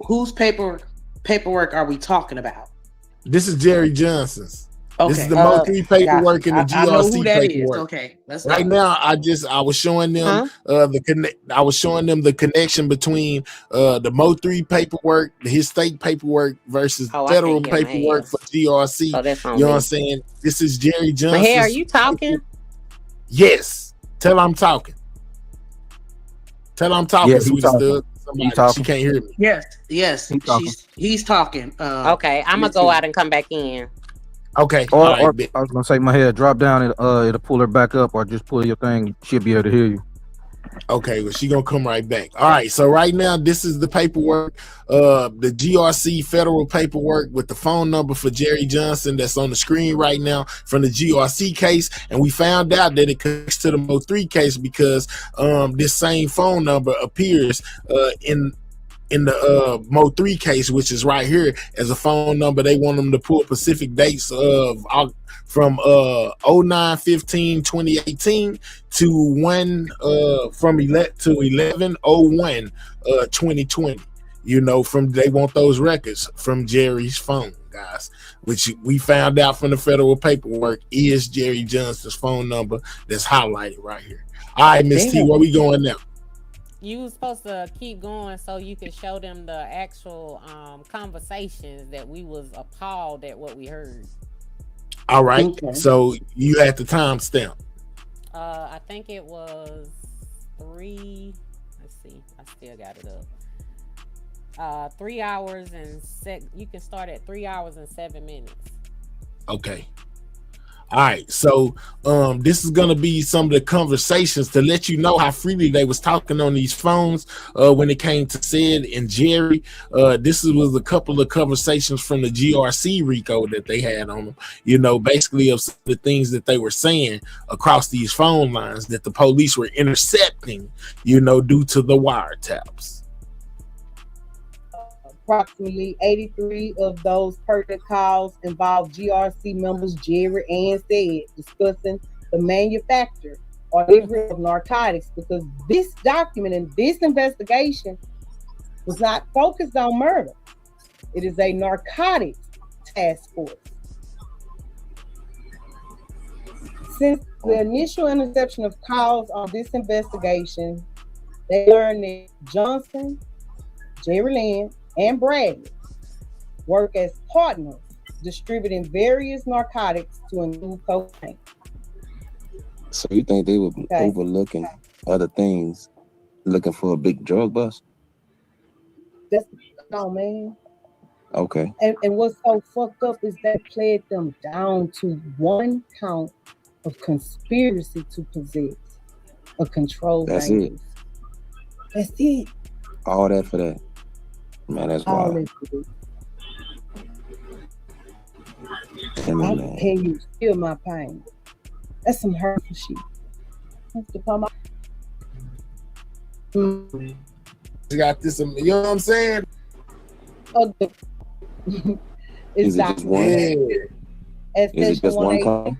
whose paperwork are we talking about? This is Jerry Johnson's. Okay. This is the Mo3 paperwork and the GRC paperwork. Okay, right now, I was showing them I was showing them the connection between the Mo3 paperwork, his state paperwork versus federal paperwork for GRC. So you know what I'm saying? This is Jerry Johnson. Hey, are you talking? Yes. Tell I'm talking. Yeah, sweet Stud. She can't hear me. Yes. He's talking. Okay, I'm gonna go out and come back in. Okay. Or I was gonna say, my head drop down, it'll pull her back up, or just pull your thing. She'll be able to hear you. Okay, well, she gonna come right back. All right, so right now this is the paperwork, the GRC federal paperwork with the phone number for Jerry Johnson that's on the screen right now from the GRC case, and we found out that it connects to the Mo3 case because this same phone number appears in the Mo3 case, which is right here as a phone number. They want them to pull specific dates of from 09/15/2018 to 11/01/2020. They want those records from Jerry's phone, guys, which we found out from the federal paperwork is Jerry Johnson's phone number that's highlighted right here. All right, Miss T, where we going now? You were supposed to keep going so you could show them the actual conversations that we was appalled at what we heard. All right. Okay. So you had the timestamp. I think it was 3. Let's see. I still got it up. 3 hours and you can start at 3 hours and 7 minutes. Okay. All right, so this is gonna be some of the conversations to let you know how freely they was talking on these phones when it came to Sid and Jerry. This was a couple of conversations from the GRC RICO that they had on them, basically of the things that they were saying across these phone lines that the police were intercepting, due to the wiretaps. Approximately 83 of those pertinent calls involved GRC members Jerry and Sid discussing the manufacture or delivery of narcotics, because this document and this investigation was not focused on murder. It is a narcotics task force. Since the initial interception of calls on this investigation, They learned that Johnson, Jerry Lynn, and Bradley work as partners, distributing various narcotics to include cocaine. So you think they were overlooking other things, looking for a big drug bust? That's man. Okay. And what's so fucked up is they played them down to one count of conspiracy to possess a controlled That's dangerous. That's it. All that for that. Man, that's All wild. that for it. I can you feel my pain? That's some hurtful shit. You got this, you know what I'm saying? Is it just one? Is it just one count?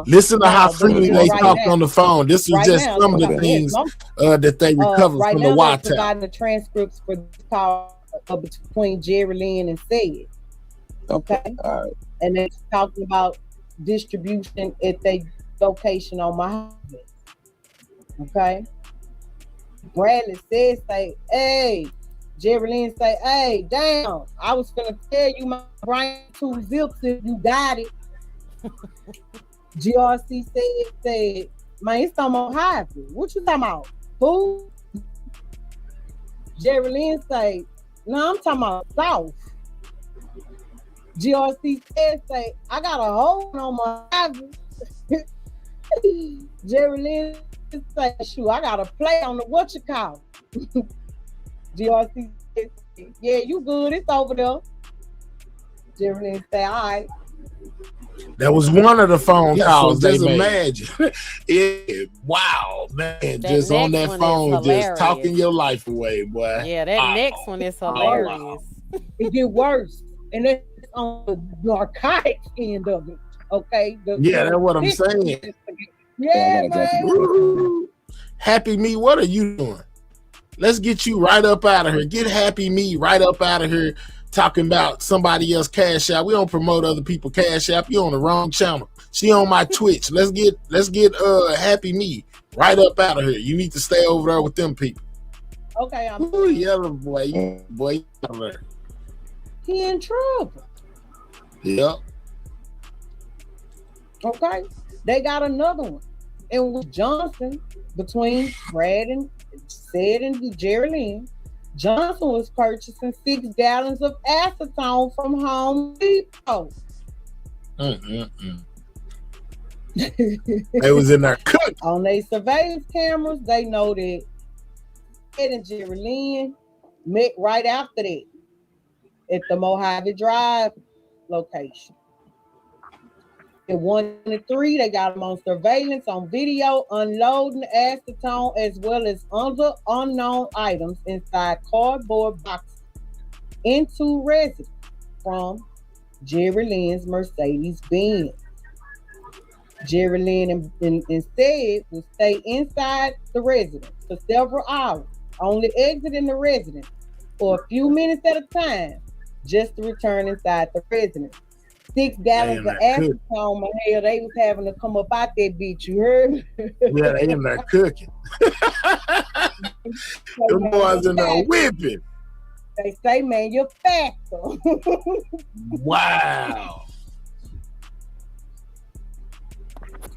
Listen to how freely they right talk now. on the phone. This is Right just now, some of the okay. things that they recovered right from now the they're wiretap. providing the transcripts for this call between Jerry Lynn and Said. Okay. All right. And they're talking about distribution at their location on Mojave. Okay. Bradley said, say, hey, Jerry Lynn say, hey, damn, I was gonna tell you my brain 2 zips if you got it. GRC said, man, it's on Mojave. What you talking about? Food? Jerry Lynn say, no, I'm talking about South. GRC say, I got a hole on Mojave. Jerry Lynn say, shoot, I got a play on the what you call. GRC say, yeah, you good, it's over there. Jerry Lynn say, all right. That was one of the phone calls so they just made. imagine. Wow, man, That just on next that one is phone, just hilarious. talking your life away, boy. Yeah, that next one is hilarious. It get worse. And that's on the narcotics end of it. Okay. Yeah, that's what I'm saying. Yeah, man. Woo. Happy Me, what are you doing? Let's get you right up out of here. Get Happy Me right up out of here. Talking about somebody else Cash App. We don't promote other people Cash App. You on the wrong channel. She on my Twitch. Let's get Happy Me right up out of here. You need to stay over there with them people. Okay, I'm Ooh, yellow boy, you out there. he in trouble. Yep. Okay. They got another one. And with Johnson, between Brad and Said and Jerry Lynn, Johnson was purchasing 6 gallons of acetone from Home Depot. They was in there cooking. On their surveillance cameras, they know that Ed and Jerry Lynn met right after that at the Mojave Drive location. At 1 and 3, they got them on surveillance on video, unloading acetone as well as other unknown items inside cardboard boxes into residence from Jerry Lynn's Mercedes-Benz. Jerry Lynn and Said will stay inside the residence for several hours, only exiting the residence for a few minutes at a time, just to return inside the residence. 6 gallons of acetone, my hell, they was having to come up out that bitch, you heard? Yeah, they in there cooking. Them boys in there whipping. They say, man, you're faster. Wow.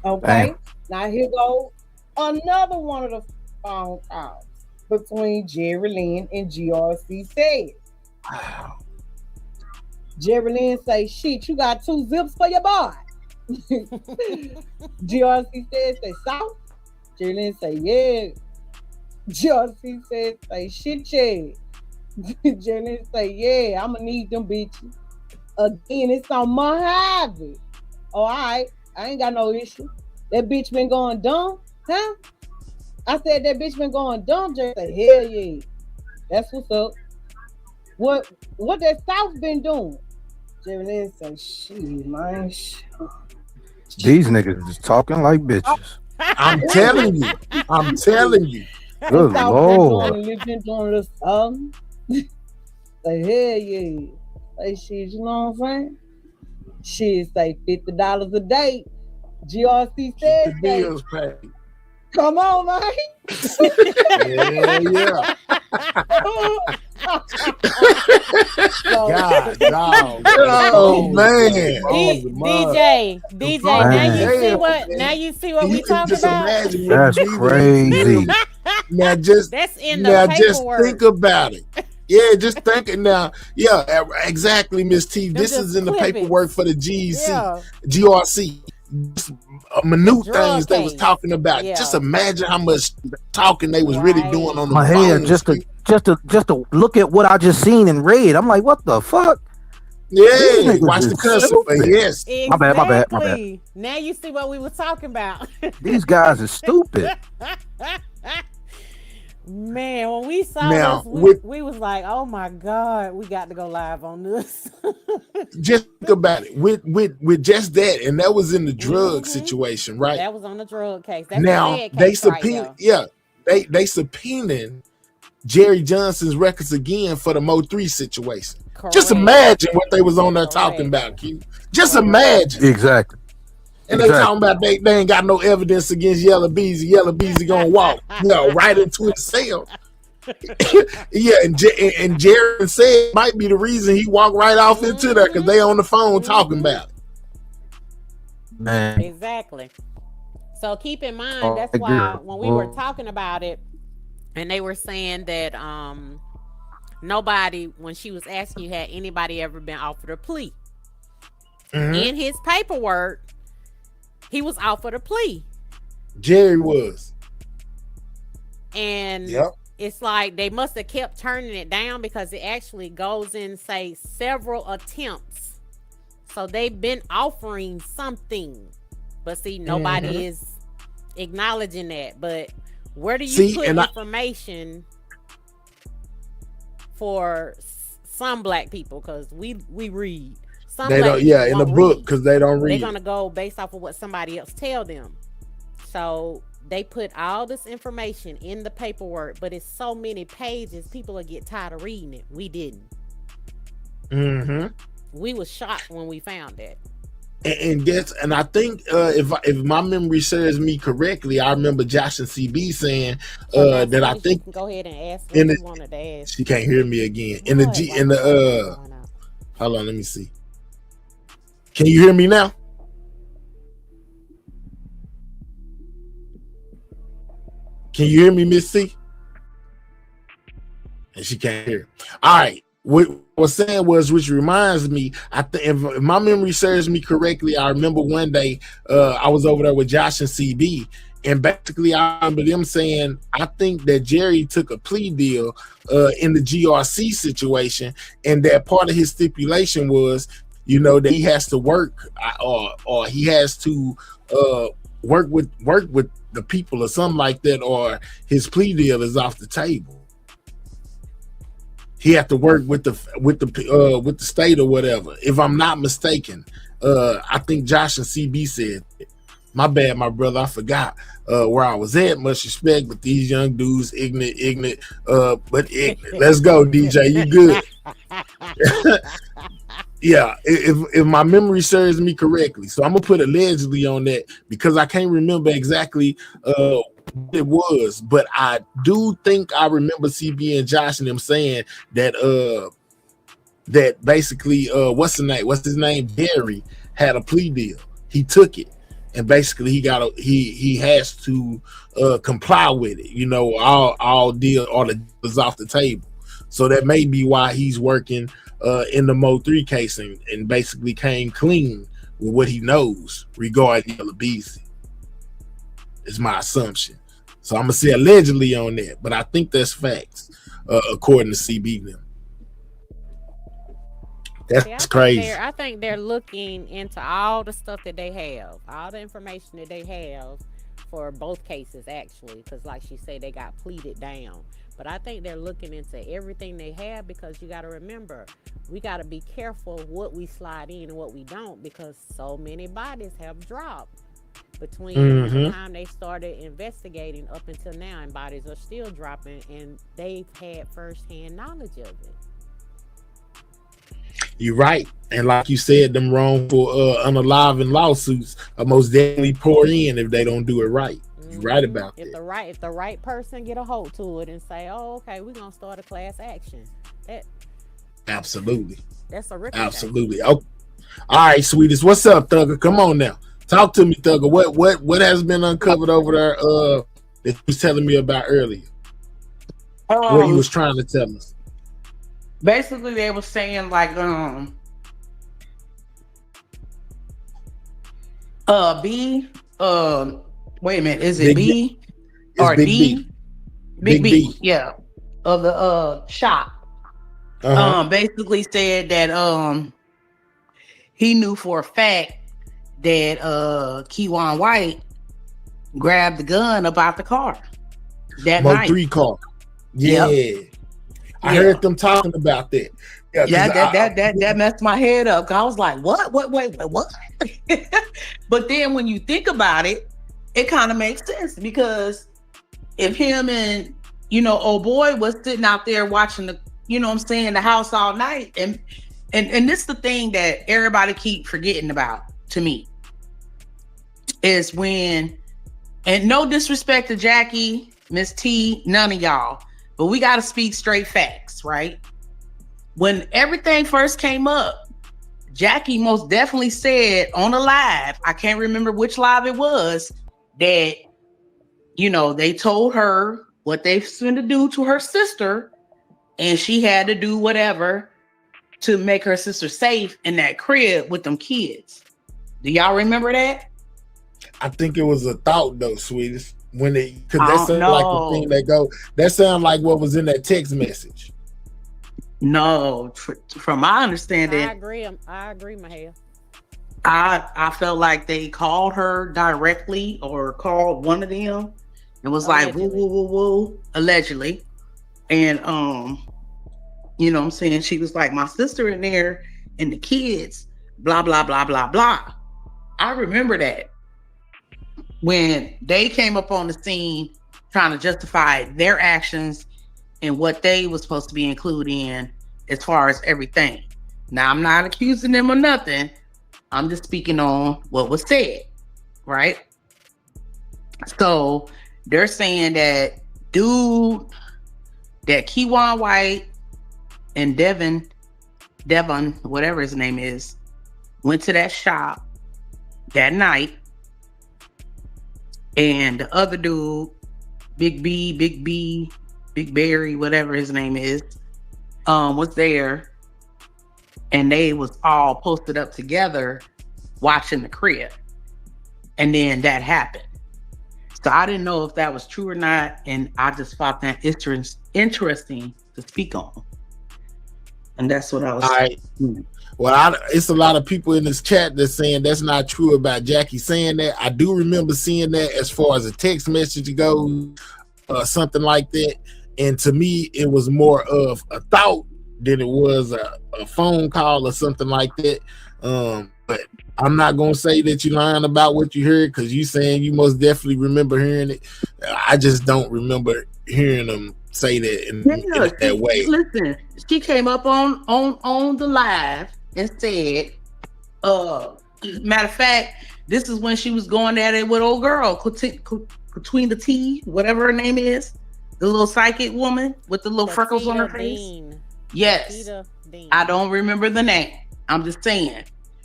Okay, Damn. now here goes another one of the phone calls between Jerry Lynn and GRC Said. Wow. Jerry Lynn say, shit, you got 2 zips for your boy. GRC Said, say, South? Jerry Lynn say, yeah. GRC Said, say, shit, yeah. Jerry Lynn say, yeah, I'm gonna need them bitches. Again, it's on Mojave. All right, I ain't got no issue. That bitch been going dumb, huh? I said that bitch been going dumb. Jerry said, hell yeah. That's what's up. What that South been doing? Jerry Lynn said, shit, man. These niggas is talking like bitches. I'm telling you. I'm telling you. Good Lord. You've been doing this something. Say, hell yeah. Say, shit, you know what I'm saying? Shit, say $50 a day. GRC said, The bills paid. Come on, man. Yeah. God, dog. Oh man. DJ, now you see what we talking about. That's crazy. Now just that's in the paperwork. Just think about it. Yeah, just think it now. Yeah, exactly, Miss T. This is in the paperwork for the GRC. Minute things they was talking about. Yeah. Just imagine how much talking they was really doing on the my head. Just to look at what I just seen and read. I'm like, what the fuck? Yeah, watch the cussing. Yes, exactly. My bad. Now you see what we were talking about. These guys are stupid. Man, when we saw this, we was like, "Oh my God, we got to go live on this." Just think about it. With just that, and that was in the drug situation, right? That was on the drug case. That's now they subpoenaed. They subpoenaed Jerry Johnson's records again for the Mo3 situation. Correct. Just imagine what they was on there talking about, Q. Just imagine. Exactly. And they talking about they ain't got no evidence against Yellow Beezy. Yellow Beezy gonna walk, right into his cell. Yeah, and Jared said might be the reason he walked right off into there because they on the phone talking about it. Man. Exactly. So keep in mind that's why when we were talking about it, and they were saying that nobody, when she was asking you, had anybody ever been offered a plea? In his paperwork, he was offered a plea. Jerry was. And it's like they must have kept turning it down because it actually goes in, say, several attempts. So they've been offering something. But see, nobody is acknowledging that. But where do you put information for some black people? Because we read. Some they don't, in the book because they don't read. They're gonna go based off of what somebody else tell them. So they put all this information in the paperwork, but it's so many pages, people will get tired of reading it. We didn't. We was shocked when we found that. And I think if my memory serves me correctly, I remember Josh and CB saying that I think go ahead and ask what you wanted to ask. She can't hear me again. Hold on, let me see. Can you hear me now? Can you hear me, Miss C? And she can't hear. All right. What I was saying was, which reminds me, I think if my memory serves me correctly, I remember one day I was over there with Josh and CB, and basically I remember them saying, I think that Jerry took a plea deal in the GRC situation, and that part of his stipulation was, that he has to work or he has to work with the people or something like that, or his plea deal is off the table. He had to work with the state or whatever. If I'm not mistaken, I think Josh and CB said, my bad, my brother, I forgot where I was at. Much respect, but these young dudes ignorant, but ignorant. Let's go, DJ. You good? Yeah, if my memory serves me correctly. So I'm gonna put allegedly on that because I can't remember exactly what it was, but I do think I remember CB and Josh and them saying that that basically what's his name? Jerry had a plea deal. He took it, and basically he has to comply with it. All the deals off the table. So that may be why he's working in the Mo3 case and basically came clean with what he knows regarding Yellow Beezy. Is my assumption. So I'm gonna say allegedly on that, but I think that's facts according to CB them. That's crazy. I think they're looking into all the stuff that they have, all the information that they have for both cases actually, because like she said, they got pleaded down. But I think they're looking into everything they have because you got to remember, we got to be careful what we slide in and what we don't because so many bodies have dropped between the time they started investigating up until now, and bodies are still dropping, and they've had firsthand knowledge of it. You're right. And like you said, them wrongful unalive lawsuits are most definitely pour in if they don't do it right. You're right about If that. the right person get a hold to it and say, "Oh, okay, we're gonna start a class action," that Absolutely. that's a ricochet. Absolutely. Okay. All right, sweetest. What's up, Thugger? Come on now. Talk to me, Thugger. What has been uncovered over there that you was telling me about earlier? What you was trying to tell us. Basically they were saying like B wait a minute, is it B or Big D? B. Big B, yeah. Of the shop. Basically said that he knew for a fact that Keywan White grabbed the gun about the car that night. Mo3 car. Yeah. Yep. I heard them talking about that. Yeah, that messed my head up. I was like, what? Wait, what? But then when you think about it, it kind of makes sense, because if him and old boy was sitting out there watching the, the house all night, and this is the thing that everybody keep forgetting about to me, is when, and no disrespect to Jackie, Miss T, none of y'all, but we got to speak straight facts, right? When everything first came up, Jackie most definitely said on a live, I can't remember which live it was, that, they told her what they was going to do to her sister, and she had to do whatever to make her sister safe in that crib with them kids. Do y'all remember that? I think it was a thought though, sweetest. When because that sounded like the thing that sounded like what was in that text message. No, from my understanding, I agree, Mahia. I felt like they called her directly, or called one of them, and was like, woo, woo, woo, woo, allegedly. And what I'm saying, she was like, my sister in there and the kids, blah, blah, blah, blah, blah. I remember that when they came up on the scene trying to justify their actions and what they was supposed to be included in as far as everything. Now, I'm not accusing them of nothing. I'm just speaking on what was said, right? So they're saying that that Keywan White and Devon, whatever his name is, went to that shop that night, and the other dude, Big Barry, whatever his name is, was there, and they was all posted up together watching the crib, and then that happened. So I didn't know if that was true or not, and I just thought that interesting to speak on, and that's what I was. All right. Well, it's a lot of people in this chat that's saying that's not true about Jackie saying that. I do remember seeing that as far as a text message goes, something like that. And to me, it was more of a thought than it was a phone call or something like that. But I'm not going to say that you're lying about what you heard, because you saying you most definitely remember hearing it. I just don't remember hearing them say that in that way. Listen, she came up on the live and said, matter of fact, this is when she was going at it with old girl, Between the T, whatever her name is, the little psychic woman with the little freckles on her face. Yes. I don't remember the name. I'm just saying,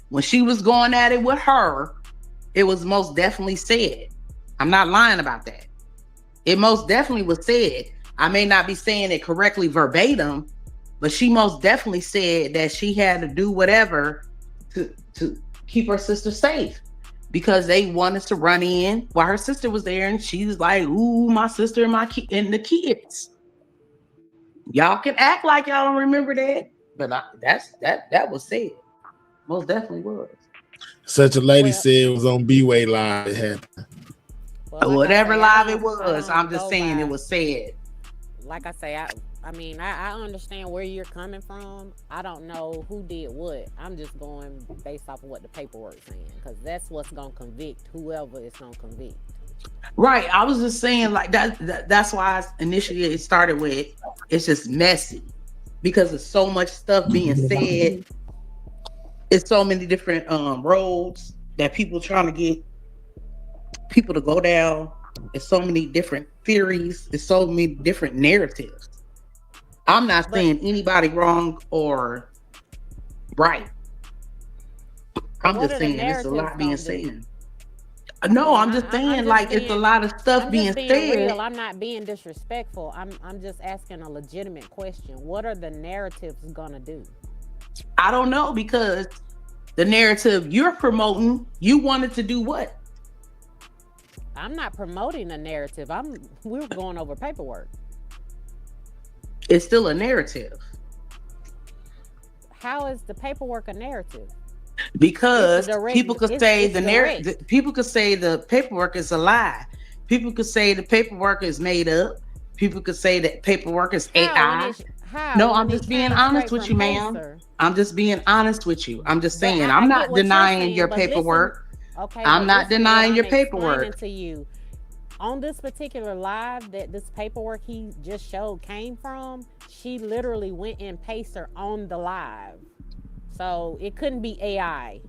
when she was going at it with her, it was most definitely said. I'm not lying about that. It most definitely was said. I may not be saying it correctly verbatim, but she most definitely said that she had to do whatever to keep her sister safe, because they wanted to run in while her sister was there, and she was like, ooh, my sister and the kids. Y'all can act like y'all don't remember that, but that was said. Most definitely was. Such a lady said it was on B-Way Live. It happened. Well, whatever live it was, I'm just saying it was said. Like I say, I mean, I understand where you're coming from. I don't know who did what. I'm just going based off of what the paperwork's saying, because that's what's gonna convict whoever is gonna convict. Right. I was just saying, like, that's why initially it started with, it's just messy because there's so much stuff being said. It's so many different roads that people trying to get people to go down. It's so many different theories. It's so many different narratives. I'm not saying anybody wrong or right. I'm just saying there's a lot being said. No, I'm just saying like it's a lot of stuff being said. Real. I'm not being disrespectful. I'm just asking a legitimate question. What are the narratives gonna do? I don't know, because the narrative you're promoting, you wanted to do what? I'm not promoting a narrative. We're going over paperwork. It's still a narrative. How is the paperwork a narrative? Because people could say the narrative. People could say the paperwork is a lie. People could say the paperwork is made up. People could say that paperwork is AI. No, I'm just being honest with you, ma'am. I'm just being honest with you. I'm just saying I'm not denying your paperwork. Okay, I'm not denying your paperwork. To you, on this particular live that this paperwork he just showed came from, she literally went and pasted her on the live. So it couldn't be AI.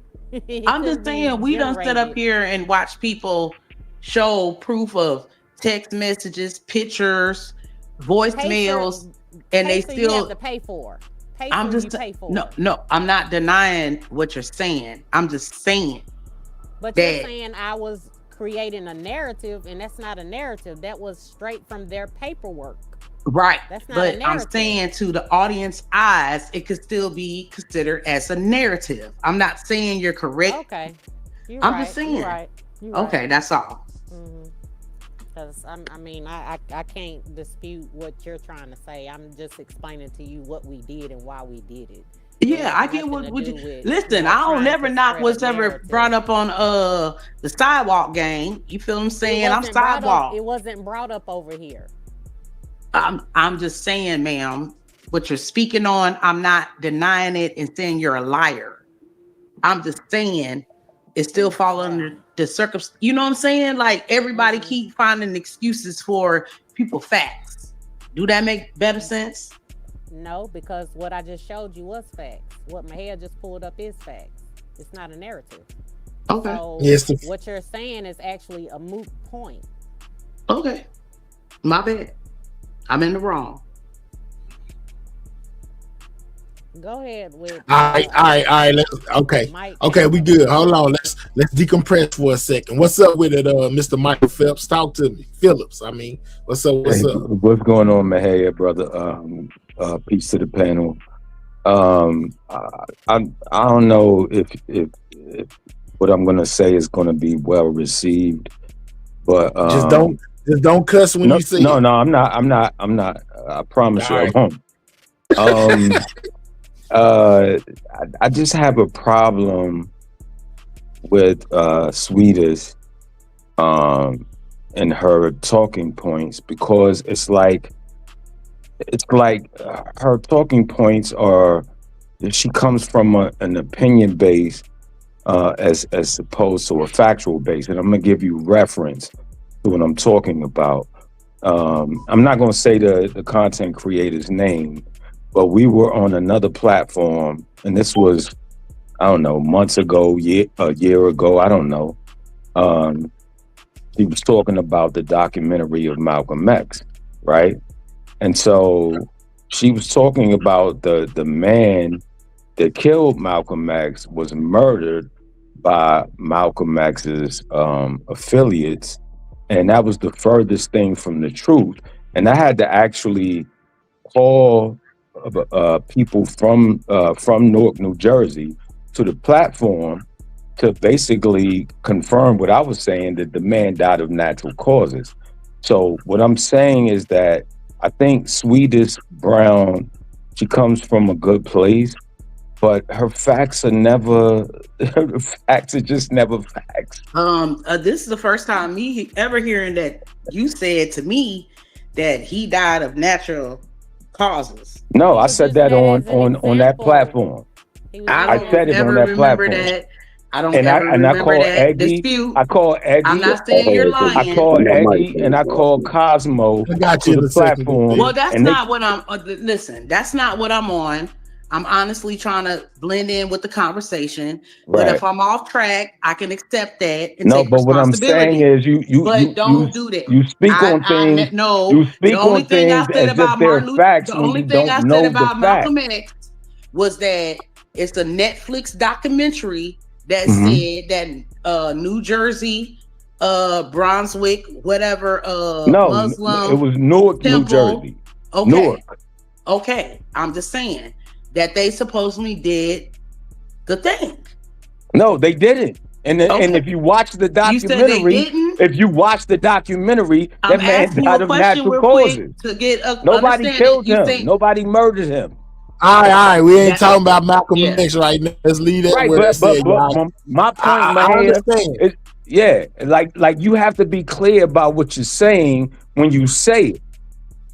I'm just saying we done sit up here and watch people show proof of text messages, pictures, voicemails, and they still you have to pay for. I'm just pay for. No, I'm not denying what you're saying. I'm just saying. But you're saying I was creating a narrative, and that's not a narrative. That was straight from their paperwork. Right. That's not but a narrative. I'm saying to the audience eyes, it could still be considered as a narrative. I'm not saying you're correct. Okay. I'm just saying. You're right. Okay, that's all. Because I can't dispute what you're trying to say. I'm just explaining to you what we did and why we did it. Yeah, I get what you listen. I don't never knock what's ever brought up on the sidewalk game. You feel what I'm saying? I'm sidewalk. It wasn't brought up over here. I'm just saying, ma'am, what you're speaking on, I'm not denying it and saying you're a liar. I'm just saying it's still falling under the circumstance. You know what I'm saying? Like everybody keep finding excuses for people facts. Do that make better sense? No, because what I just showed you was facts. What Mahia just pulled up is facts. It's not a narrative. Okay. So what you're saying is actually a moot point. Okay. My bad. I'm in the wrong. Go ahead with. All right. Okay, we good. Hold on. Let's decompress for a second. What's up with it, Mr. Michael Phelps? Talk to me, Phillips. I mean, what's up? What's going on, Mahia, brother? Peace to the panel. I don't know if what I'm gonna say is gonna be well received, but just don't cuss when you say. No, I'm not. I promise you, I won't. I just have a problem with Sweetest and her talking points, because it's like her talking points are, she comes from an opinion base as opposed to a factual base, and I'm gonna give you reference to what I'm talking about. I'm not gonna say the content creator's name, but we were on another platform, and this was, I don't know, months ago, a year ago, I don't know. He was talking about the documentary of Malcolm X, right? And so she was talking about the man that killed Malcolm X was murdered by Malcolm X's affiliates, and that was the furthest thing from the truth. And I had to actually call people from Newark, New Jersey, to the platform to basically confirm what I was saying, that the man died of natural causes. So what I'm saying is that I think Sweetest Brown, she comes from a good place, but her facts are never, her facts are just never facts. This is the first time me ever hearing that you said to me that he died of natural causes. No, I said that on that platform. I said it on that platform. I don't remember that dispute. I call Eggy. I'm not saying you're lying. I call Eggy and I call Cosmo to the platform. Well, that's not what I'm. Listen, that's not what I'm on. I'm honestly trying to blend in with the conversation. But if I'm off track, I can accept that and take but what I'm saying responsibility. is Don't do that. you speak on things. No, You speak the only on thing I things said as about if they're Martin Luther, facts the when only you thing I don't said know the about Malcolm facts. X was that it's a Netflix documentary that Mhm. said that New Jersey, Brunswick, whatever, No, Muslim it was Newark, New temple. Jersey. Okay. Newark. Okay. I'm just saying that they supposedly did the thing. No, they didn't. And if you watch the You said they documentary, didn't? if you watch the documentary, I'm that man asking you died a of question natural real causes. quick to get a Nobody understanding. killed You him. think Nobody murdered him. All right. We ain't that talking about Malcolm yeah. X right now. Let's leave that Right, where it's but said, y'all. my point, I Mahia, understand. is like you have to be clear about what you're saying when you say it.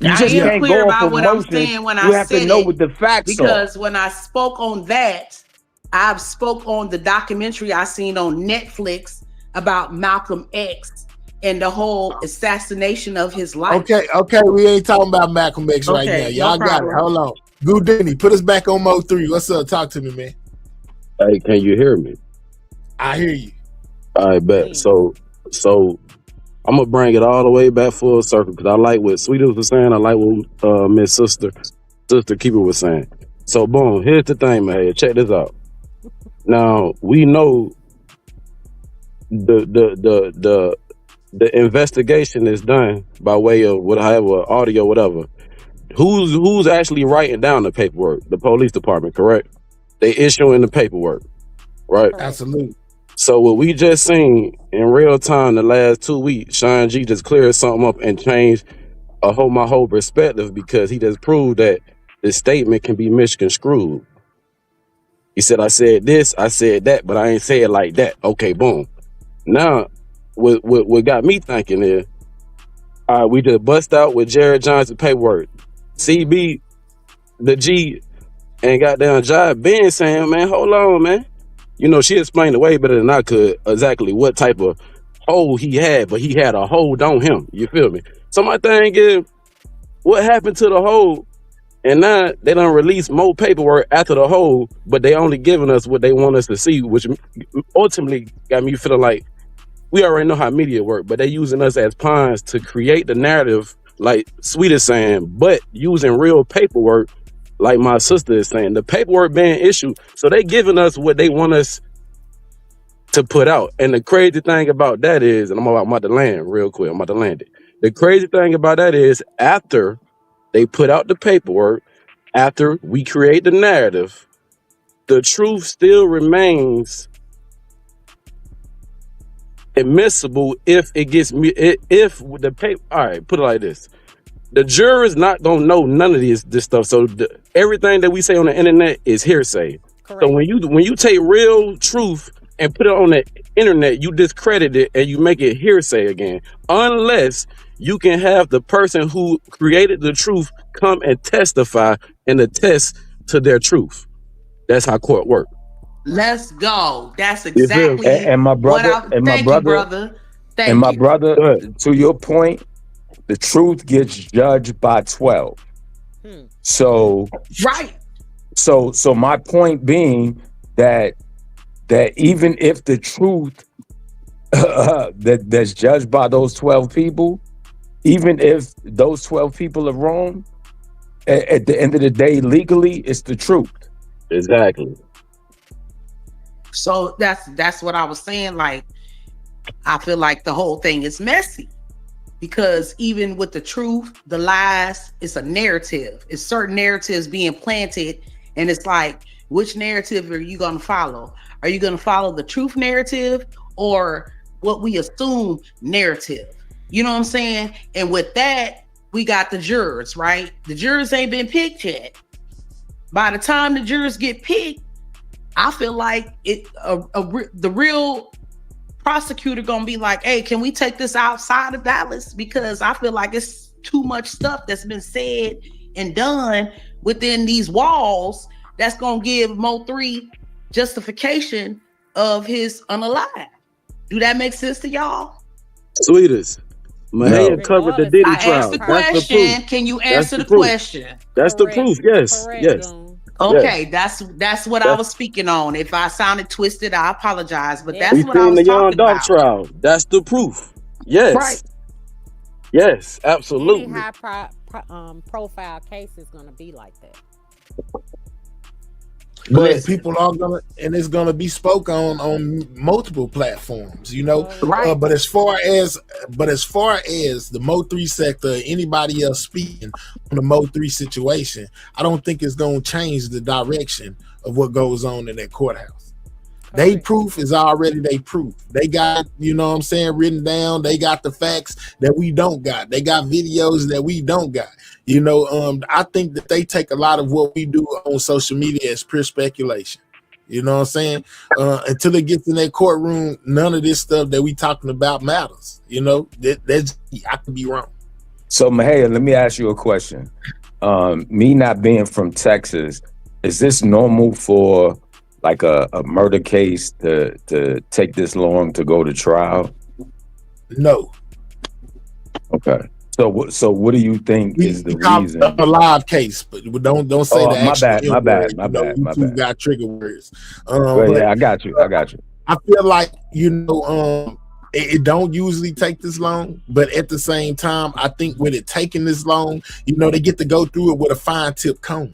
You I just am can't clear go off about what I'm emotions. saying when You I have to said know it, what the facts are. because when I spoke on that, I've spoke on the documentary I seen on Netflix about Malcolm X and the whole assassination of his life. Okay. We ain't talking about Malcolm X right now. Okay, Y'all no got it. problem. Hold on. Goudini, put us back on mode 3. What's up? Talk to me, man. Hey, can you hear me? I hear you. I bet. So I'm gonna bring it all the way back full circle because I like what Sweetest was saying. I like what Miss Sister Keeper was saying. So boom, here's the thing, man. Check this out. Now we know the investigation is done by way of whatever audio, whatever. Who's actually writing down the paperwork? The police department, correct? They issuing the paperwork, right? Absolutely. So what we just seen in real time the last 2 weeks, Sean G just cleared something up and changed my whole perspective because he just proved that the statement can be misconstrued. He said, I said this, I said that, but I ain't say it like that. Okay, boom. Now, what got me thinking is, we just bust out with Jared Johnson paperwork. CB, the G, and goddamn Jive Ben saying, man, hold on, man. You know, she explained it way better than I could exactly what type of hold he had, but he had a hold on him. You feel me? So my thing is, what happened to the hold? And now they done release more paperwork after the hold, but they only giving us what they want us to see, which ultimately got me feeling like we already know how media work, but they using us as pawns to create the narrative, like Sweet is saying, but using real paperwork. Like my sister is saying, the paperwork being issued, so they giving us what they want us to put out. And the crazy thing about that is, and I'm about to land real quick, I'm about to land it. The crazy thing about that is, after they put out the paperwork, after we create the narrative, the truth still remains admissible if it gets if the paper. All right, put it like this. The jurors not gonna know none of this stuff. So everything that we say on the internet is hearsay. Correct. So when you take real truth and put it on the internet, you discredit it and you make it hearsay again. Unless you can have the person who created the truth come and testify and attest to their truth. That's how court works. Let's go. That's exactly and my brother, thank you, brother. Thank and my you. brother, to your point, the truth gets judged by 12. So right. So my point being that even if the truth that's judged by those 12 people, even if those 12 people are wrong, at the end of the day, legally, it's the truth. Exactly. So that's what I was saying. Like, I feel like the whole thing is messy. Because even with the truth, the lies, it's a narrative. It's certain narratives being planted. And it's like, which narrative are you going to follow? Are you going to follow the truth narrative or what we assume narrative? You know what I'm saying? And with that, we got the jurors, right? The jurors ain't been picked yet. By the time the jurors get picked, I feel like the real prosecutor gonna be like, hey, can we take this outside of Dallas? Because I feel like it's too much stuff that's been said and done within these walls that's gonna give Mo 3 justification of his unalive. Do that make sense to y'all? Sweetest. Mahia covered the Diddy I trial. asked the question. Can you answer the question? That's the proof. Yes. Correct, yes. Okay, that's what I was speaking on. If I sounded twisted, I apologize. But that's We what I seen was the Young talking Dolph about. trial. That's the proof. Yes. Right. Yes, Any absolutely. high profile case is going to be like that. But people are gonna, and it's gonna be spoke on multiple platforms, you know. Right. But as far as the Mo3 sector, anybody else speaking on the Mo3 situation, I don't think it's gonna change the direction of what goes on in that courthouse. They proof is already they proof. They got, you know what I'm saying, written down. They got the facts that we don't got. They got videos that we don't got. You know, I think that they take a lot of what we do on social media as pure speculation. You know what I'm saying? Until it gets in that courtroom, none of this stuff that we talking about matters. You know, that's I could be wrong. So Mahia, let me ask you a question. Me not being from Texas, is this normal for like a murder case to take this long to go to trial? No. Okay. So what do you think is the reason? A live case, but don't say that. My bad. YouTube got trigger words. Yeah, I got you. I feel like, you know, it don't usually take this long, but at the same time, I think with it taking this long, you know, they get to go through it with a fine tip comb.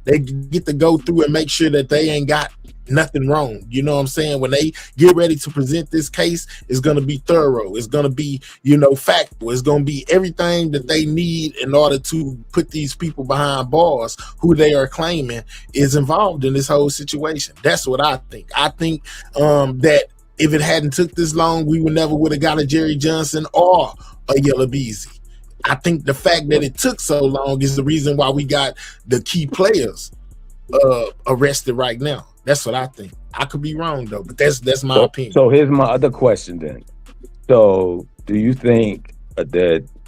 They get to go through and make sure that they ain't got nothing wrong. You know what I'm saying? When they get ready to present this case, it's going to be thorough. It's going to be, you know, factual. It's going to be everything that they need in order to put these people behind bars who they are claiming is involved in this whole situation. That's what I think. I think that if it hadn't took this long, we would never would have got a Jerry Johnson or a Yella Beezy. I think the fact that it took so long is the reason why we got the key players arrested right now. That's what I think. I could be wrong though, but that's my opinion. So here's my other question then. So do you think that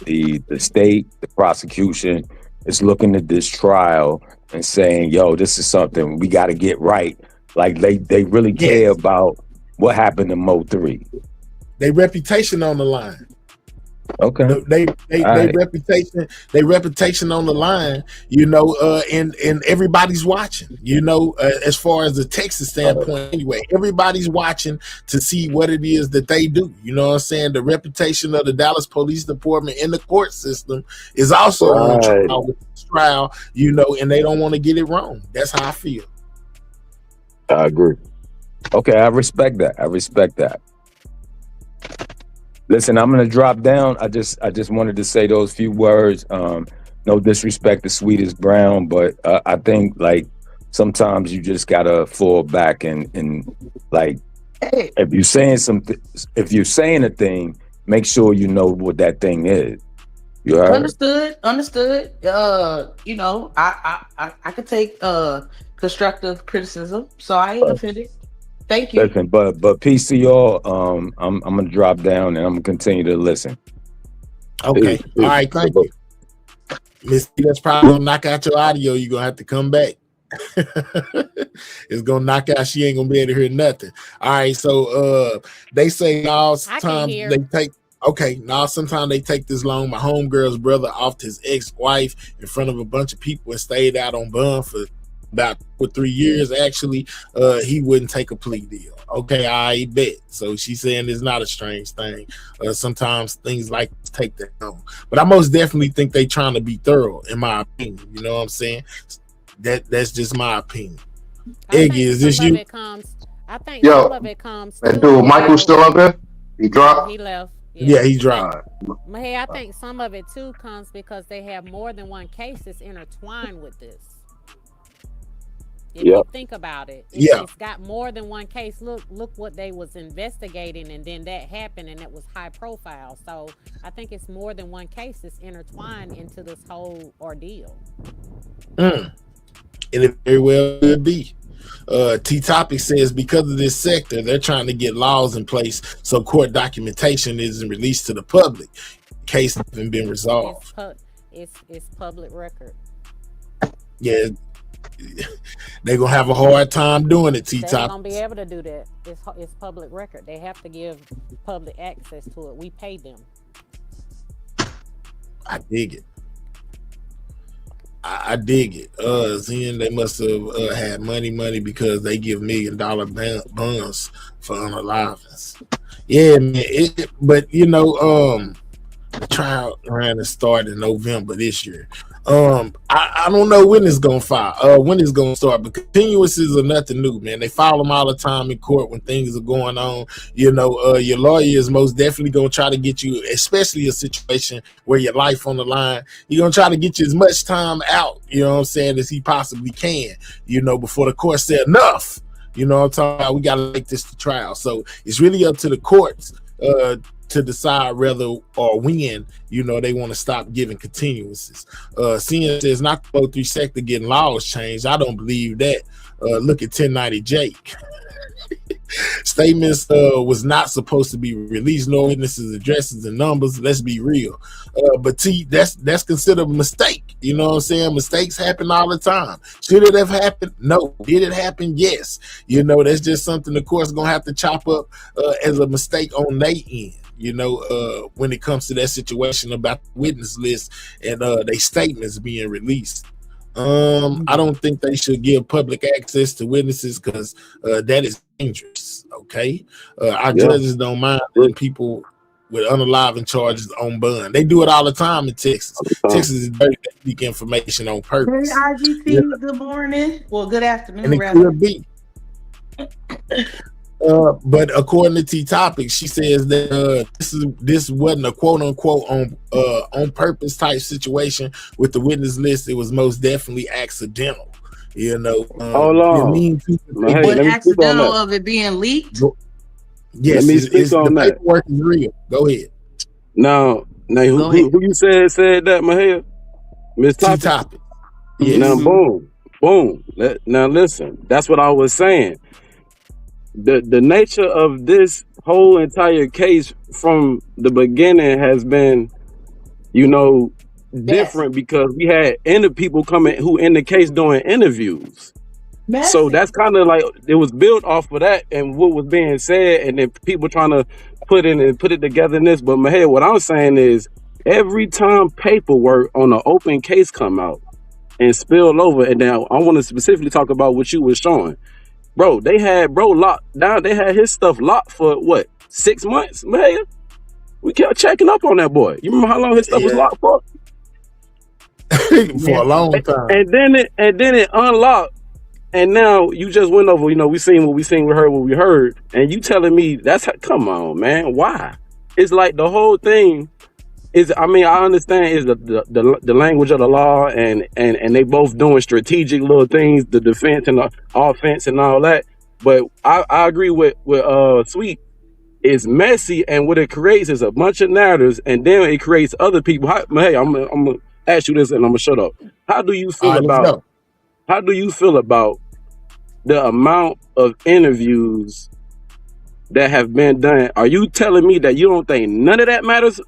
the state, the prosecution is looking at this trial and saying, yo, this is something we got to get right? Like they really care about what happened to Mo3. Their reputation on the line. Okay. They reputation on the line, you know, and everybody's watching, you know, as far as the Texas standpoint anyway. Everybody's watching to see what it is that they do. You know what I'm saying? The reputation of the Dallas Police Department in the court system is also on trial with this trial, you know, and they don't want to get it wrong. That's how I feel. I agree. Okay, I respect that. Listen, I'm gonna drop down. I just wanted to say those few words. No disrespect to Sweetest Brown, but I think like sometimes you just gotta fall back and like if you're saying a thing, make sure you know what that thing is. You heard? Understood. You know, I could take constructive criticism, so I ain't offended. Thank you. Listen, but PCR, I'm gonna drop down and I'm gonna continue to listen. Okay. All right, thank you. Miss, that's probably gonna knock out your audio. You're gonna have to come back. It's gonna knock out. She ain't gonna be able to hear nothing. All right, so they say now sometimes they take sometimes they take this long. My homegirl's brother offed his ex-wife in front of a bunch of people and stayed out on bond for about 3 years. Actually, he wouldn't take a plea deal. Okay, I bet. So she's saying it's not a strange thing. Sometimes things like this take that long, but I most definitely think they trying to be thorough, in my opinion. You know what I'm saying? That's just my opinion. Iggy, is this you? I think some of it comes. That dude, Michael still up there? He dropped. He left. Yeah, he dropped. Hey, I think some of it too comes because they have more than one case that's intertwined with this. If you think about it, it's got more than one case. Look what they was investigating, and then that happened, and it was high profile. So I think it's more than one case that's intertwined into this whole ordeal. And it very well could be. T-Topic says because of this sector, they're trying to get laws in place so court documentation isn't released to the public. Case hasn't been resolved. It's public record. Yeah. They're gonna have a hard time doing it, T-Top. They're gonna be able to do that. It's public record. They have to give public access to it. We pay them. I dig it. I dig it. Then they must have had money because they give $1 million bonds for unalivings. Yeah, man. But you know, the trial ran and started in November this year. I don't know when it's gonna file, when it's gonna start, but continuances are nothing new, man. They file them all the time in court when things are going on. You know, your lawyer is most definitely gonna try to get you, especially a situation where your life on the line. He's gonna try to get you as much time out, you know what I'm saying, as he possibly can, you know, before the court said enough. You know what I'm talking about? We gotta make this to trial. So it's really up to the courts to decide whether or when, you know, they want to stop giving continuances. Seeing says not the 403 sector getting laws changed. I don't believe that. Look at 1090 Jake. Statements was not supposed to be released. No witnesses, addresses, and numbers. Let's be real. But that's considered a mistake. You know what I'm saying? Mistakes happen all the time. Should it have happened? No. Did it happen? Yes. You know, that's just something the court's gonna have to chop up as a mistake on their end. You know, when it comes to that situation about the witness list and their statements being released. I don't think they should give public access to witnesses because that is dangerous. Okay, our judges don't mind putting people with unaliving charges on bond. They do it all the time in Texas. Texas is very leak information on purpose. Hey, IGT, good morning. Well, good afternoon. And it could be. But according to T Topic, she says that this wasn't a quote unquote on purpose type situation with the witness list. It was most definitely accidental. You know, hold on. But accidental of it being leaked. Yes, let me speak on the that. paperwork is real. Go ahead. Now who you said that, Mahia? Miss T Topic. Yes. Now, boom. Now listen, that's what I was saying. The nature of this whole entire case from the beginning has been, you know, different because we had people coming who in the case doing interviews. So that's kind of like it was built off of that and what was being said, and then people trying to put it together in this. But Mahia, what I'm saying is every time paperwork on an open case come out and spilled over, and now I want to specifically talk about what you were showing. Bro, they had locked down. They had his stuff locked for what, 6 months, man? We kept checking up on that boy. You remember how long his stuff was locked for? For a long time. And then it unlocked. And now you just went over, you know, we seen what we seen, we heard what we heard. And you telling me come on, man. Why? It's like the whole thing is, I mean, I understand is the language of the law and they both doing strategic little things, the defense and the offense and all that. But I agree with Sweet. It's messy, and what it creates is a bunch of narratives, and then it creates other people. Hey, I'm gonna ask you this, and I'm gonna shut up. How do you feel about the amount of interviews that have been done? Are you telling me that you don't think none of that matters?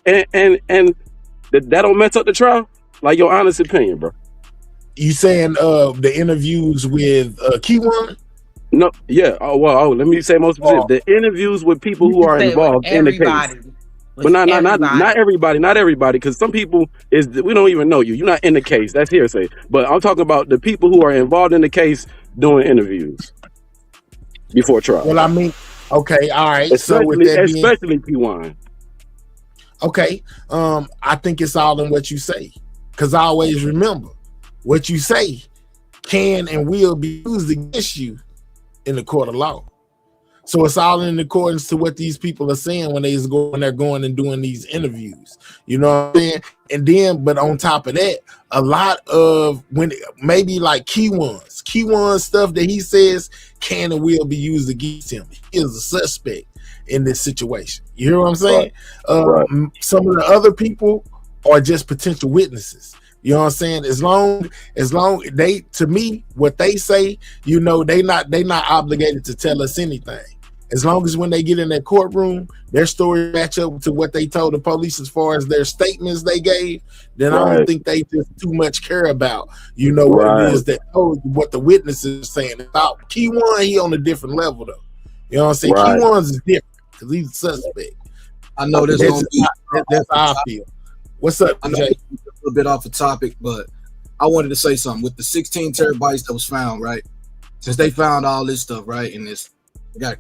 And that don't mess up the trial? Like, your honest opinion, bro. You saying the interviews with Keyone? No, yeah. Let me say most specific. The interviews with people who are involved in the case. But not everybody, because some people we don't even know you. You're not in the case. That's hearsay. But I'm talking about the people who are involved in the case doing interviews before trial. Well, I mean, okay, all right. Especially Keyone. Okay, I think it's all in what you say, because I always remember what you say can and will be used against you in the court of law. So it's all in accordance to what these people are saying when they're going and doing these interviews. You know what I'm saying? And then, but on top of that, a lot of maybe like Keyone stuff that he says can and will be used against him. He is a suspect in this situation. You hear what I'm saying? Right. Some of the other people are just potential witnesses. You know what I'm saying? As long they, to me, what they say, you know, they not obligated to tell us anything. As long as when they get in that courtroom, their story match up to what they told the police as far as their statements they gave, then I don't think they just too much care about, you know, what it is that what the witnesses are saying about Keyone. He on a different level though. You know what I'm saying? Keywone's is different because he's a suspect. I know that's how I feel. What's up, I know Jay? a little bit off the topic, but I wanted to say something with the 16 terabytes that was found, right? Since they found all this stuff, right? And this, got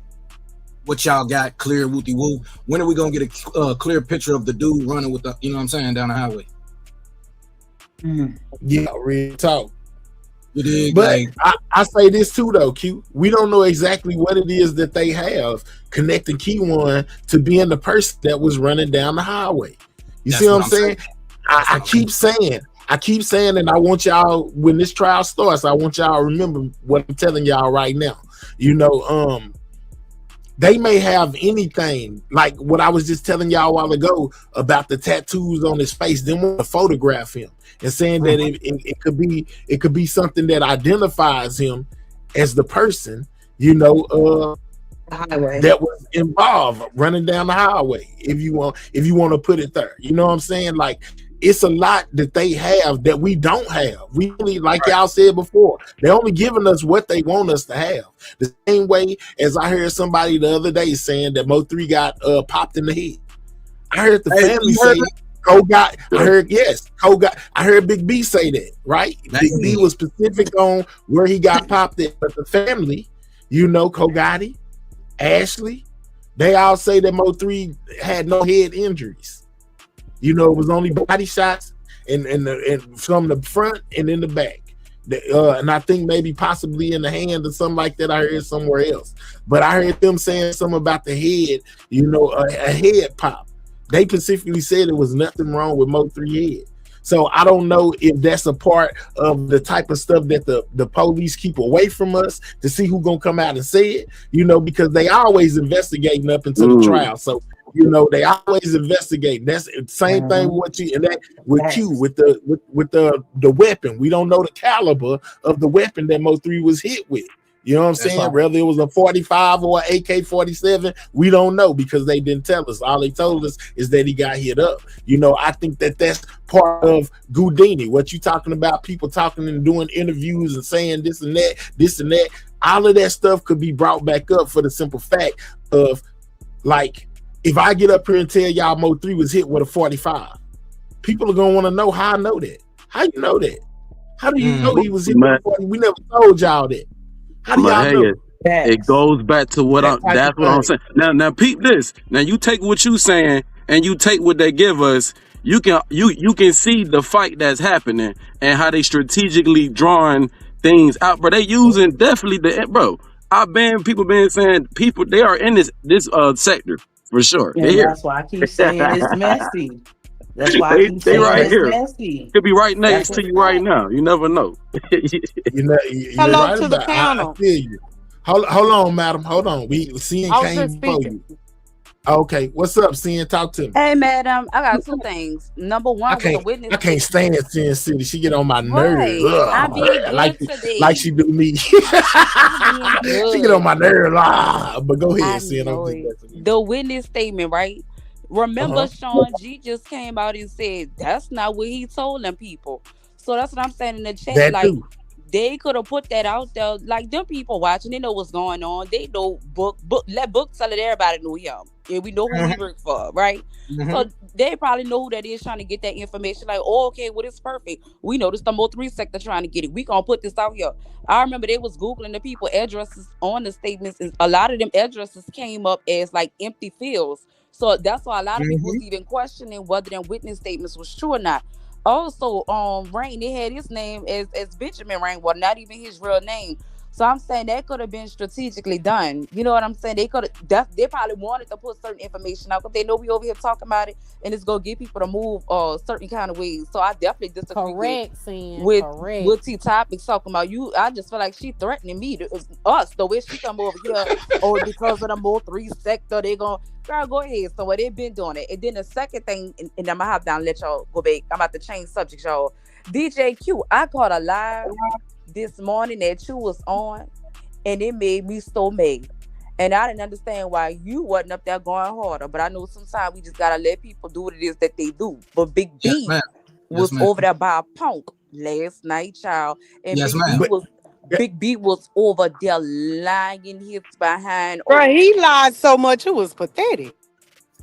what y'all got clear, wooty woo. When are we gonna get a clear picture of the dude running with the, you know what I'm saying, down the highway? Yeah, real talk. Dig, but like, I say this too though, Q. We don't know exactly what it is that they have connecting Key-One to being the person that was running down the highway. You see what I'm saying? I keep saying, and I want y'all, when this trial starts, I want y'all to remember what I'm telling y'all right now. You know, they may have anything like what I was just telling y'all a while ago about the tattoos on his face. Then want to photograph him and saying that it could be something that identifies him as the person, you know, that was involved running down the highway. If you want to put it there, you know what I'm saying? Like, it's a lot that they have that we don't have. We only, like y'all said before, they're only giving us what they want us to have. The same way as I heard somebody the other day saying that Mo3 got popped in the head. I heard the family say Cole got. I heard Cole got. I heard Big B say that. Right, Big B was specific on where he got popped at, but the family, you know, Cole Gotti, Ashley, they all say that Mo3 had no head injuries. You know, it was only body shots and from the front and in the back. And I think maybe possibly in the hand or something like that. I heard somewhere else. But I heard them saying something about the head, you know, a head pop. They specifically said it was nothing wrong with Mo3 head. So I don't know if that's a part of the type of stuff that the police keep away from us to see who's going to come out and say it, you know, because they always investigating up until the trial. So, you know, they always investigate. That's the same thing with what you and that with Q with the weapon. We don't know the caliber of the weapon that Mo3 was hit with. You know what I'm saying? Right. Whether it was a 45 or an AK-47, we don't know because they didn't tell us. All they told us is that he got hit up. You know, I think that that's part of Goudini. What you talking about? People talking and doing interviews and saying this and that. All of that stuff could be brought back up for the simple fact of, like, if I get up here and tell y'all Mo3 was hit with a 45, people are gonna want to know how I know that. How you know that? How do you know he was hit with a 40? We never told y'all that. How do y'all know? It goes back to what that's what I'm saying. Now peep this. Now you take what you saying and you take what they give us. You can see the fight that's happening and how they strategically drawing things out. But they using definitely people been saying people they are in this sector for sure. Yeah, that's why I keep saying it's messy. That's why I keep saying right it's here. messy. Could be right next to you right now. You never know. Hello right to the panel. I feel you. Hold on, madam. Hold on. Seeing came before you. Okay, what's up, Seeing? Talk to me. Hey, madam, I got two things. Number one, with the witness. I can't stand Sin City. She get on my nerves. I'm being good today. Like she do me. She get on my nerves. But go ahead, Sin. The witness statement, right? Remember, Sean G just came out and said that's not what he told them people. So that's what I'm saying in the chat. That like too. They could have put that out there. Like, them people watching, they know what's going on. They know let Book tell it, everybody know him. Yeah, we know who he works for, right? So they probably know who that is trying to get that information. Like, oh, okay, well, it's perfect. We know this the Mo3 sector trying to get it. We gonna put this out here. I remember they was Googling the people addresses on the statements, and a lot of them addresses came up as like empty fields. So that's why a lot of people was even questioning whether them witness statements was true or not. Also, Rain, they had his name as Benjamin Rainwater, not even his real name. So I'm saying that could have been strategically done. You know what I'm saying? They could have. They probably wanted to put certain information out because they know we over here talking about it, and it's gonna get people to move certain kind of ways. So I definitely disagree with T Topic talking about you. I just feel like she threatening me, us, the way she come over here. Oh, because of the Mo3 sector, they gonna. Girl, go ahead. So what they've been doing it. And then the second thing, and I'm gonna hop down and let y'all go back. I'm about to change subjects, y'all. DJ Q, I caught a live this morning that you was on, and it made me so mad. And I didn't understand why you wasn't up there going harder. But I know sometimes we just gotta let people do what it is that they do. But Big B was over there by a punk last night, child. And Big B was over there lying his behind. Right, he lied so much it was pathetic.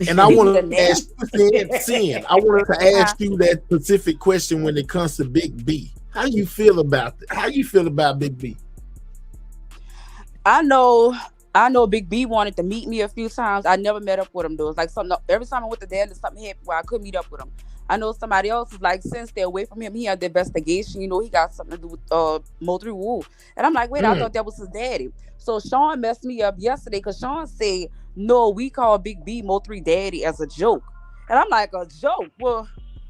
And I want to ask you, Sin, I wanted to ask you that specific question when it comes to Big B. How you feel about that? How you feel about Big B? I know Big B wanted to meet me a few times. I never met up with him though. It's like something every time I went to Dallas, something happened where I couldn't meet up with him. I know somebody else is like, since they're away from him, he had the investigation. You know, he got something to do with Mo3 Wu. And I'm like, wait, I thought that was his daddy. So Sean messed me up yesterday because Sean said, no, we call Big B Mo3 daddy as a joke. And I'm like, a joke? Well,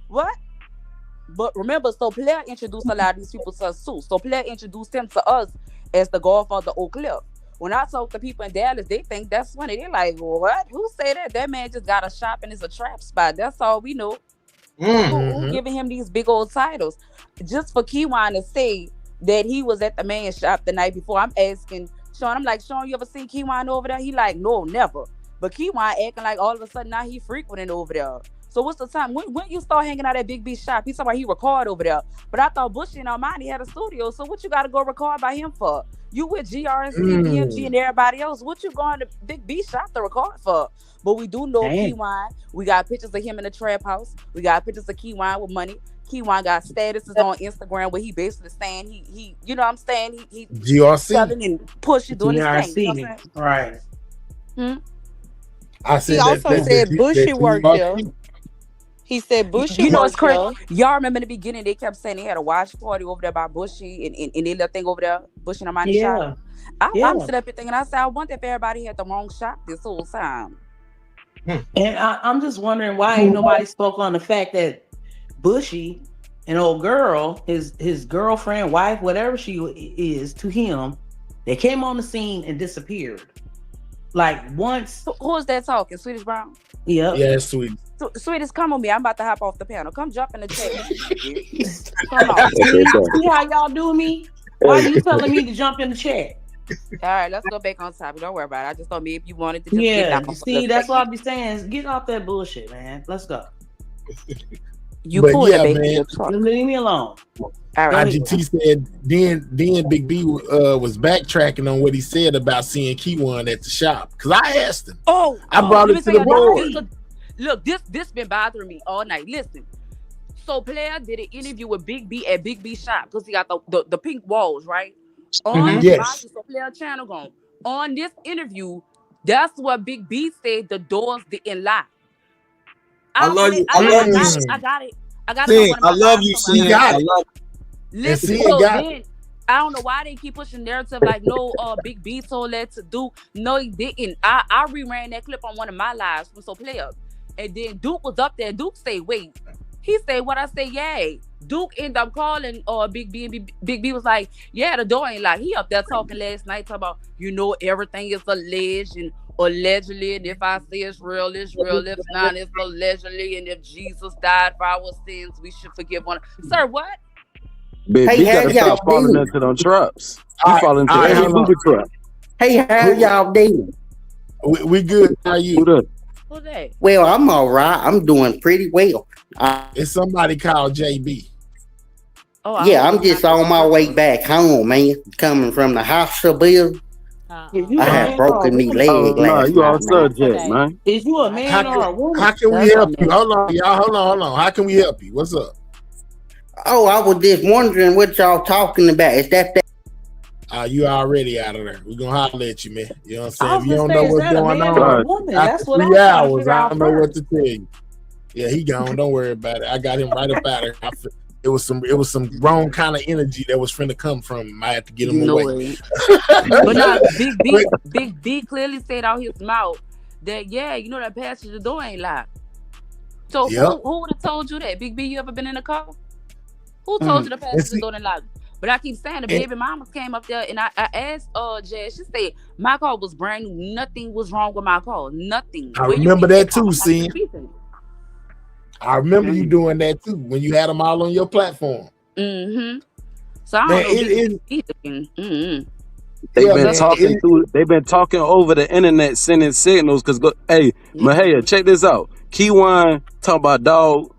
what? But remember, so Player introduced a lot of these people to us too. So Player introduced him to us as the Godfather of Oak Cliff. When I talk to people in Dallas, they think that's funny. They're like, what? Who say that? That man just got a shop and it's a trap spot. That's all we know. Who giving him these big old titles? Just for Keywan to say that he was at the man's shop the night before. I'm asking Sean, I'm like, Sean, you ever seen Keywan over there? He like, no, never. But Keywan acting like all of a sudden now he frequenting over there. So what's the time? When you start hanging out at Big B shop, he's talking about he record over there. But I thought Bushy and Armani had a studio. So what you got to go record by him for? You with GRS, BMG, and everybody else. What you going to Big B shop to record for? But we do know Keywan. We got pictures of him in the trap house. We got pictures of Keywan with money. Keywan got statuses on Instagram where he basically saying he you know what I'm saying? He GRC selling and pushing doing his thing. You know what I'm right. I said he also said Bushy worked there. He said Bushy. You know it's crazy. Y'all remember in the beginning they kept saying they had a watch party over there by Bushy and they little thing over there, Bushy and Armani shop. I'm sitting up here thinking, I said, I wonder if everybody had the wrong shop this whole time. And I'm just wondering why ain't nobody spoke on the fact that Bushy, an old girl, his girlfriend, wife, whatever she is to him, they came on the scene and disappeared. Like once. Who is that talking? Swedish Brown? Yep. Yeah, sweet. Sweetest, come on me. I'm about to hop off the panel. Come jump in the chat. Come on. See how y'all do me? Why are you telling me to jump in the chat? All right, let's go back on topic. Don't worry about it. I just thought maybe if you wanted to just get down. See, that's what I be saying. Get off that bullshit, man. Let's go. You cool, yeah, baby. Leave me alone. All right. IGT said then Big B was backtracking on what he said about seeing Keywan at the shop. Cause I asked him. I brought it to the board. Look, this been bothering me all night. Listen. So Player did an interview with Big B at Big B shop because he got the pink walls, right? On yes. So Player channel going. On this interview, that's what Big B said the doors didn't lock. I love you. I love you. I got it. I love you, Sin. I love you. Listen, so then I don't know why they keep pushing narrative like no Big B told that to Duke. No, he didn't. I reran that clip on one of my lives from So Player. And then Duke was up there. Duke say, wait. He said what I say, yay. Duke ended up calling Big B, and Big B was like, yeah, the door ain't locked. He up there talking last night, talking about, everything is alleged and allegedly, and if I say it's real, it's real. If not, it's allegedly, and if Jesus died for our sins, we should forgive one. Sir, what? Big B gotta stop falling into them traps. You fall into every movie trap. Hey, how y'all doing? We good. How are you? Who's that? Well, I'm all right. I'm doing pretty well. It's somebody called JB. Yeah, I'm just on my way back home, man. Coming from the hospital. I had broken me leg last you all night. subject, man. Is you a man or a woman? How can we help you? Hold on, y'all. Hold on. How can we help you? What's up? Oh, I was just wondering what y'all talking about. Is that? You already out of there. We're gonna holler at you, man. You know what I'm saying? If you don't know what's going on, after 3 hours, I don't know what to tell you. Yeah, he gone. Don't worry about it. I got him right up out of here. It was some wrong kind of energy that was finna come from him. I had to get him away. But now Big B clearly said out his mouth that that passenger door ain't locked. So who would have told you that? Big B, you ever been in a car? Who told you the passenger door ain't locked? But I keep saying the baby mamas came up there and I asked Jazz, she said my car was brand new. Nothing was wrong with my car. Nothing. I remember that too, see. I remember you doing that too when you had them all on your platform. So I don't know. They've been talking over the internet, sending signals. Cause Mahaya, check this out. Keywan talking about dog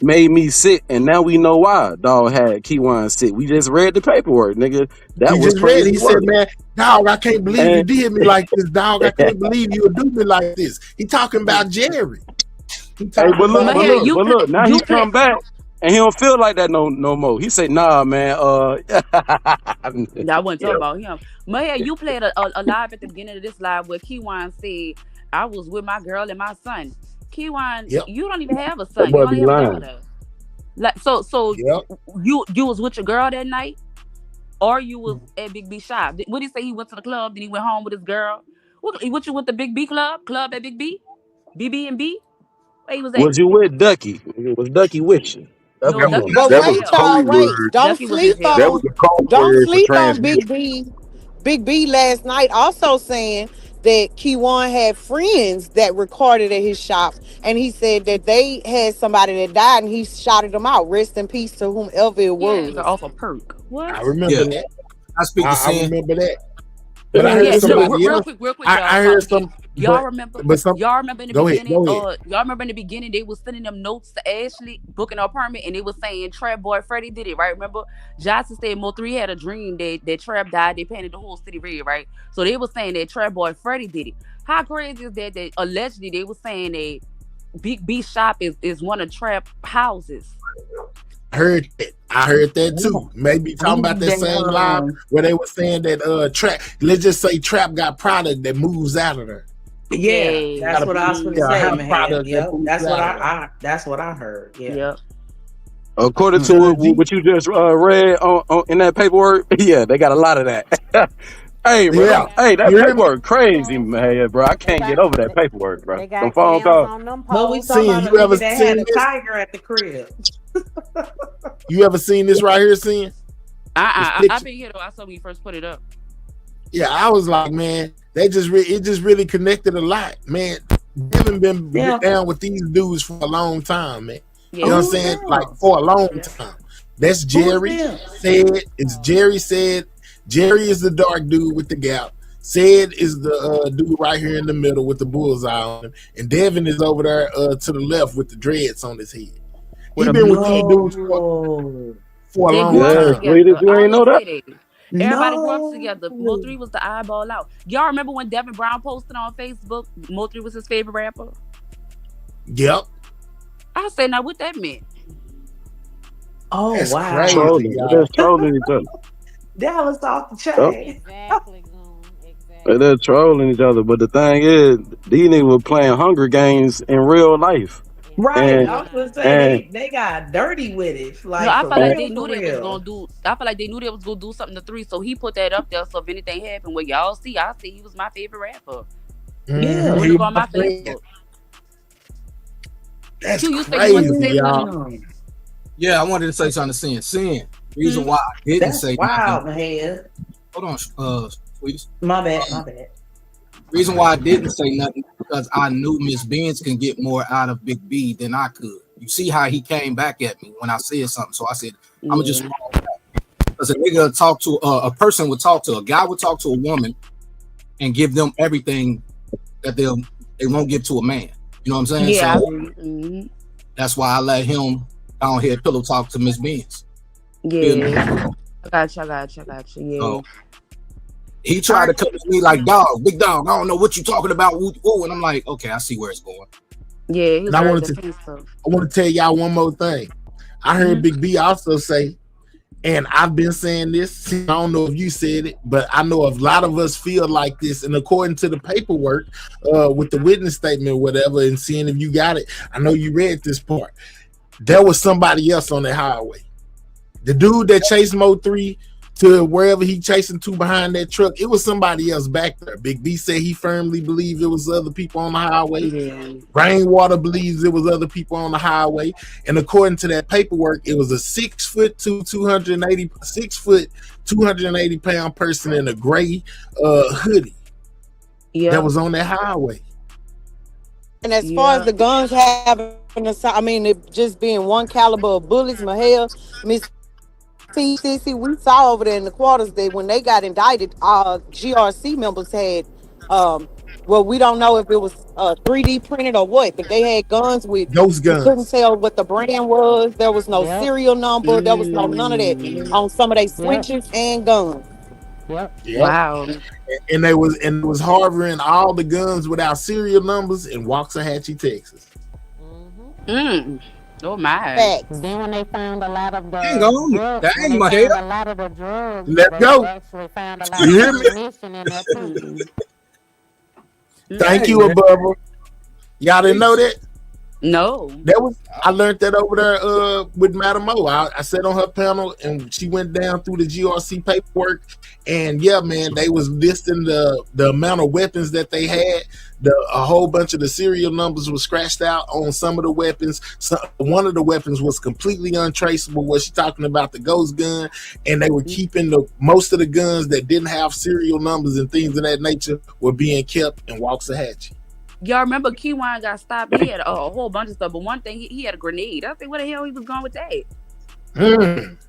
made me sick, and now we know why dog had Keywan sick. We just read the paperwork, nigga. That was crazy. He said, "Man, dog, I can't believe you did me like this, dog. I can't believe you would do me like this." He talking about Jerry. But look, now he come back. and he don't feel like that no more. He say, nah, man. I wasn't talking Yeah. about him. Maya, you played a live at the beginning of this live where Keywan said, I was with my girl and my son. Keywan, you don't even have a son. You boy only be have a lying. daughter. Like so you was with your girl that night? Or you was at Big B shop? What did he say? He went to the club, then he went home with his girl. What you with the Big B club at Big B? BB&B? Where he was at? Was you with Ducky? Was Ducky with you? That's No, what I'm Ducky saying. But was in wait, jail. y'all, wait. Don't Ducky was in sleep jail. That was on the code don't word for sleep on transmission. Big B last night also saying that Keywan had friends that recorded at his shop, and he said that they had somebody that died and he shouted them out. Rest in peace to whomever it was. Yeah, off a perk. What? I remember that. I speak to I Sin. remember that. But I heard Yeah, look, somebody real else. quick, y'all. I heard some. Y'all remember? But some. Y'all remember in the Go ahead. beginning? Go ahead. Y'all remember in the beginning they was sending them notes to Ashley booking her apartment, and they was saying Trap Boy Freddie did it, right? Remember? Johnson said Mo3 had a dream that Trap died. They painted the whole city red, right? So they was saying that Trap Boy Freddie did it. How crazy is that? That allegedly they was saying that Big B shop is one of Trap houses. I heard that too. Maybe talking about that same live where they were saying that Trap. Let's just say Trap got product that moves out of there. Yeah, that's what I was going to say, man. Yep, that's what I heard. Yeah. According to what you just read on in that paperwork, yeah, they got a lot of that. Hey, bro. Hey, that paperwork crazy, man, bro. I can't get over that paperwork, bro. Some phone calls. But we talking about you ever that seen had a this? tiger at the crib. You ever seen this right here, Sin? I've been here though. I saw when you first put it up. Yeah, I was like, man, it just really connected a lot, man. Haven't been down with these dudes for a long time, man. You know what I'm saying? Like for a long time. That's Jerry said. It's Jerry said. Jerry is the dark dude with the gap. Said is the dude right here in the middle with the bullseye on him, and Devin is over there to the left with the dreads on his head. He been with these dudes for a long time. You ain't know that? Everybody grew up together. Mo3 was the eyeball out. Y'all remember when Devin Brown posted on Facebook Mo3 was his favorite rapper? Yep. I said, now what that meant? Oh, that's wow. Crazy, They're trolling each other. That was off the chain. They're trolling each other. But the thing is, these niggas were playing Hunger Games in real life. Right. I was gonna say they got dirty with it. Like, no, I felt like they for knew they was real. gonna do. I felt like they knew they was gonna do something to 3, so he put that up there. So if anything happened, well, y'all see, I see he was my favorite rapper. Yeah, Put it on my Facebook. That's You said you wanted to say crazy, y'all. something. Yeah, I wanted to say something to Sin. Reason why I didn't That's say wild, nothing. man. Hold on, please. My bad. Reason why I didn't say nothing because I knew Miss Benz can get more out of Big B than I could. You see how he came back at me when I said something. So I said, I'm gonna just fall back. Because a nigga talk to a person would talk to a guy would talk to a woman and give them everything that they won't give to a man. You know what I'm saying? Yeah. So that's why I let him down here pillow talk to Miss Benz. Yeah. I got you. Yeah. So, he tried to come to me like, dog, big dog, I don't know what you talking about. Woo, woo. And I'm like, okay, I see where it's going. Yeah, he was And I very wanted to defensive. I want to tell y'all one more thing. I heard Big B also say, and I've been saying this, I don't know if you said it, but I know a lot of us feel like this. And according to the paperwork, with the witness statement or whatever, and seeing if you got it, I know you read this part. There was somebody else on the highway. The dude that chased Mo3 to wherever he chasing to behind that truck, it was somebody else back there. Big B said he firmly believed it was other people on the highway. Rainwater believes it was other people on the highway. And according to that paperwork, it was a 6'2", 280 pound person in a gray hoodie that was on that highway. And as far as the guns having, I mean, it just being one caliber of bullets, Mahel, Miss TCC, we saw over there in the quarters that when they got indicted, GRC members had, well, we don't know if it was 3D printed or what, but they had guns with those guns. You couldn't tell what the brand was. There was no serial number. There was no none of that on some of their switches and guns. Yep. Wow. And it was harboring all the guns without serial numbers in Waxahachie, Texas. Oh my. Facts. Then when they found a lot of the Hang on. drugs, That when ain't they my found hair. a lot of the drugs, Let's they go. actually found a lot You of hear me? ammunition in there too. Thank Dang, you, man. Abubba. Y'all didn't know that? No. That was I learned that over there with Madam O. I sat on her panel and she went down through the GRC paperwork, and yeah, man, they was listing the amount of weapons that they had. A whole bunch of the serial numbers was scratched out on some of the weapons. One of the weapons was completely untraceable. Was she talking about the ghost gun? And they were keeping most of the guns that didn't have serial numbers and things of that nature were being kept in Waxahachie. Y'all remember Keywan got stopped? He had a whole bunch of stuff, but one thing he had a grenade. I think where the hell he was going with that?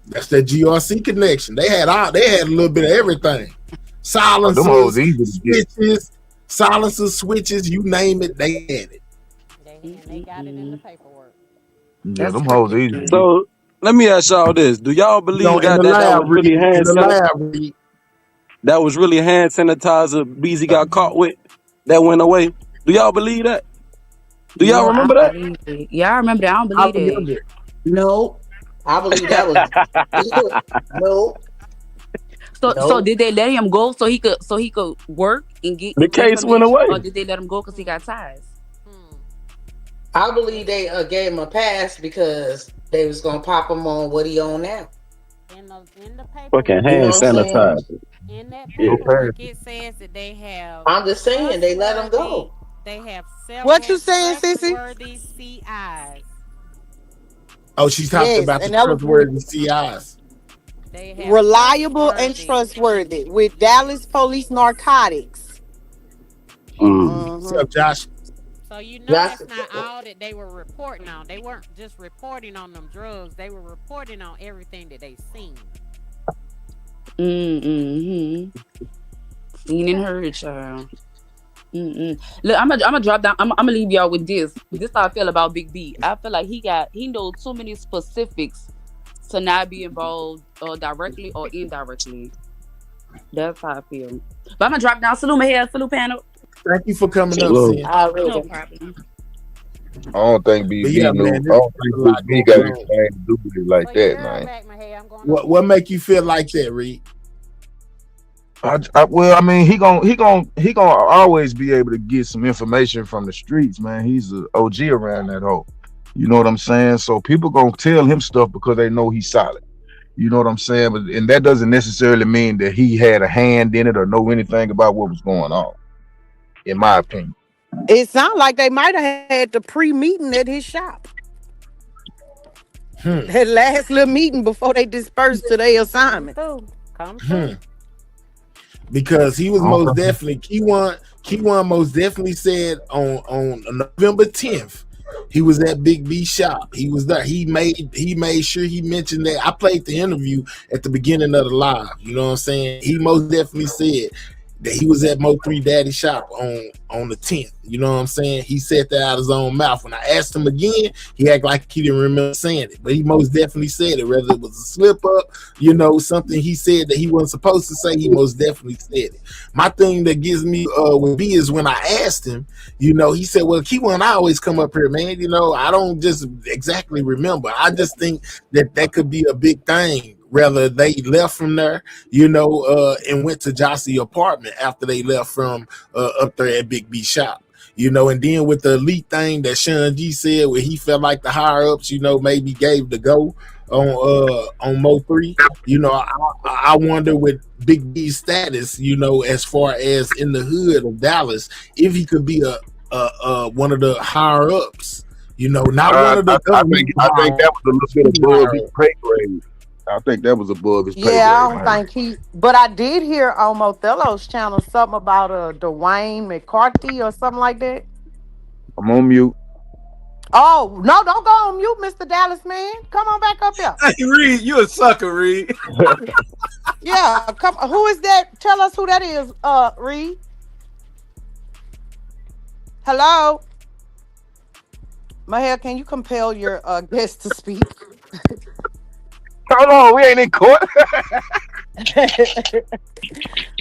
That's that GRC connection. They had a little bit of everything. Silencers, switches, you name it, they had it. They got it in the paperwork. Yeah, them hoes easy. So let me ask y'all this: do y'all believe that was really hand sanitizer? That was really hand sanitizer Beezy got caught with that went away. Do y'all believe that? Do y'all remember that? Yeah, I remember that. I don't believe that. No, I believe that was no. So did they let him go so he could work and get the case went away, or did they let him go because he got ties? I believe they gave him a pass because they was gonna pop him on what he on now. In the paper, fucking hand sanitizer. In that paperwork, it says that they have. I'm just saying they let him go. They have several. What you saying, Sissy? Trustworthy CIs. Oh, she's talking about the trustworthy CIs. Reliable and trustworthy with Dallas Police Narcotics. What's up, Josh? So you know that's not all that they were reporting on. They weren't just reporting on them drugs. They were reporting on everything that they seen. Seen and heard, child. Look, I'm gonna drop down. I'm gonna leave y'all with this. This is how I feel about Big B. I feel like he knows too many specifics to not be involved directly or indirectly. That's how I feel. But I'm gonna drop down. Salute my head. Salute panel. Thank you for coming up, Sin. No problem. I don't think BB knew. I don't think BB got anything to do with it like that, man. What make you feel like that, Reed? Well, I mean, he gonna always be able to get some information from the streets, man. He's an OG around that hole. You know what I'm saying? So people gonna tell him stuff because they know he's solid. You know what I'm saying? And that doesn't necessarily mean that he had a hand in it or know anything about what was going on, in my opinion. It sounds like they might have had the pre-meeting at his shop. That last little meeting before they dispersed to their assignment. Because he was most definitely Keywan most definitely said on November 10th he was at Big B shop. He was there. He made sure he mentioned that. I played the interview at the beginning of the live. You know what I'm saying? He most definitely said that he was at Mo3 Daddy shop on the 10th. You know what I'm saying? He said that out of his own mouth. When I asked him again, he acted like he didn't remember saying it, but he most definitely said it. Whether it was a slip up, you know, something he said that he wasn't supposed to say, he most definitely said it. My thing that gives me with B is when I asked him, you know, he said, well, Keywan, I always come up here, man. You know, I don't just exactly remember. I just think that could be a big thing. Rather they left from there, you know, and went to Jossie's apartment after they left from up there at Big B shop, you know, and then with the elite thing that Sean G said, where he felt like the higher ups, you know, maybe gave the go on Mo3, you know, I wonder with Big B's status, you know, as far as in the hood of Dallas, if he could be a one of the higher ups, you know, not one of the. I think that was a little bit above his pay grade. I think that was above his pay grade. Yeah, I don't think he. But I did hear on Mothello's channel something about Dwayne McCarthy or something like that. I'm on mute. Oh no! Don't go on mute, Mr. Dallas man. Come on back up here. Hey, Reed, you a sucker, Reed. Yeah, come. Who is that? Tell us who that is, Reed. Hello, Mahel. Can you compel your guest to speak? Hold on, we ain't in court.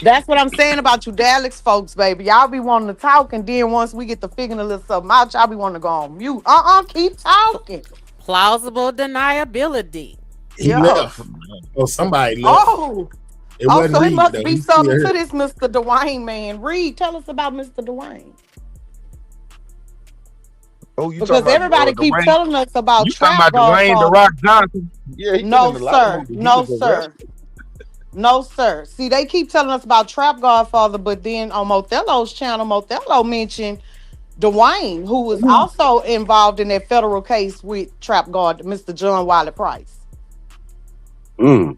That's what I'm saying about you Dallas folks, baby. Y'all be wanting to talk, and then once we get to figuring a little something out, y'all be wanting to go on mute. Keep talking. Plausible deniability. He Yeah. left. Oh, somebody left. Oh, It wasn't so it Reed, must though. be He's still something here. to this Mr. Dwayne man. Reed, tell us about Mr. Dwayne. Oh, you Because talking about everybody keeps Dwayne? telling us about You talking Trap about Dwayne the Godfather. Rock Johnson? Yeah, he No, been in a lot of sir. movies. He No, was sir. arrested. No, sir. See, they keep telling us about Trap Godfather, but then on Mothello's channel, Mothello mentioned Dwayne, who was also involved in that federal case with Trap God, Mr. John Wiley Price. All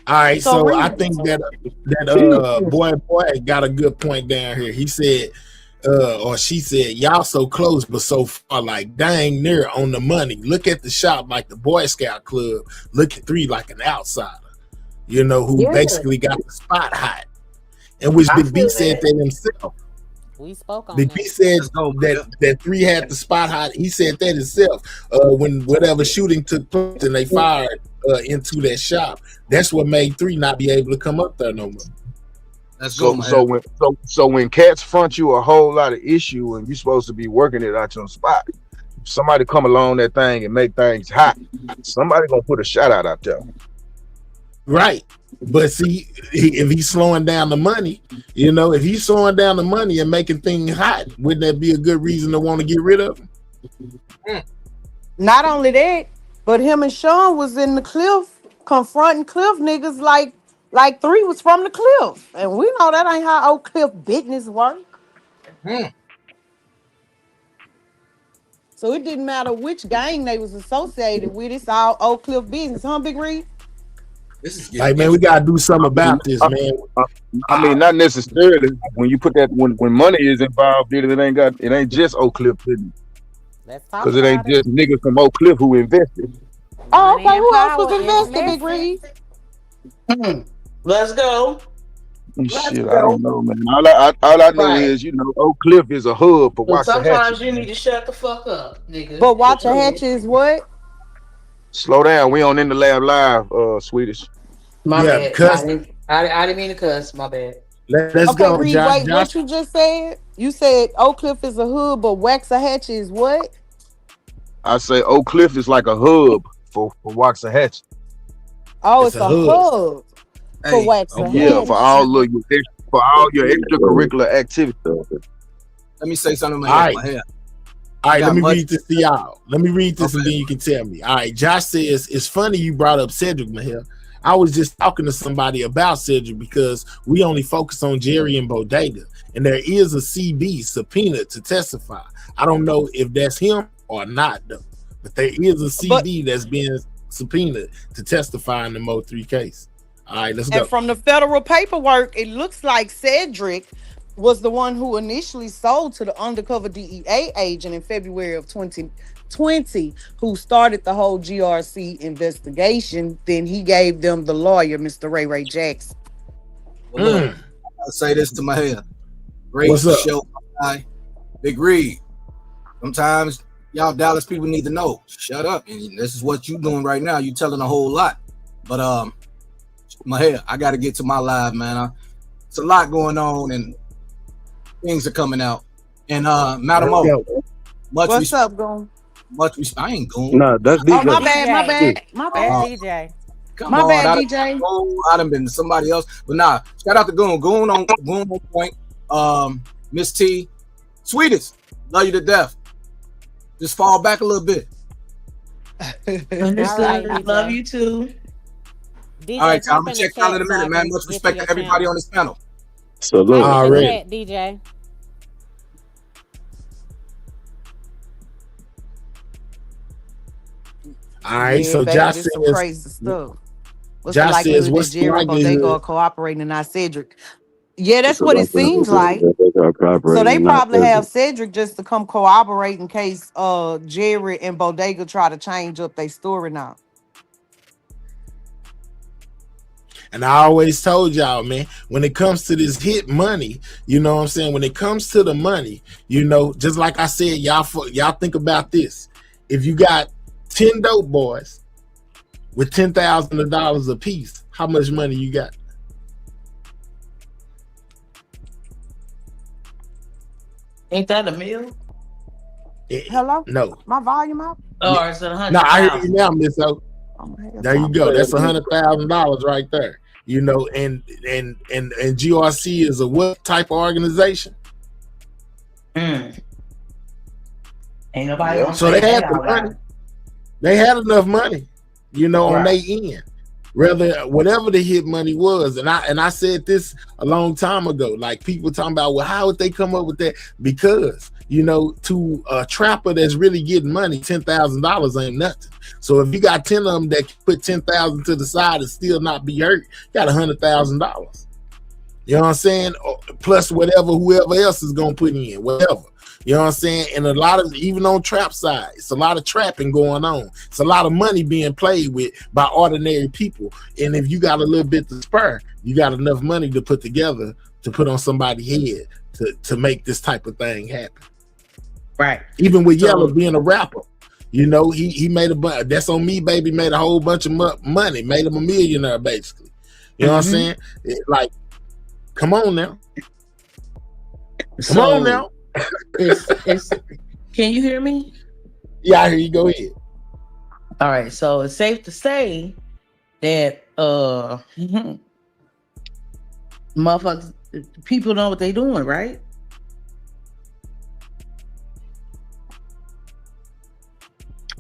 right, So so I Reed. think that boy got a good point down here. He said, or she said, y'all so close but so far, like dang near on the money. Look at the shop like the Boy Scout Club. Look at 3 like an outsider, you know, who basically got the spot hot. And which Big B said that himself. We spoke on Big B said that 3 had the spot hot. He said that himself. When whatever shooting took place and they fired into that shop, that's what made 3 not be able to come up there no more. So when cats front you a whole lot of issue and you're supposed to be working it out your spot, if somebody come along that thing and make things hot, somebody gonna put a shot out there. Right. But see, if he's slowing down the money, you know, if he's slowing down the money and making things hot, wouldn't that be a good reason to want to get rid of him? Not only that, but him and Sean was in the cliff confronting Cliff niggas like 3 was from the cliff. And we know that ain't how Oak Cliff business work. So it didn't matter which gang they was associated with. It's all Oak Cliff business, huh, Big Reed? Like, man, we gotta do something about this, man. I mean, not necessarily. When you put that, when money is involved, it ain't just Oak Cliff business. Because it ain't just niggas from Oak Cliff who invested. Oh, okay. Who else was invested, Big Reed? Let's go. Shit, I don't know, man. All I know is, you know, Oak Cliff is a hub for But sometimes Waxahachie. you need to shut the fuck up, nigga. But Waxahachie is what? Slow down. We on In the Lab Live, Swedish. My Yeah, bad. because- I didn't mean to cuss. My bad. Let's Okay, go, Reed, Josh. wait, what you just said? You said Oak Cliff is a hood, but Waxahachie is what? I say Oak Cliff is like a hub for Waxahachie. Oh, it's a hub for Waxahachie. Yeah, for all your extracurricular activities. Let me say something in All right. my head. All right, Got let me much- read this to y'all. Let me read this and then you can tell me. All right, Josh says, it's funny you brought up Cedric Mahel. I was just talking to somebody about Cedric because we only focus on Jerry and Bodega, and there is a CB subpoena to testify. I don't know if that's him or not, though, but there is a CB that's being subpoenaed to testify in the Mo 3 case. All right, let's go. And from the federal paperwork, it looks like Cedric was the one who initially sold to the undercover DEA agent in February of 2020, who started the whole GRC investigation. Then he gave them the lawyer, Mr. Ray Jackson. Well, look, I'll say this to my head. Great What's up? show, guy. Big Reed. Sometimes y'all Dallas people need to know. Shut up. And this is what you doing right now. You telling a whole lot. But my head, I got to get to my live, man. It's a lot going on and things are coming out. And Madam O, What's up, Goon? I ain't going. No, that's Oh, DJ. my bad. That's DJ. Come My on, bad, I DJ. done been somebody else, but nah. Shout out to Goon. Goon on point. Miss T, sweetest, love you to death. Just fall back a little bit. Understood. All right, I DJ. love you too. DJ, All right, type I'm gonna in the check y'all in a chat so I minute, man. can Much get respect your to everybody channel. on this panel. So Type look, in the Already. chat, DJ. All right, so baby, Josh this some says, crazy stuff. What's Josh the likelihood says, what's that the Jerry Bodega are likelihood? cooperating and not Cedric? Yeah, that's so what like it seems like. So they probably have Cedric just to come cooperate in case Jerry and Bodega try to change up their story now. And I always told y'all, man, when it comes to this hit money, you know what I'm saying? When it comes to the money, you know, just like I said, y'all think about this. If you got 10 dope boys with $10,000 a piece, how much money you got? Ain't that a meal? Hello? No. My volume up? Or is it No, I hear you 100,000? now, Miss O. There you go. That's $100,000 right there. You know, and GRC is a what type of organization? Ain't nobody gonna So say they had that the out loud. money. They had enough money, you know, on their end. Rather, whatever the hit money was, and I said this a long time ago. Like people talking about, well, how would they come up with that? Because you know, to a trapper that's really getting money, $10,000 ain't nothing. So if you got 10 of them that can put 10,000 to the side and still not be hurt, you got $100,000. You know what I'm saying? Plus whatever whoever else is gonna put in, whatever. You know what I'm saying? And a lot of, even on trap side, it's a lot of trapping going on. It's a lot of money being played with by ordinary people. And if you got a little bit to spare, you got enough money to put together to put on somebody's head to make this type of thing happen. Right. Even with Yellow being a rapper, you know, he made a bunch. That's on me, baby. Made a whole bunch of money. Made him a millionaire, basically. You know what I'm saying? Like, come on now. Come on now. It's can you hear me? Yeah, I hear you. Go ahead. All right, so it's safe to say that motherfuckers, people know what they doing, right?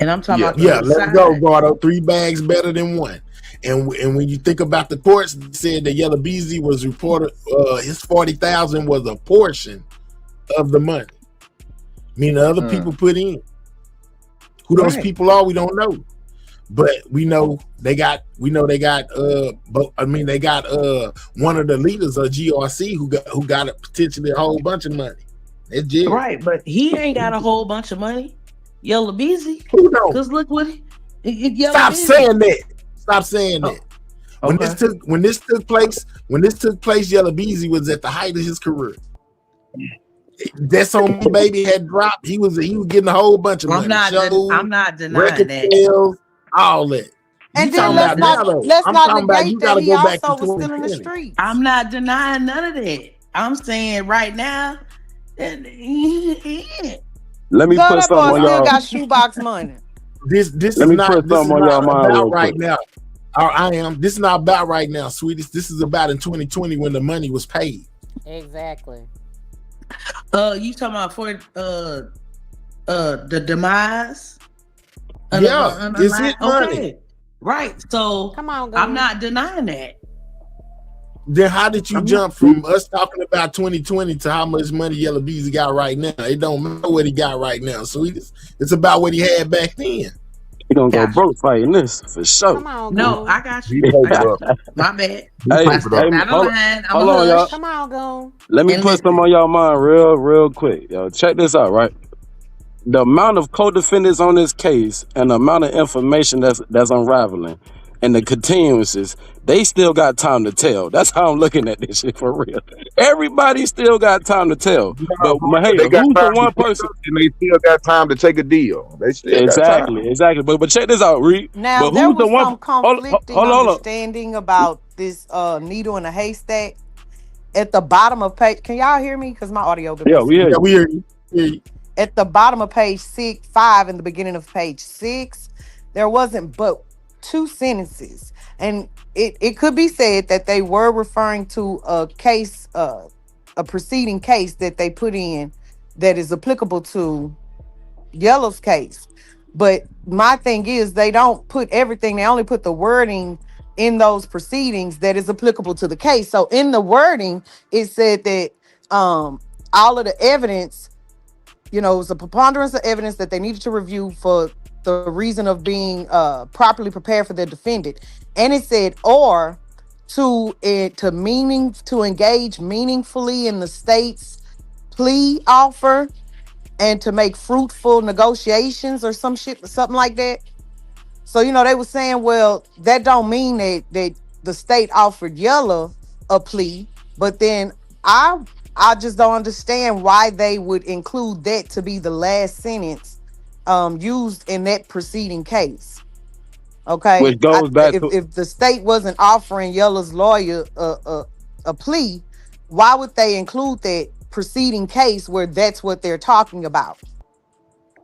And I'm talking about let's go, Gordo. 3 bags better than 1. And when you think about the courts, it said that Yella Beezy was reported his 40,000 was a portion of the money. Meaning other people put in. Who those people are, we don't know. But we know they got one of the leaders of GRC who got potentially a whole bunch of money. That's jail. Right, but he ain't got a whole bunch of money. Yella Beezy. Who knows? Because look what Stop saying that. Stop saying that. When this took place, Yella Beezy was at the height of his career. That's on me, baby had dropped. He was getting a whole bunch of money. I'm not denying that. Sales, all that. And then let's not negate that he also was still in the street. I'm not denying none of that. I'm saying right now that let me put something on y'all. Still got shoebox money. This is not about right now. This is not about right now, sweetest. This is about in 2020 when the money was paid. Exactly. You talking about for the demise? Yeah, it's his money. Okay. Right. So come on, I'm not denying that. Then how did you jump from us talking about 2020 to how much money Yella Beezy got right now? It don't matter what he got right now, sweetest. It's about what he had back then. He gonna go broke fighting this for sure. Come on, no, I got you. My bad. Hold on, y'all. Come on, go. Let me put some on y'all mind real quick. Yo, check this out, right? The amount of co-defendants on this case and the amount of information that's unraveling and the continuances, they still got time to tell. That's how I'm looking at this shit for real. Everybody still got time to tell. But hey, who's the one person? And they still got time to take a deal. They still exactly. But check this out, Reed. Now there was some conflicting understanding about this needle in a haystack. At the bottom of page, can y'all hear me? Because my audio. Yeah, we hear you. At the bottom of page 5 in the beginning of page 6, there wasn't but 2 sentences, and it could be said that they were referring to a case, a preceding case that they put in that is applicable to Yellow's case. But my thing is, they don't put everything; they only put the wording in those proceedings that is applicable to the case. So in the wording, it said that all of the evidence, you know, it was a preponderance of evidence that they needed to review for the reason of being properly prepared for the defendant. And it said, or to engage meaningfully in the state's plea offer and to make fruitful negotiations or something like that. So, you know, they were saying, well, that don't mean that the state offered Yella a plea, but then I just don't understand why they would include that to be the last sentence used in that preceding case. Okay, which goes back to if the state wasn't offering Yella's lawyer a plea, why would they include that preceding case where that's what they're talking about?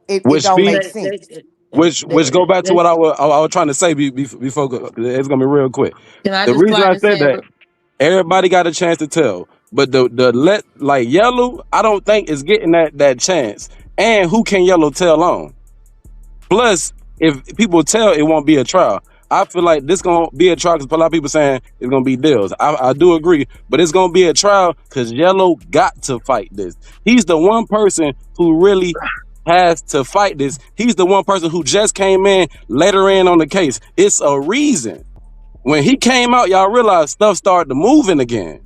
it Which don't make speaks, sense. which go back to what I was trying to say before. It's gonna be real quick. Can I The just reason I quietly said say, that everybody got a chance to tell, but like Yellow, I don't think is getting that chance. And who can Yellow tell on? Plus, if people tell, it won't be a trial. I feel like this gonna be a trial because a lot of people saying it's gonna be deals. I do agree, but it's gonna be a trial because Yellow got to fight this. He's the one person who really has to fight this. He's the one person who just came in later in on the case. It's a reason. When he came out, y'all realize stuff started moving again.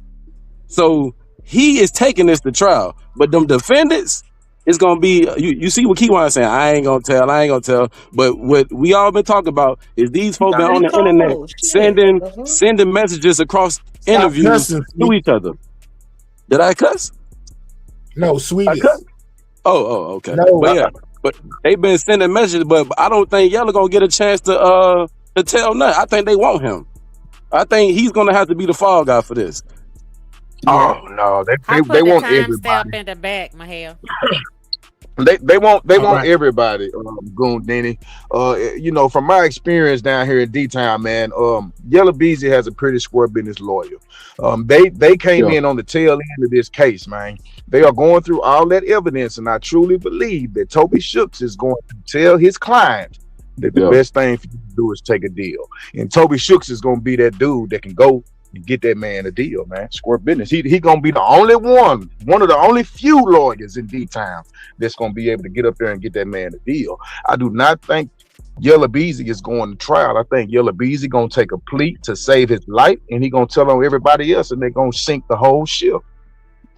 So he is taking this to trial. But them defendants, it's gonna be you see what Keywan saying, I ain't gonna tell. But what we all been talking about is these folks been on the internet sending messages across interviews to each other. Did I cuss? No, sweetest. Oh, okay. No, but yeah, but they been sending messages, but I don't think Yellow gonna get a chance to tell nothing. I think they want him. I think he's gonna have to be the fall guy for this. Oh no, I put they the want time everybody. stamp in the back, Mahel. They want right. everybody, Goon Denny. You know, from my experience down here in D-Town, man, Yellow Beezy has a pretty square business lawyer. They came in on the tail end of this case, man. They are going through all that evidence, and I truly believe that Toby Shooks is going to tell his client that the best thing for you to do is take a deal. And Toby Shooks is going to be that dude that can go and get that man a deal, man. Square business. He gonna be the only one of the only few lawyers in D-Town that's gonna be able to get up there and get that man a deal. I do not think Yellow Beezy is going to trial. I think Yellow Beezy gonna take a plea to save his life, and he gonna tell on everybody else, and they're gonna sink the whole ship.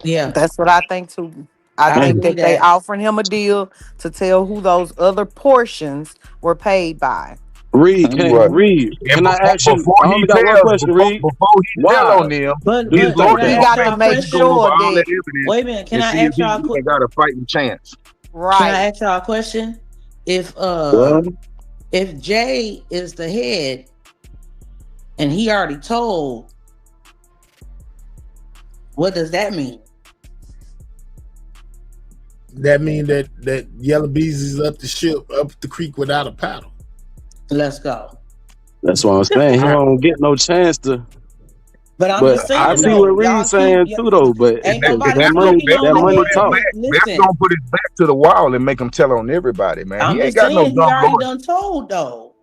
Yeah, That's what I think too. I think believe that they that. offering him a deal to tell who those other portions were paid by. Reed, can I ask you? Before I only got one question, Reed. Before he tell on them, But he's can I He ask got y'all to a make question? sure that Wait a minute. Can I see if ask y'all a he quick? got a fighting chance? Can I right. ask y'all a question? If Jay is the head and he already told, what does that mean? That mean that Yellow Beezy's up the creek without a paddle. Let's go. That's what I'm saying. He don't get no chance to. But I'm just saying, I see though, what y'all Reed's saying keep- too, though. But Ain't that nobody money, speaking on that the money head. talk. That's Listen, gonna put his back to the wall and make him tell on everybody, man. I'm He ain't just got no saying he dumb already lawyer. done told though.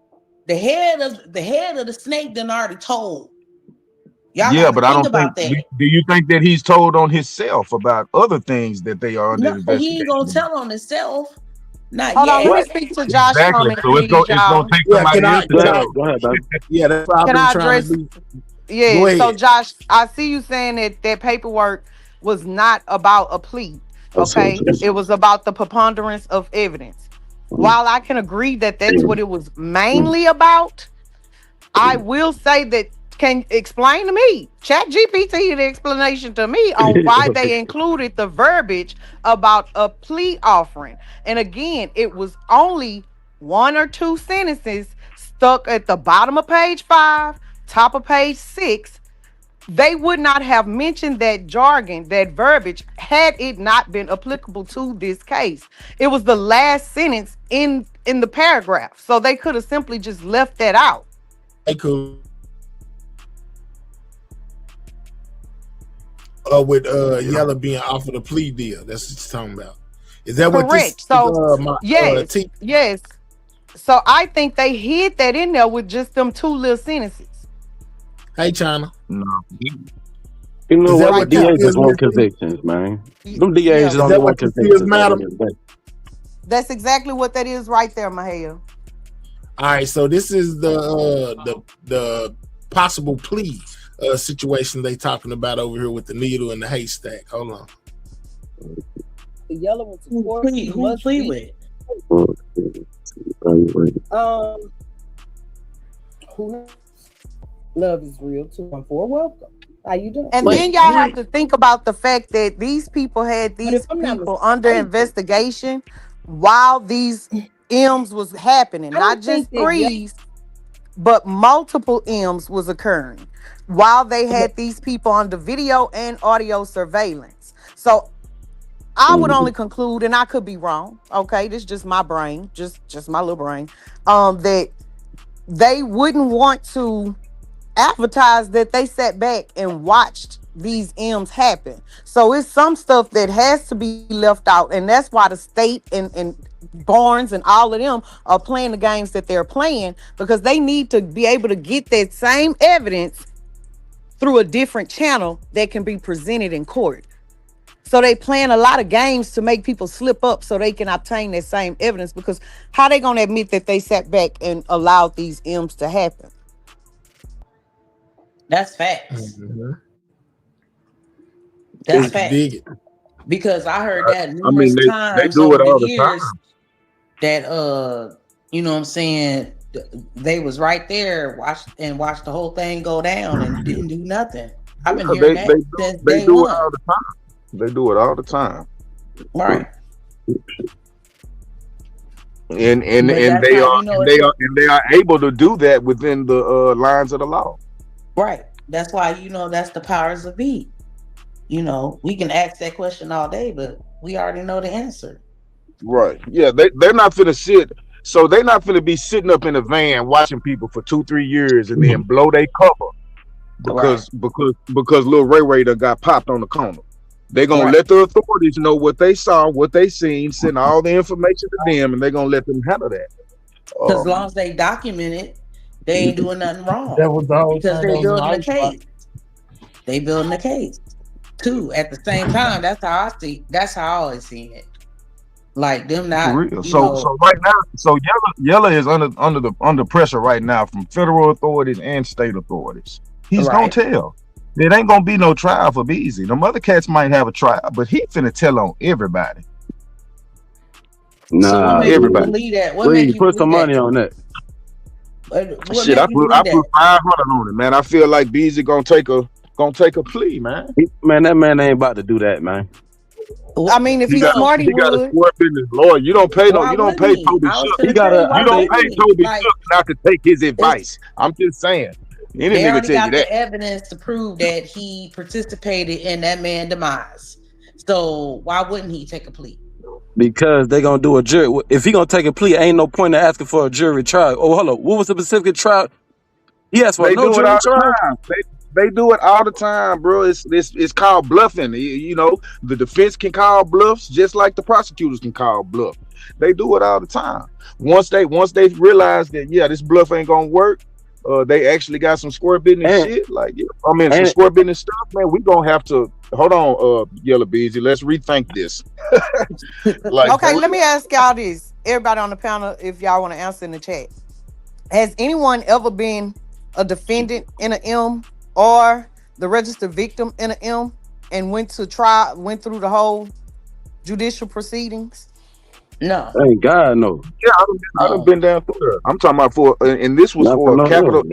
The head of the snake done already told. Y'all Yeah, gotta but I think don't about think. that. Do you think that he's told on himself about other things that they are under No, he investigation? ain't gonna tell on himself. Not Hold on, yet. let me speak to Josh Exactly. comment, So it's please, gonna y'all. take Yeah, somebody else to tell. Go ahead, baby. Yeah, that's what I've Can been I trying address? to do. Yeah. Go So ahead. Josh, I see you saying that paperwork was not about a plea. Okay, it was about the preponderance of evidence. While I can agree that that's what it was mainly about, I will say that can explain to me, Chat GPT, the explanation to me on why they included the verbiage about a plea offering. And again, it was only one or two sentences stuck at the bottom of page 5, top of page 6. They would not have mentioned that jargon, that verbiage, had it not been applicable to this case. It was the last sentence in the paragraph, so they could have simply just left that out. They could. With Yellow being offered a plea deal. That's what you're talking about. Is that what this? Correct. So yes. So I think they hid that in there with just them two little sentences. Hey, China. No. You know Is that what? what The DAs conceals just want matter? convictions, man. Them DAs Yeah. just Is only that want what convictions. conceals at the matter? end of the day. That's exactly what that is right there, Mahel. All right, so this is the possible plea situation they talking about over here with the needle and the haystack. Hold on. The yellow one to court. Who plea with? Who love is real 214. Welcome. How you doing? And then y'all have to think about the fact that these people had these people under investigation while these M's was happening. Not just threes, but multiple M's was occurring while they had these people under video and audio surveillance. So I would only conclude, and I could be wrong. Okay, this is just my brain, just my little brain. That they wouldn't want to advertise that they sat back and watched these M's happen. So it's some stuff that has to be left out, and that's why the state and Barnes and all of them are playing the games that they're playing, because they need to be able to get that same evidence through a different channel that can be presented in court. So they playing a lot of games to make people slip up so they can obtain that same evidence, because how they gonna admit that they sat back and allowed these M's to happen? That's facts. That's facts. Because I heard that numerous times do it over all the the years time. that you know what I'm saying, they was right there, watched the whole thing go down and didn't do nothing. I've been hearing that since They day do one. it all the time. They do it all the time. Right. And But that's they how are you know they are able to do that within the lines of the law. Right. That's why that's the powers of be. We can ask that question all day, but we already know the answer. Right. Yeah, they're not finna sit. So they're not finna be sitting up in a van watching people for 2-3 years and then blow their cover because Lil Ray done got popped on the corner. They're gonna let the authorities know what they saw, what they seen, send all the information to them, and they're gonna let them handle that. Because as long as they document it, they ain't doing nothing wrong. That was the whole Because thing they on building a the case. They building a case too. At the same time, that's how I see. That's how I always seen it. Like them not. For real. So right now, Yella is under pressure right now from federal authorities and state authorities. He's gonna tell. It ain't gonna be no trial for Beezy. The other cats might have a trial, but he finna tell on everybody. Nah, everybody. Believe that? What Please make you put some believe money that? on that. Shit, I put 500 on it, man. I feel like Beezy gonna take a plea, man. Man, that man ain't about to do that, man. I mean, if he's smart, he got a would. square business lawyer. You don't pay Toby Shook. He got a. You don't pay Toby Shook not to take his advice. I'm just saying. Any They nigga already tell got you that. the evidence to prove that he participated in that man's demise. So why wouldn't he take a plea? Because they gonna do a jury. If he gonna take a plea, ain't no point in asking for a jury trial. Oh, hold on. What was the specific trial? He asked for They no do it jury all trial. the time. They do it all the time, bro. It's called bluffing. The defense can call bluffs just like the prosecutors can call bluff. They do it all the time. Once they realize that this bluff ain't gonna work, they actually got some square business shit. Some square business stuff, man. We gonna have to hold on, Yellow Beezy. Let's rethink this. Okay, let me ask y'all this. Everybody on the panel, if y'all want to answer in the chat. Has anyone ever been a defendant in an M or the registered victim in an M and went through the whole judicial proceedings? No. Thank God, no. Yeah, I've been down through there. I'm talking about and this was for a capital.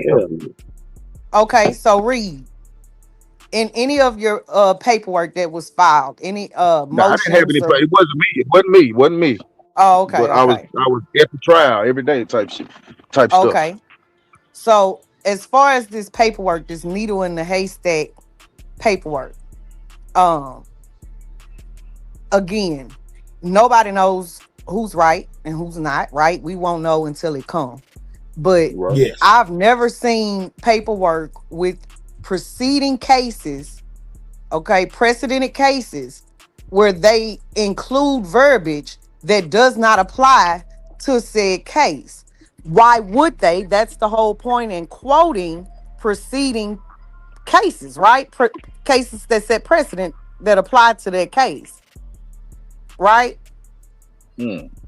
Okay, so Reed, in any of your paperwork that was filed, any I didn't have any. It wasn't me. Oh, okay. But I was at the trial every day type stuff. Okay. So as far as this paperwork, this needle in the haystack paperwork, again, nobody knows who's right and who's not right. We won't know until it comes. But I've never seen paperwork with preceding cases, precedented cases, where they include verbiage that does not apply to said case. Why would they? That's the whole point in quoting preceding cases, right? Cases that set precedent that apply to their case, right?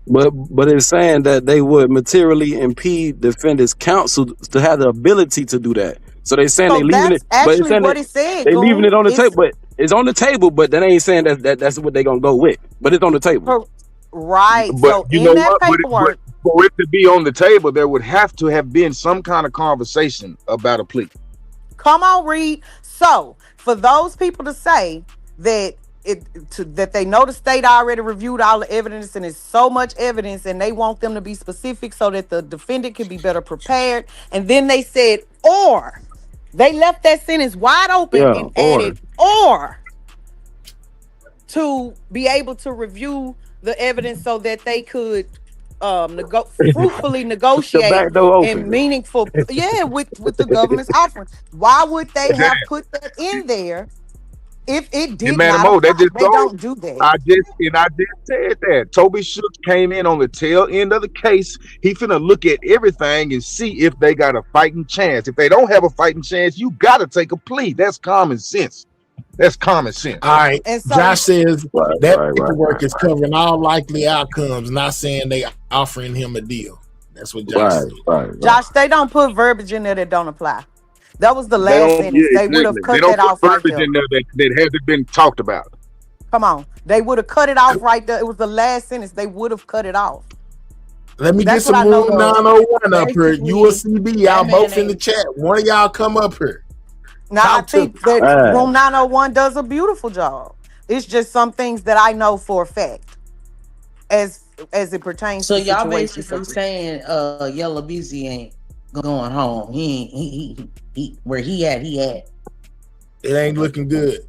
But it's saying that they would materially impede defendants' counsel to have the ability to do that. So they saying they leaving it, but it's saying they leaving it on the table. But it's on the table, but that ain't saying that's what they gonna go with. But it's on the table. Right. But so you in know that what? paperwork, For it to be on the table, there would have to have been some kind of conversation about a plea. come on, Reed. So for those people to say that that they know the state already reviewed all the evidence and it's so much evidence and they want them to be specific so that the defendant can be better prepared, and then they said or they left that sentence wide open and added or. to be able to review the evidence so that they could fruitfully negotiate and meaningful with the government's offering. Why would they have put that in there if it did not apply? They don't do that. I just said that Toby Shook came in on the tail end of the case. He finna look at everything and see if they got a fighting chance. If they don't have a fighting chance, you gotta take a plea. That's common sense. That's common sense. All right. So, Josh says that paperwork is covering all likely outcomes, not saying they offering him a deal. That's what Josh said. Josh, they don't put verbiage in there that don't apply. That was the last sentence. They would have cut that off right there. In there that hasn't been talked about. Come on. They would have cut it off right there. It was the last sentence. They would have cut it off. Let me get some room 901 up here. USCB, y'all both in the chat. One of y'all come up here. Now, I think that Room 901 does a beautiful job. It's just some things that I know for a fact as it pertains to y'all basically saying Yella Beezy ain't going home. He where he at. It ain't looking good.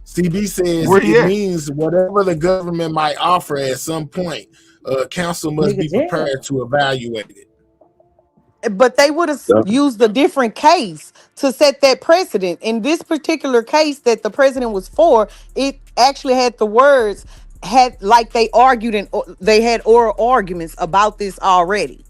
CB says it means whatever the government might offer at some point, council must be prepared to evaluate it. But they would have used a different case to set that precedent. In this particular case that the president was for, it actually had the words, they argued and they had oral arguments about this already.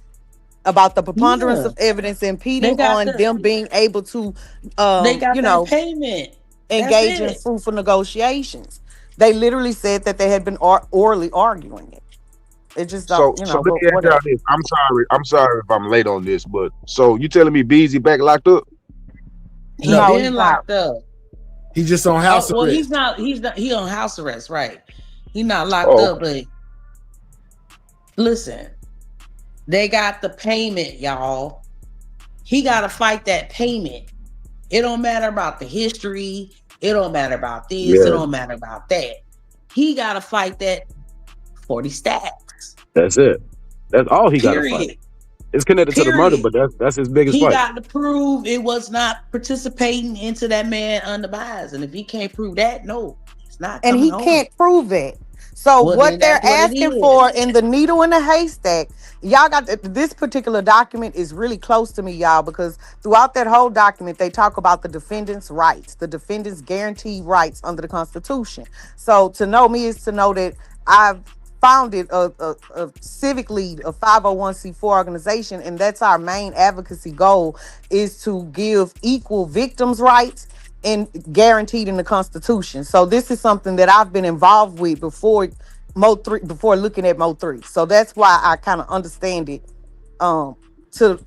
About the preponderance of evidence impeding on them being able to payment. Engage in fruitful negotiations. They literally said that they had been orally arguing it. It just don't, so let me ask y'all this. I'm sorry if I'm late on this, but so you telling me Beezy back locked up? He's been locked up. He's just on house arrest. Well, he on house arrest, right? He's not locked up, but listen, they got the payment, y'all. He gotta fight that payment. It don't matter about the history, it don't matter about this, it don't matter about that. He gotta fight that 40 stacks. That's it. That's all he got to fight. It's connected to the murder, but that's his biggest fight. He got to prove it was not participating into that man unbiased, and if he can't prove that, no, it's not. And he can't prove it. So what they're asking for in the needle in the haystack, y'all got this particular document is really close to me, y'all, because throughout that whole document they talk about the defendant's rights, the defendant's guaranteed rights under the Constitution. So to know me is to know that I've founded a civic lead, a 501c4 organization, and that's our main advocacy goal, is to give equal victims' rights and guaranteed in the Constitution. So this is something that I've been involved with before looking at Mo 3. So that's why I kind of understand it to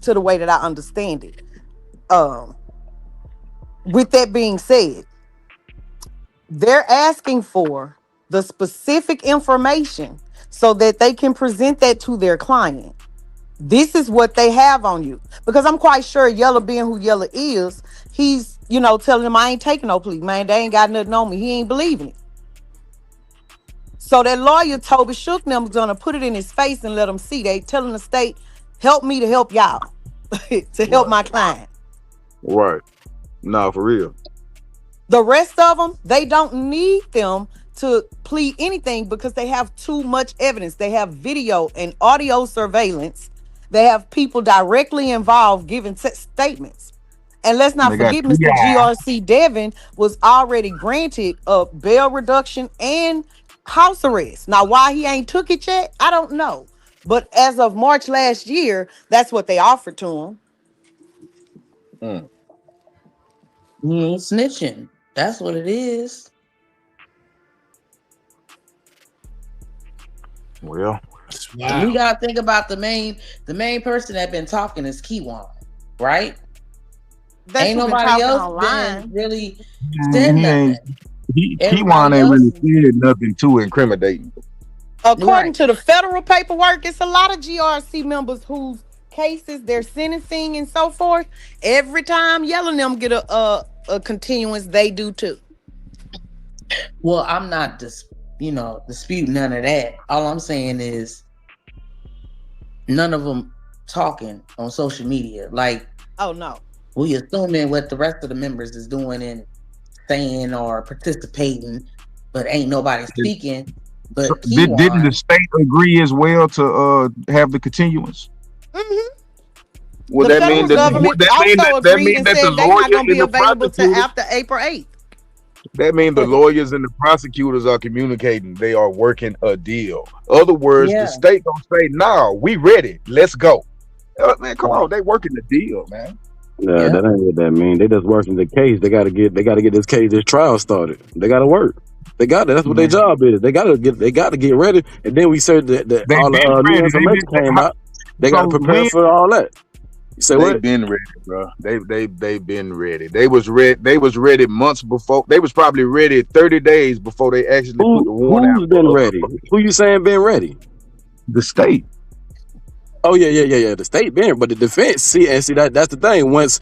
the way that I understand it. With that being said, they're asking for the specific information so that they can present that to their client. This is what they have on you. Because I'm quite sure Yella, being who Yella is, he's, telling them I ain't taking no plea, man. They ain't got nothing on me. He ain't believing it. So that lawyer, Toby Shook, them, was gonna put it in his face and let him see. They telling the state, help me to help y'all, to help my client. Right. No, for real. The rest of them, they don't need them to plead anything because they have too much evidence. They have video and audio surveillance. They have people directly involved giving statements. And let's not forget, Mr. GRC Devin was already granted a bail reduction and house arrest. Now, why he ain't took it yet, I don't know. But as of March last year, that's what they offered to him. He ain't snitching. That's what it is. Well, we gotta think about the main person that been talking is Keywan, right? Ain't nobody else been really said nothing. Keywan ain't really said nothing too incriminating. According to the federal paperwork, it's a lot of GRC members whose cases they're sentencing and so forth. Every time Yelling them get a continuance, they do too. Well, I'm not disputing none of that. All I'm saying is none of them talking on social media. Like, oh no, we assuming what the rest of the members is doing and saying or participating but ain't nobody speaking. But So didn't the Keywan. state agree as well to have the continuance? Well, The that federal means that government that also that agreed means and that the said they're not lawyers going to and be the available to prosecutors after April 8th. that means the lawyers and the prosecutors are communicating. They are working a deal. Other words, the Yeah. state gonna say, "No, we ready. Let's go." Man, come on, they working the deal, man. No, Yeah. that ain't what that mean. They just working the case. They gotta get this case, this trial started. They gotta work. They got it. That's what their job is. They gotta get ready. And then we said that They all the been new ready. information came out. They gotta So prepare when for all that. You say they what? been ready, bro. They been ready. They was ready. They was ready months before. They was probably ready 30 days before they actually put the warrant out. Who's been ready? Who you saying been ready? The state. Oh yeah. The state been, but the defense see that's the thing. Once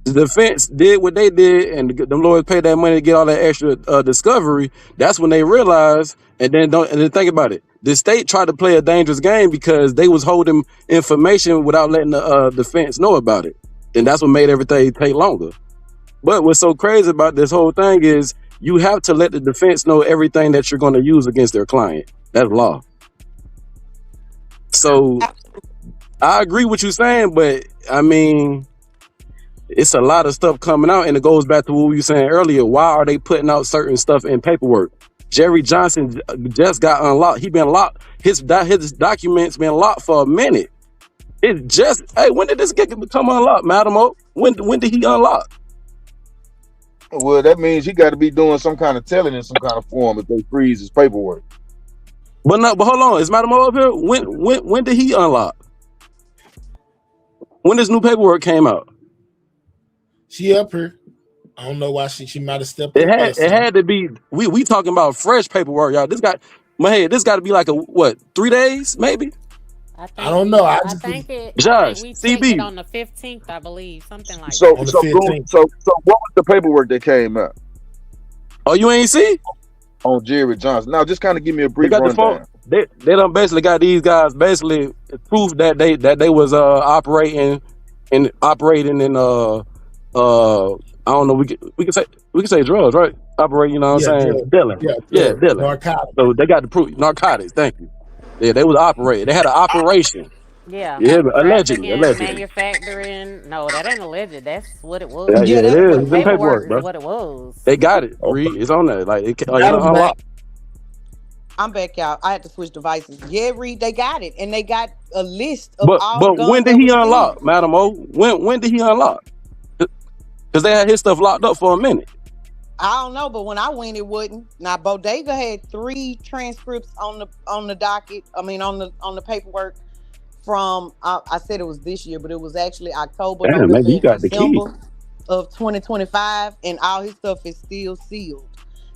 the defense did what they did, and the lawyers paid that money to get all that extra discovery, that's when they realized. And then think about it. The state tried to play a dangerous game because they was holding information without letting the defense know about it, and that's what made everything take longer. But what's so crazy about this whole thing is you have to let the defense know everything that you're going to use against their client. That's law. So I agree with you saying, but I mean, it's a lot of stuff coming out, and it goes back to what we were saying earlier. Why are they putting out certain stuff in paperwork? Jerry Johnson just got unlocked. He been locked. His documents been locked for a minute. It just when did this become unlocked, Madam O? When did he unlock? Well, that means he got to be doing some kind of telling in some kind of form if they freeze his paperwork. But hold on, is Madam O up here? When did he unlock? When this new paperwork came out? She up here. I don't know why she might have stepped It away. had to be. We talking about fresh paperwork, y'all. This got this got to be like 3 days, maybe. I don't know. I think Josh, we checked CB. it on the 15th, I believe, something like So that. so what was the paperwork that came out? Oh, you ain't see? On Jerry Johnson. Now just kind of give me a They brief got the phone. rundown. They done basically got these guys basically proof that they was operating in I don't know, we can say drugs, right? Operating, you know what I'm saying? Dealing. Yeah, dealing. Narcotics. So they got the proof. Narcotics, thank you. Yeah, they was operating. They had an operation. Yeah. Yeah, but allegedly. Manufacturing. No, that ain't alleged. That's what it was. Yeah, it is. The It's in paperwork, is bro. what it was. They got it. Reed. It's on there. Like it I'm unlocked. I'm back, y'all. I had to switch devices. Yeah, Reed, they got it, and they got a list of But all guns when did that he was unlock, seized. Madam O? When did he unlock? Because they had his stuff locked up for a minute. I don't know, but when I went, it wouldn't. Now Bodega had 3 transcripts on the docket. I mean, on the paperwork from I said it was this year, but it was actually October, Damn, November, maybe you and got the key. December of 2025, and all his stuff is still sealed.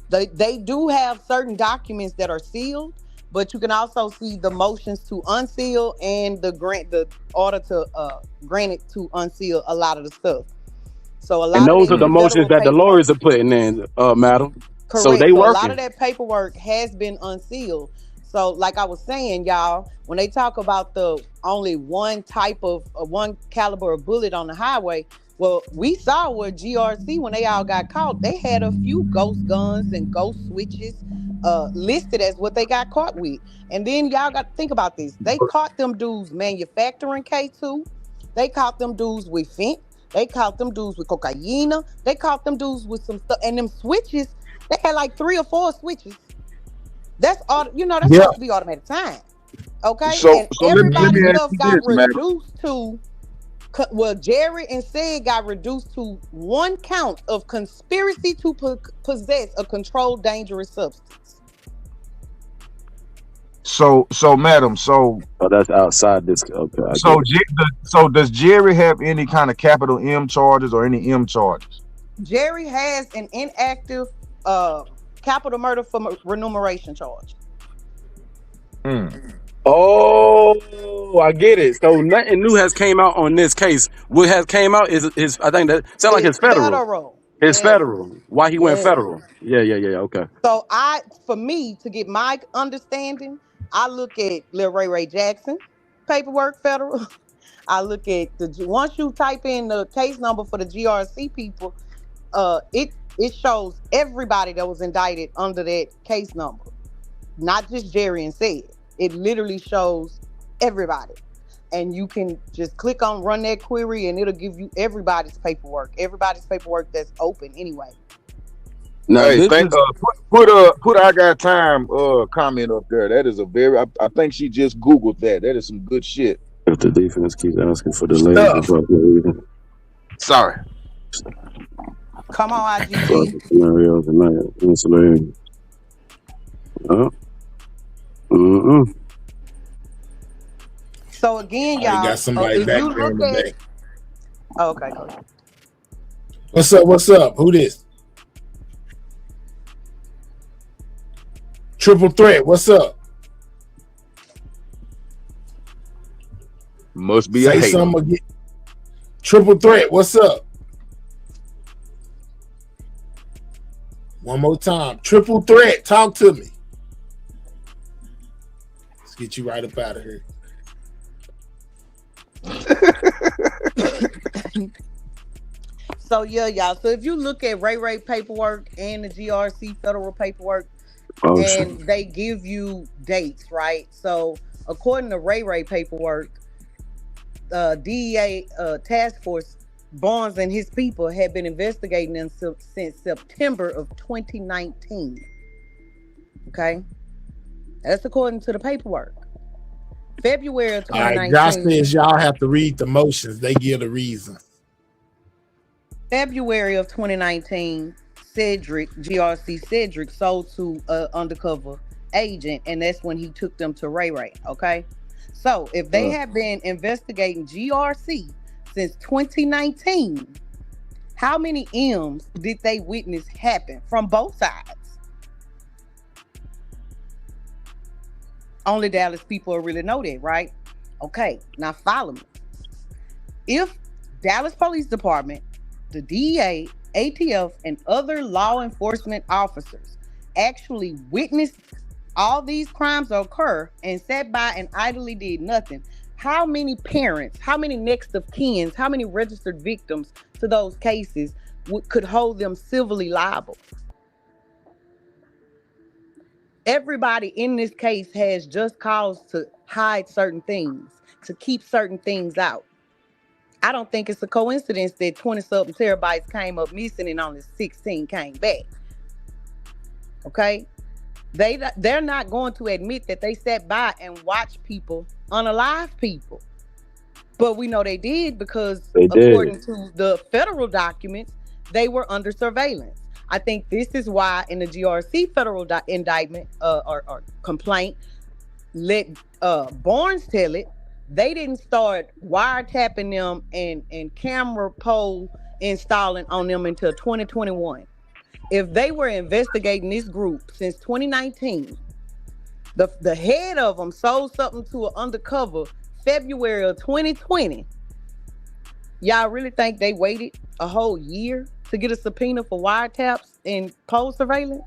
They do have certain documents that are sealed, but you can also see the motions to unseal and the order to grant it to unseal a lot of the stuff. So a lot And those of are the motions that the lawyers are putting in, Madam. correct. So they a working. lot of that paperwork has been unsealed. So like I was saying, y'all, when they talk about the only one type of one caliber of bullet on the highway, well, we saw where GRC, when they all got caught, they had a few ghost guns and ghost switches listed as what they got caught with. And then y'all got to think about this. They caught them dudes manufacturing K2. They caught them dudes with fent. They caught them dudes with cocaine. They caught them dudes with some stuff. And them switches, they had like 3 or 4 switches. That's all, that's supposed to be automatic time. Okay? So and let me everybody's ask stuff you got this, madam. reduced to, well, Jerry and Sid got reduced to 1 count of conspiracy to possess a controlled dangerous substance. So madam, that's outside this. Okay. So does Jerry have any kind of capital M charges or any M charges? Jerry has an inactive capital murder for remuneration charge. Oh, I get it. So nothing new has came out on this case. What has came out is I think that sounds like it's federal. It's federal. Why he went federal? Yeah. Okay. So for me to get my understanding, I look at Lil Ray Jackson paperwork federal. I look at once you type in the case number for the GRC people, It shows everybody that was indicted under that case number, not just Jerry and Said. It literally shows everybody. And you can just click on run that query and it'll give you everybody's paperwork that's open anyway. Now, Hey, this thank is put I got time comment up there. That is a very I think she just Googled that. That is some good shit. if the defense keeps asking for the Stuff. latest Sorry. Come on, IGG. scenario tonight. Ancillary. So again, y'all, got somebody if back you there in look the at back. oh, okay, go ahead. What's up? Who this? Triple Threat, what's up? Must be a Say hater. something again. Triple Threat, what's up? One more time. Triple Threat, talk to me. Let's get you right up out of here. So yeah, y'all. So if you look at Ray paperwork and the GRC federal paperwork, and they give you dates, right? So according to Ray paperwork, DEA task force Barnes and his people had been investigating them since September of 2019. Okay, that's according to the paperwork. February of 2019. All right, Josh says y'all have to read the motions. They give the reason. February of 2019, GRC Cedric sold to an undercover agent, and that's when he took them to Ray. Okay, so if they have been investigating GRC since 2019, how many M's did they witness happen from both sides? Only Dallas people really know that, right? Okay, now follow me. If Dallas Police Department, the DEA, ATF, and other law enforcement officers actually witnessed all these crimes occur and sat by and idly did nothing, how many parents, how many next of kins, how many registered victims to those cases could hold them civilly liable? Everybody in this case has just cause to hide certain things, to keep certain things out. I don't think it's a coincidence that 20-something terabytes came up missing and only 16 came back. Okay? They're not going to admit that they sat by and watched people unalive people. But we know they did because according to the federal documents, they were under surveillance. I think this is why in the GRC federal indictment or complaint, let Barnes tell it, they didn't start wiretapping them and camera pole installing on them until 2021. If they were investigating this group since 2019, the head of them sold something to an undercover February of 2020. Y'all really think they waited a whole year to get a subpoena for wiretaps and pole surveillance?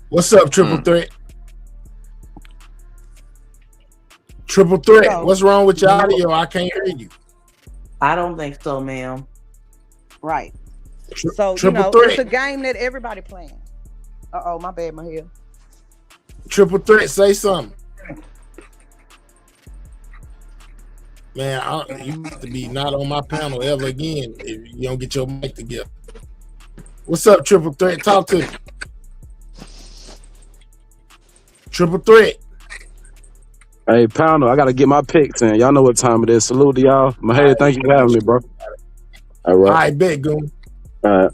What's up, Triple Threat? Triple Threat, what's wrong with your audio? I can't hear you. I don't think so, ma'am. Right. So, Triple Threat. it's a game that everybody playing. Uh-oh, my bad, my hair. Triple Threat, say something. Man, you have to be not on my panel ever again if you don't get your mic together. What's up, Triple Threat? Talk to me. Triple Threat. Hey, Pounder, I got to get my picks in. Y'all know what time it is. Salute to y'all. Mahaya, thank you for having me, bro. All right. All right, bet, Goon. All right.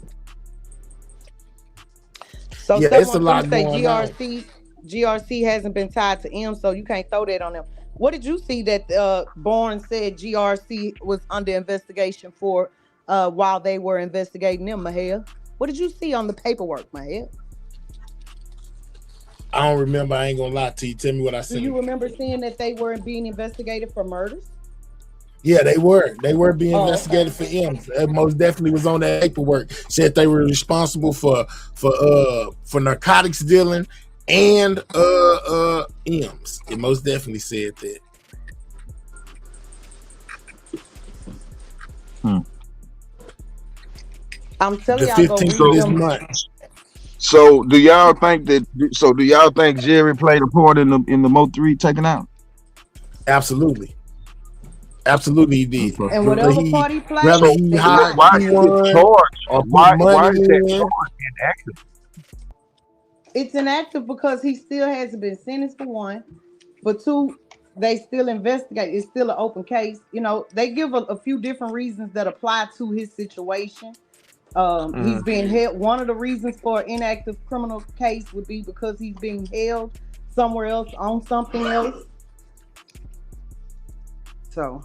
So yeah, it's a lot say going on. GRC hasn't been tied to M, so you can't throw that on them. What did you see that Barnes said GRC was under investigation for while they were investigating them, Mahia? What did you see on the paperwork, Mahia? I don't remember. I ain't gonna lie to you. Tell me what I said. Do you remember seeing that they were being investigated for murders? Yeah, they were. They were being investigated for M's. That most definitely was on that paperwork. Said they were responsible for narcotics dealing and M's. It most definitely said that. I'm telling The y'all, go 15th read of this them. month. So do y'all think that? So do y'all think Jerry played a part in the Mo 3 taking out? Absolutely. Absolutely, he did. Okay. And Whether whatever he party played, whether he they hired got Why it. is it P1 charged? or put Why money is that in. charge inactive? It's inactive because he still hasn't been sentenced for one. For two, they still investigate. It's still an open case. You know, they give a few different reasons that apply to his situation. He's being held. One of the reasons for an inactive criminal case would be because he's being held somewhere else on something else. So,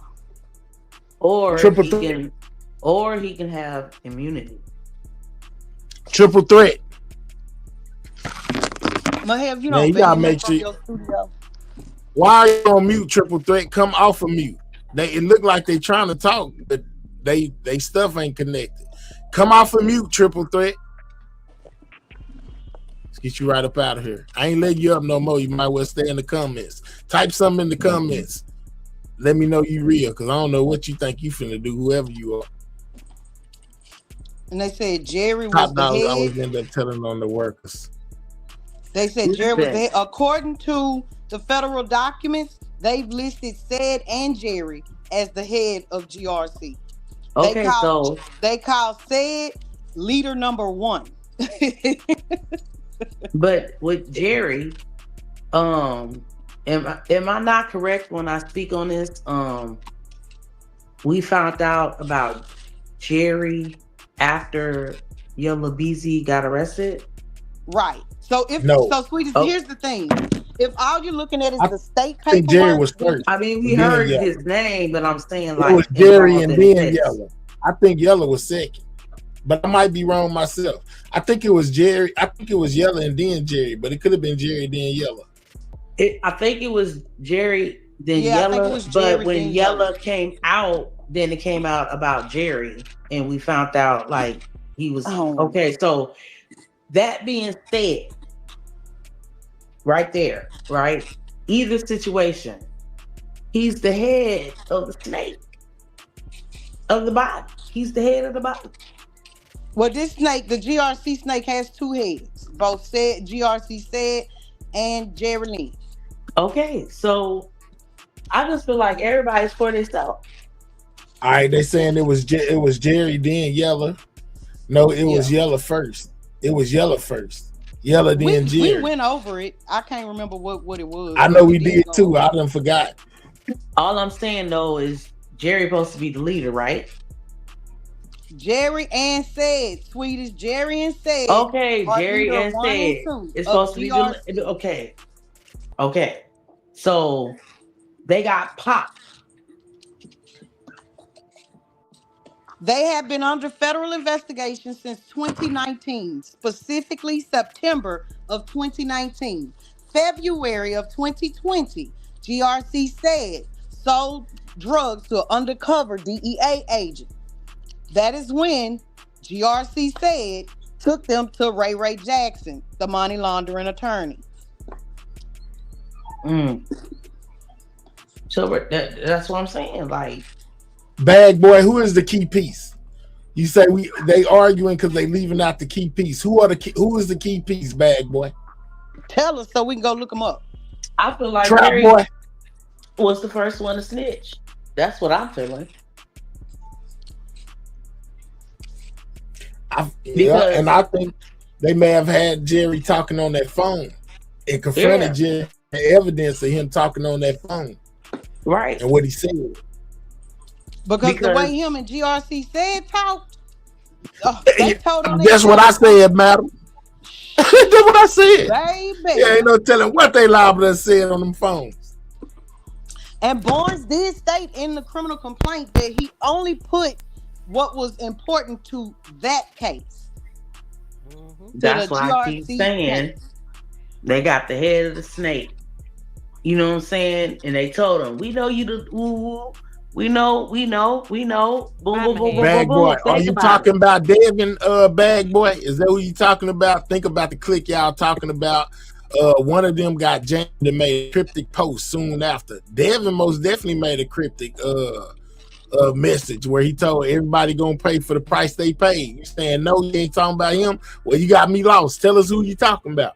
Or Triple he can have immunity. Triple threat. Mahev, you Man, don't you gotta ban make them from sure. your studio. Why are you on mute, Triple Threat? Come off of mute. It look like they trying to talk, but they stuff ain't connected. Come off of mute, Triple Threat. Let's get you right up out of here. I ain't letting you up no more. You might well stay in the comments. Type something in the comments. Let me know you real, because I don't know what you think you finna do, whoever you are. And they said Jerry was Top the dog head. always end up telling on the workers. They said Jerry was the head. According to the federal documents, they've listed Said and Jerry as the head of GRC. Okay, so they call Said leader number 1. but with Jerry, am I not correct when I speak on this? We found out about Jerry after Yella Beezy got arrested. Right. So sweetie, here's the thing. If all you're looking at is the state paperwork, I think Jerry was first. I mean, we heard his name, but I'm saying like it was Jerry and then this. Yella. I think Yella was second, but I might be wrong myself. I think it was Jerry. I think it was Yella and then Jerry, but it could have been Jerry then Yella. I think it was Jerry then Yeah, I think it Yella, was Jerry, but when then Yella Yella. came out, then it came out about Jerry, and we found out like he was okay. So that being said, right there, right? Either situation, he's the head of the snake of the body. He's the head of the body. Well, this snake, the GRC snake, has 2 heads. Both Said, GRC Said, and Jerry Lynn. Okay, so I just feel like everybody's for themselves. All right, they saying it was Jerry then Yella. No, it was Yella first. It was Yella first. Yella then Jerry. We went over it. I can't remember what it was. I know we did too. I done forgot. All I'm saying though is Jerry's supposed to be the leader, right? Jerry and Said, sweetest Jerry and Said. Okay, Jerry and Said. It's supposed to be okay. So they got popped. They have been under federal investigation since 2019, specifically September of 2019. February of 2020, GRC Said sold drugs to an undercover DEA agent. That is when GRC Said took them to Ray Jackson, the money laundering attorney. So that's what I'm saying. Like, Bag Boy, who is the key piece? You say they arguing because they leaving out the key piece. Who is the key piece, Bag Boy? Tell us so we can go look them up. I feel like Trap Jerry Boy was the first one to snitch. That's what I'm feeling. And I think they may have had Jerry talking on that phone and confronted Jerry, evidence of him talking on that phone. Right. And what he said. Because the way him and GRC Said talked, they told him. That's what I said, madam. That's what I said. Baby. Yeah, ain't no telling what they liable to said on them phones. And Barnes did state in the criminal complaint that he only put what was important to that case. That's why I keep saying they got the head of the snake. You know what I'm saying? And they told him, "We know you the woo. We know. Boom, boom, boom, boom, Bag boom, Boy, boom. are you talking about Devin? Bag Boy, is that who you talking about? Think about the click y'all talking about. One of them got jammed and made a cryptic post soon after. Devin most definitely made a cryptic message where he told everybody gonna pay for the price they paid. You saying no, you ain't talking about him? Well, you got me lost. Tell us who you talking about.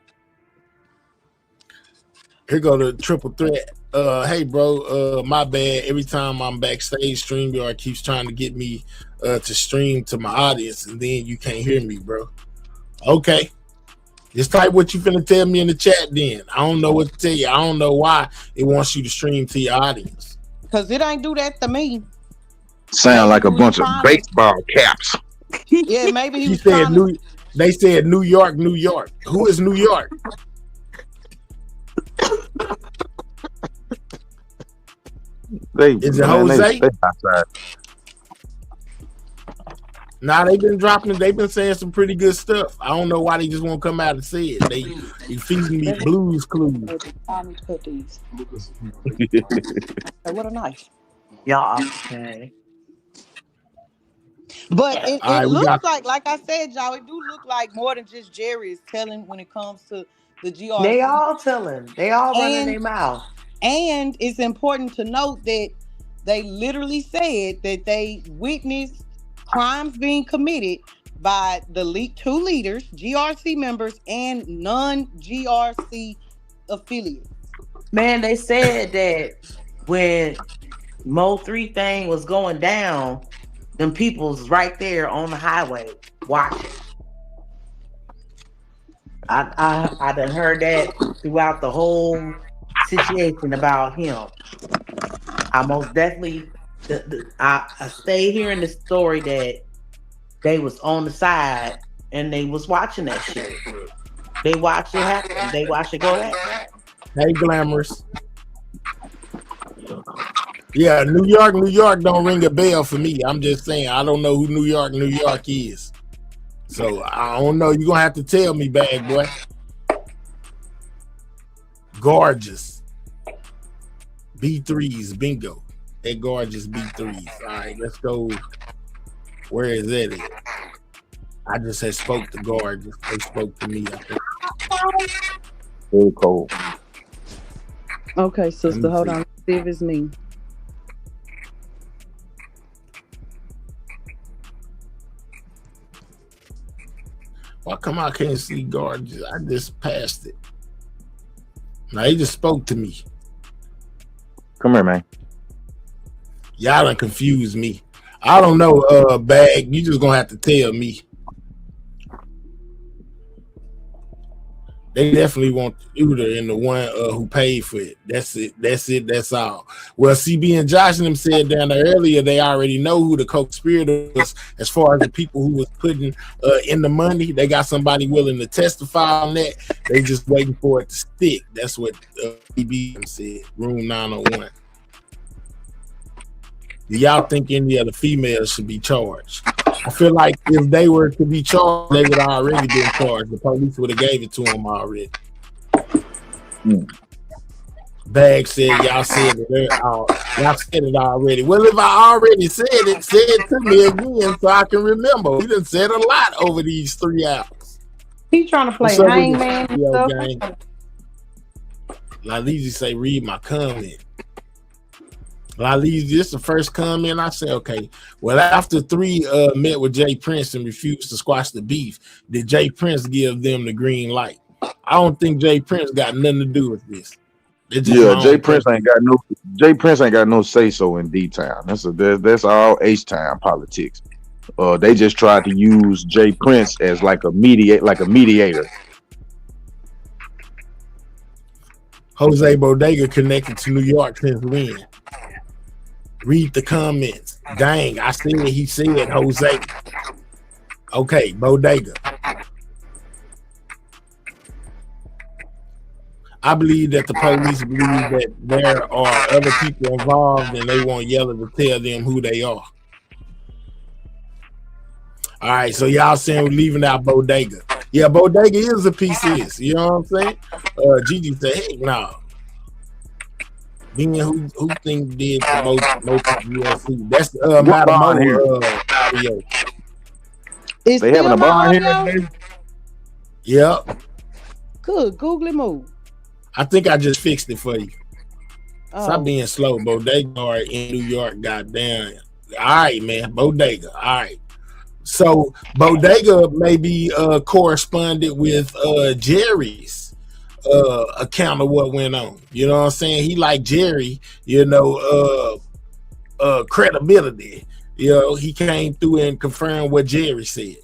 Here go the triple threat. Hey bro, my bad. Every time I'm backstage, StreamYard keeps trying to get me to stream to my audience, and then you can't hear me, bro. Okay. Just type what you finna tell me in the chat then. I don't know what to tell you. I don't know why it wants you to stream to your audience. Because it ain't do that to me. Sound like a bunch of baseball caps. Yeah, maybe he was said they said New York, New York. Who is New York? Is it Jose? Nah, they've been saying some pretty good stuff. I don't know why they just won't come out and say it. They feeding me Blues Clues. Cookies. Hey, what a knife. Yeah, okay. But it looks like I said, y'all, it do look like more than just Jerry is telling when it comes to the GRC. They all telling. They all running their mouth. And it's important to note that they literally said that they witnessed crimes being committed by the two leaders, GRC members, and non-GRC affiliates. Man, they said that when Mo 3 thing was going down, them people's right there on the highway watching. I done heard that throughout the whole situation about him. I most definitely I stayed hearing the story that they was on the side and they was watching that shit. They watched it happen. They watched it go down. Hey, Glamorous. Yeah, New York don't ring a bell for me. I'm just saying, I don't know who New York is. So I don't know. You're gonna have to tell me, bad boy. Gorgeous. B3s, bingo. At Gorgeous B3s. All right, let's go. Where is that at? I just had spoke to Gorgeous. They spoke to me, I think. Very cold. Okay, sister, hold on. See if it's me. Why come I can't see Gorgeous? I just passed it. Now he just spoke to me. Come here, man. Y'all done confused me. I don't know, Bag. You just gonna have to tell me. They definitely want Uter and the one who paid for it. That's it. That's all. Well, CB and Josh and them said down there earlier they already know who the co-conspirator was as far as the people who was putting in the money. They got somebody willing to testify on that. They just waiting for it to stick. That's what CB said. Room 901. Do y'all think any of the females should be charged? I feel like if they were to be charged, they would have already been charged. The police would have gave it to them already. Bag said, y'all said it already. Well, if I already said it, say it to me again so I can remember. We done said a lot over these 3 hours. He trying to play hangman and stuff. Laleezy say, read my comment. Laleezy, this is the first comment. I say, okay. Well, after 3 met with Jay Prince and refused to squash the beef, did Jay Prince give them the green light? I don't think Jay Prince got nothing to do with this. Yeah, Jay Prince ain't got no say so in D-Town. That's all H-Town politics. They just tried to use Jay Prince as like a mediator. Jose Bodega connected to New York since when? Read the comments. Dang, I said he said Jose. Okay, Bodega. I believe that the police believe that there are other people involved and they want Yella to tell them who they are. All right, so y'all saying we're leaving out Bodega. Yeah, Bodega is a piece of this. You know what I'm saying? Gigi said, heck no. Being who think did the most UFC? That's Matamoto audio. They having a bond here? Yep. Good, googly move. I think I just fixed it for you. Stop being slow, Bodega in New York. Goddamn, All right, man. Bodega. All right. So Bodega maybe corresponded with Jerry's account of what went on. You know what I'm saying? He like Jerry, you know, credibility. You know, he came through and confirmed what Jerry said.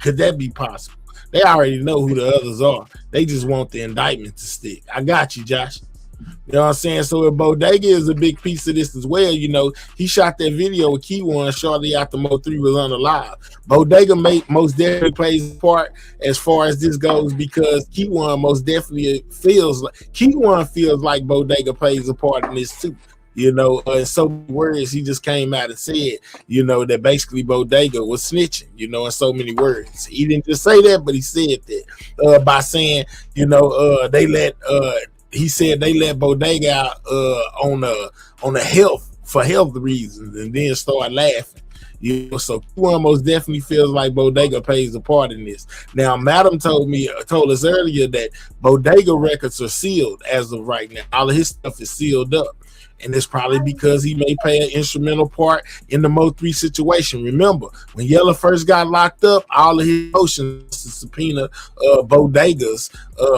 Could that be possible? They already know who the others are. They just want the indictment to stick. I got you, Josh. You know what I'm saying? So if Bodega is a big piece of this as well, you know, he shot that video with Key1 shortly after Mo3 was on the live. Bodega most definitely plays a part as far as this goes, because Key1 most definitely feels like Bodega plays a part in this too. You know, in so many words, he just came out and said, you know, that basically Bodega was snitching, you know, in so many words. He didn't just say that, but he said that by saying, you know, he said they let Bodega out on a health reasons, and then start laughing. You know, so Key1 most definitely feels like Bodega plays a part in this. Now, Madam told us earlier that Bodega records are sealed as of right now. All of his stuff is sealed up. And it's probably because he may play an instrumental part in the Mo3 situation. Remember, when Yella first got locked up, all of his motions to subpoena Bodega's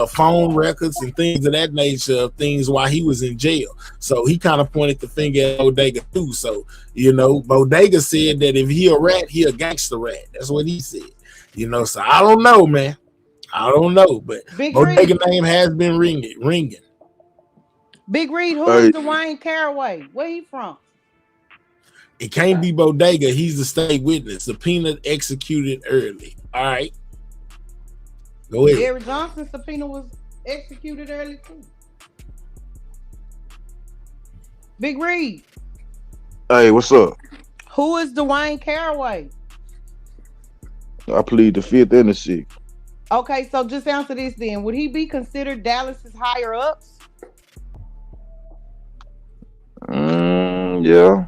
phone records and things of that nature, things while he was in jail. So he kind of pointed the finger at Bodega too. So, you know, Bodega said that if he a rat, he a gangster rat. That's what he said. You know, so I don't know, man. I don't know, but Bodega name has been ringing. Big Reed, who is Dwayne Caraway? Where he from? It can't be Bodega. He's the state witness. Subpoena executed early. All right. Go ahead. Jerry Johnson's subpoena was executed early too. Big Reed. Hey, what's up? Who is Dwayne Caraway? I plead the fifth and the sixth. Okay, so just answer this then. Would he be considered Dallas's higher ups? Yeah.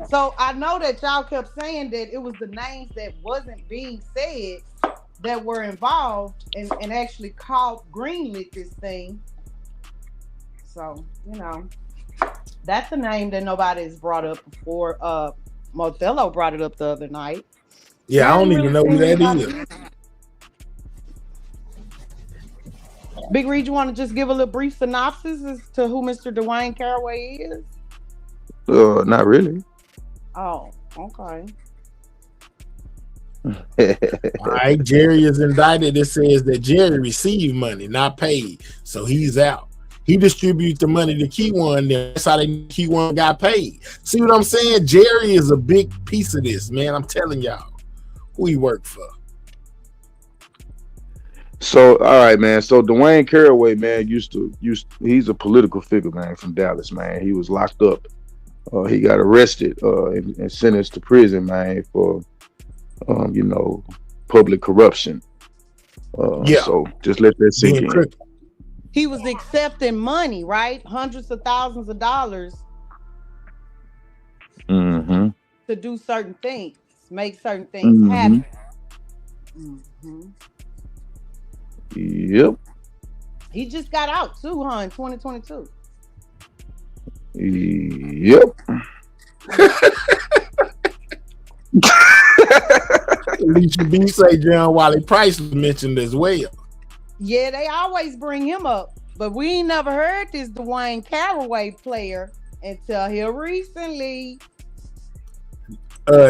So I know that y'all kept saying that it was the names that wasn't being said that were involved and actually greenlit this thing. So, you know, that's a name that nobody has brought up before. Mothello brought it up the other night. Yeah, I don't even know who that is. Big Reed, you want to just give a little brief synopsis as to who Mr. Dwayne Caraway is? Not really. Oh, okay. All right, Jerry is indicted. It says that Jerry received money, not paid, so he's out. He distributes the money to Key1. That's how Key1 got paid. See what I'm saying? Jerry is a big piece of this, man. I'm telling y'all who he worked for. So, all right, man. So Dwayne Caraway, man, he's a political figure, man, from Dallas, man. He was locked up. He got arrested and sentenced to prison, man, for you know, public corruption. So just let that sink in. He was accepting money, right? Hundreds of thousands of dollars to do certain things, make certain things happen. Yep. He just got out too, huh, in 2022. Yep. Alicia B say John Wally Price was mentioned as well. Yeah, they always bring him up, but we ain't never heard this Dwayne Caraway player until here recently.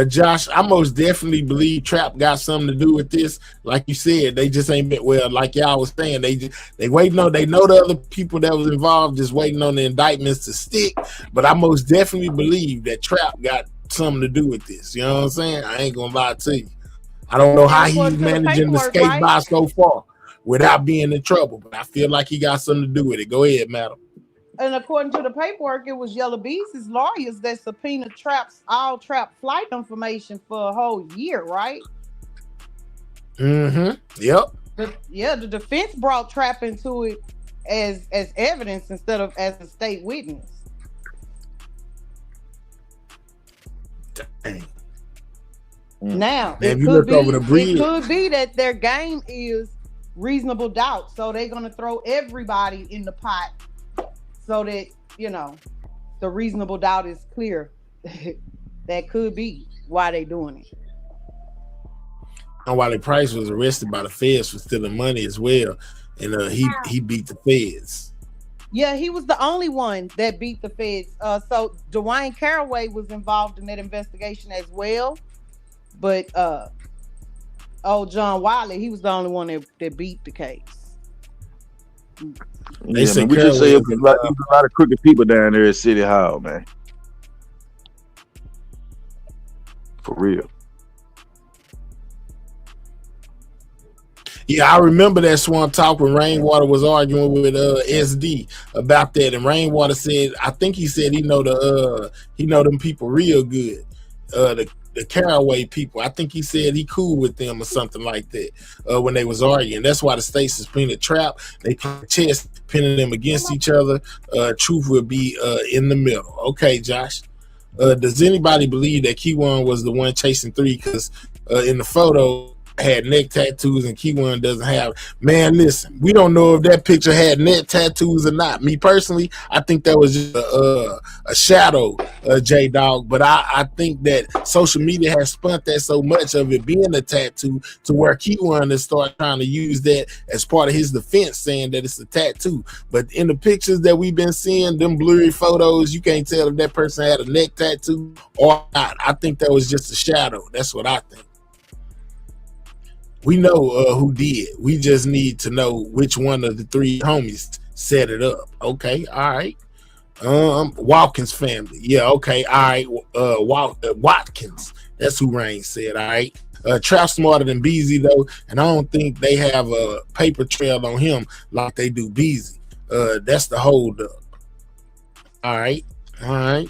Josh, I most definitely believe Trap got something to do with this. Like you said, they just ain't been, well, like y'all was saying, they waiting on, they know the other people that was involved, just waiting on the indictments to stick. But I most definitely believe that Trap got something to do with this. You know what I'm saying? I ain't gonna lie to you. I don't know how he's managing to skate by so far without being in trouble, but I feel like he got something to do with it. Go ahead, madam. And according to the paperwork, it was Yella Beezy's lawyers that subpoenaed all Trap flight information for a whole year, right? Yep. The defense brought Trap into it as evidence instead of as a state witness. Dang. Now, it could be that their game is reasonable doubt, so they're gonna throw everybody in the pot. So that, you know, the reasonable doubt is clear. That could be why they doing it. And Wally Price was arrested by the feds for stealing money as well, and he beat the feds. Yeah, he was the only one that beat the feds. So Dwayne Caraway was involved in that investigation as well, but John Wiley, he was the only one that beat the case. They say we just say there's a lot of crooked people down there at City Hall, man. For real. Yeah, I remember that Swamp Talk when Rainwater was arguing with SD about that, and Rainwater said, I think he said he know them people real good, the Caraway people. I think he said he cool with them or something like that when they was arguing. That's why the state suspended Trap. They put chess pinning them against each other. Truth will be in the middle. Okay, Josh. Does anybody believe that Key-One was the one chasing 3? Because in the photo had neck tattoos and Key-One doesn't have. Man, listen, we don't know if that picture had neck tattoos or not. Me personally, I think that was just a shadow, J-Dog. But I think that social media has spun that so much of it being a tattoo to where Key-One has started trying to use that as part of his defense, saying that it's a tattoo. But in the pictures that we've been seeing, them blurry photos, you can't tell if that person had a neck tattoo or not. I think that was just a shadow. That's what I think. We know who did. We just need to know which one of the 3 homies set it up. Okay, all right. Watkins family. Yeah, okay, all right. Watkins. That's who Rain said, all right. Trap smarter than Beezy, though, and I don't think they have a paper trail on him like they do Beezy. That's the hold up. All right. All right.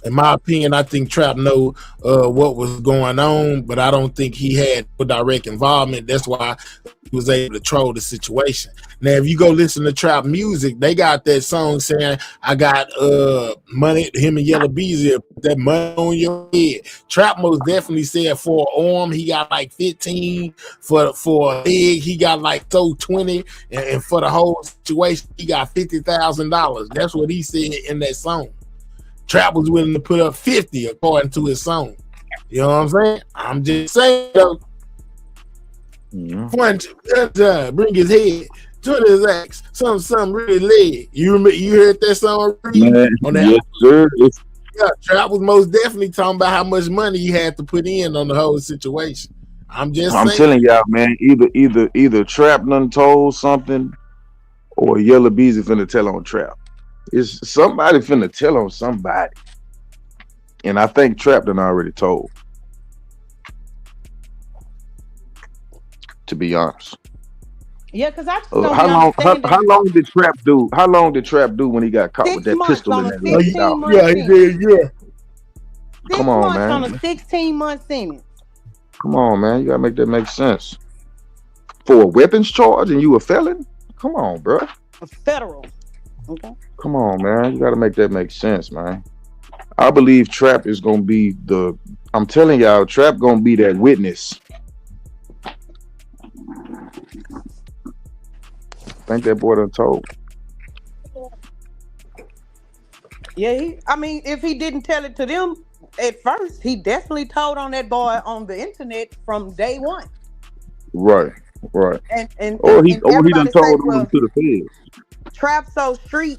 In my opinion, I think Trap know what was going on, but I don't think he had direct involvement. That's why he was able to troll the situation. Now, if you go listen to Trap music, they got that song saying, I got money, him and Yellow Beezy, that money on your head. Trap most definitely said for an arm, he got like 15. For a leg, he got like 20. And for the whole situation, he got $50,000. That's what he said in that song. Trap was willing to put up 50 according to his song. You know what I'm saying? I'm just saying though. Bring his head, turn his axe, something really leg. You heard that song? Man, on that yes, sir. Yeah, Trap was most definitely talking about how much money he had to put in on the whole situation. I'm telling y'all, man, either Trap done told something or Yellow Beezy finna tell on Trap. It's somebody finna tell on somebody. And I think Trap done already told. To be honest. Yeah, because I just how long did Trap do? How long did Trap do when he got caught with that pistol in that mouth? Yeah, he did, yeah. Come on, man. On a 16-month sentence. Come on, man. You gotta make that make sense. For a weapons charge and you a felon? Come on, bro. A federal. Okay. Come on, man. You gotta make that make sense, man. I believe Trap is gonna be I'm telling y'all, Trap gonna be that witness. I think that boy done told. Yeah, if he didn't tell it to them at first, he definitely told on that boy on the internet from day one. Right. Or he done told him to the feds. Trap so street.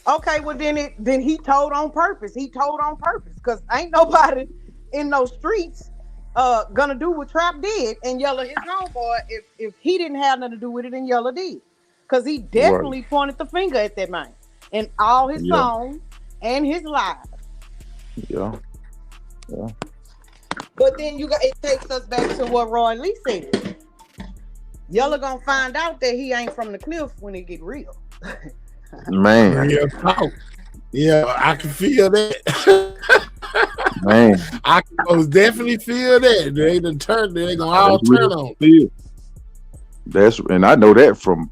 Okay, well then he told on purpose. Because ain't nobody in those streets gonna do what Trap did and Yellow his homeboy if he didn't have nothing to do with it and Yellow did. Because he definitely pointed the finger at that man in all his songs and his lives. Yeah. But then it takes us back to what Roy Lee said. Yellow gonna find out that he ain't from the cliff when it get real. Man. Yeah, I can feel that. Man. I can most definitely feel that. They gonna all turn on. And I know that from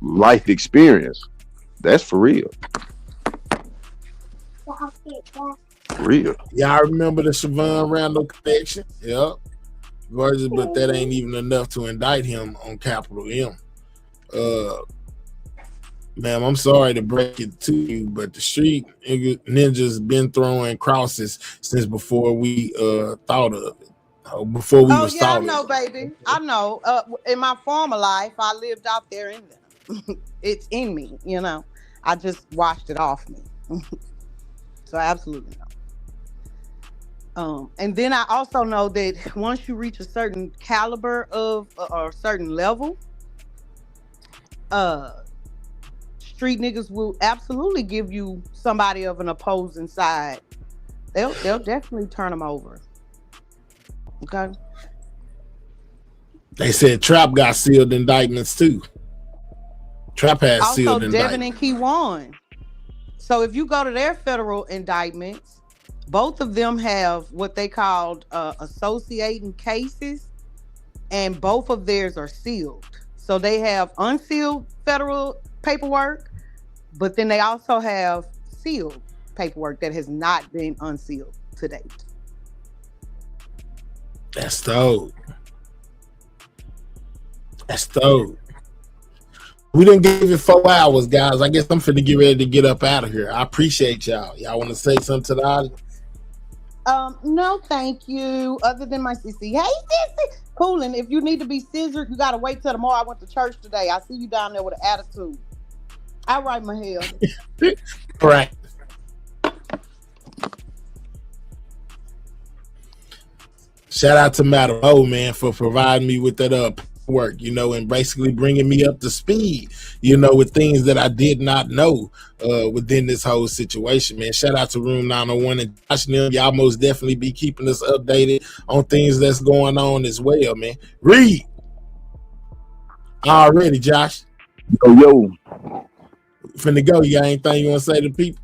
life experience. That's for real. Real. Yeah, I remember the Siobhan Randall connection. Yep. But that ain't even enough to indict him on Capital M. Ma'am, I'm sorry to break it to you, but the street ninjas been throwing crosses since before we thought of it. Before we was I thought know, of baby. I know. In my former life, I lived out there in them. It's in me, you know. I just washed it off me. So absolutely no. And then I also know that once you reach a certain caliber of or a certain level, street niggas will absolutely give you somebody of an opposing side. They'll definitely turn them over. Okay. They said Trap got sealed indictments too. Trap has also sealed Devin indictments. and Keywan. So if you go to their federal indictments, both of them have what they called associating cases, and both of theirs are sealed. So they have unsealed federal paperwork, but then they also have sealed paperwork that has not been unsealed to date. That's dope. That's dope. We didn't give it 4 hours, guys. I guess I'm finna get ready to get up out of here. I appreciate y'all. Y'all want to say something to the audience? No, thank you. Other than my CC. Hey, CC. Coolin', if you need to be scissored, you gotta wait till tomorrow. I went to church today. I see you down there with an attitude. All right, Mahel. Right. Shout out to Madam O, man, for providing me with that work, you know, and basically bringing me up to speed, you know, with things that I did not know within this whole situation, man. Shout out to Room 901 and Josh and them. Y'all most definitely be keeping us updated on things that's going on as well, man. Read. Already, Josh. Yo. Finna go. You got anything you want to say to people?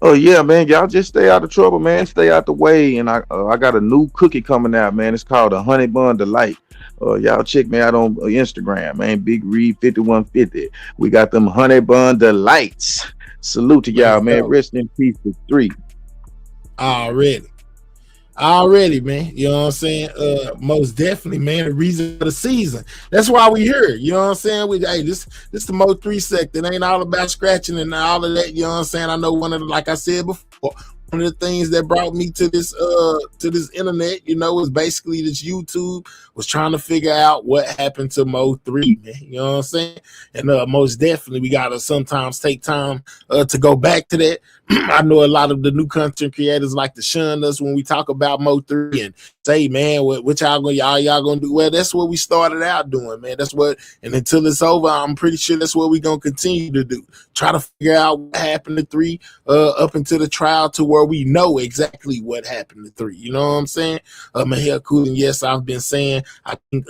Oh yeah, man. Y'all just stay out of trouble, man. Stay out the way. And I got a new cookie coming out, man. It's called a Honey Bun Delight. Y'all check me out on Instagram, man. Big Reed 5150. We got them Honey Bun Delights. Salute to y'all, man. Rest in peace to 3. Already, man. You know what I'm saying? Most definitely, man. The reason for the season. That's why we here. You know what I'm saying? Hey, this the Mo 3 sect. It ain't all about scratching and all of that. You know what I'm saying? I know one of the, like I said before, one of the things that brought me to this internet, you know, was basically this YouTube was trying to figure out what happened to Mo 3, man. You know what I'm saying? And most definitely we gotta sometimes take time to go back to that. I know a lot of the new content creators like to shun us when we talk about Mo 3 and say, man, what y'all gonna do? Well, that's what we started out doing, man. That's what, and until it's over, I'm pretty sure that's what we're gonna continue to do. Try to figure out what happened to 3 up until the trial to where we know exactly what happened to 3. You know what I'm saying? Mahel Coolin, yes, I've been saying I think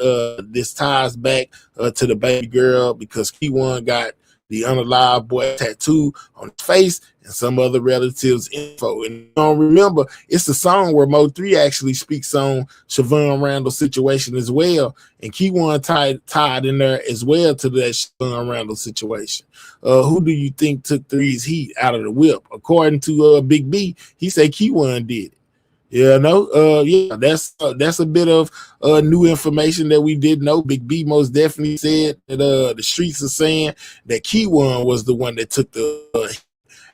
this ties back to the baby girl because Keywan got the unalive boy tattoo on his face and some other relatives' info. And you don't remember, it's a song where Mo 3 actually speaks on Siobhan Randall's situation as well. And Keywan tied in there as well to that Siobhan Randall situation. Who do you think took 3's heat out of the whip? According to Big B, he said Keywan did it. Yeah, no, yeah, that's a bit of new information that we didn't know. Big B most definitely said that the streets are saying that Keywan was the one that took the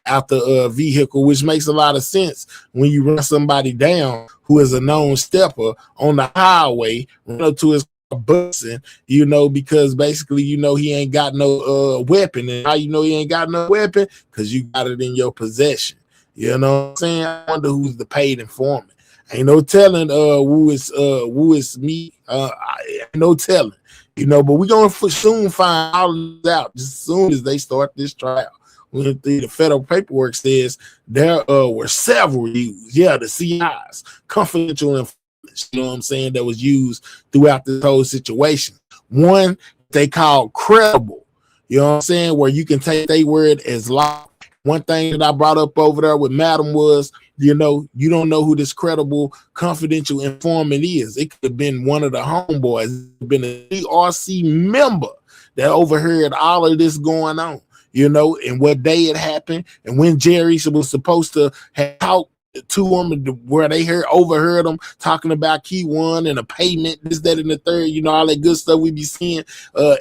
out the vehicle, which makes a lot of sense when you run somebody down who is a known stepper on the highway, run up to his car busting, you know, because basically, you know, he ain't got no weapon. And how you know he ain't got no weapon? Because you got it in your possession. You know what I'm saying? I wonder who's the paid informant. Ain't no telling who is me. Ain't no telling, you know, but we're gonna soon find all of this out just as soon as they start this trial. When the federal paperwork says there were several used, the CIs, confidential informants, you know what I'm saying, that was used throughout this whole situation. One they call credible, you know what I'm saying, where you can take their word as law. One thing that I brought up over there with Madam was, you know, you don't know who this credible confidential informant is. It could have been one of the homeboys, it could have been a DRC member that overheard all of this going on, you know, and what day it happened and when Jerry was supposed to have talked to him where they overheard them talking about Keywan and a payment, this, that, and the third, you know, all that good stuff we be seeing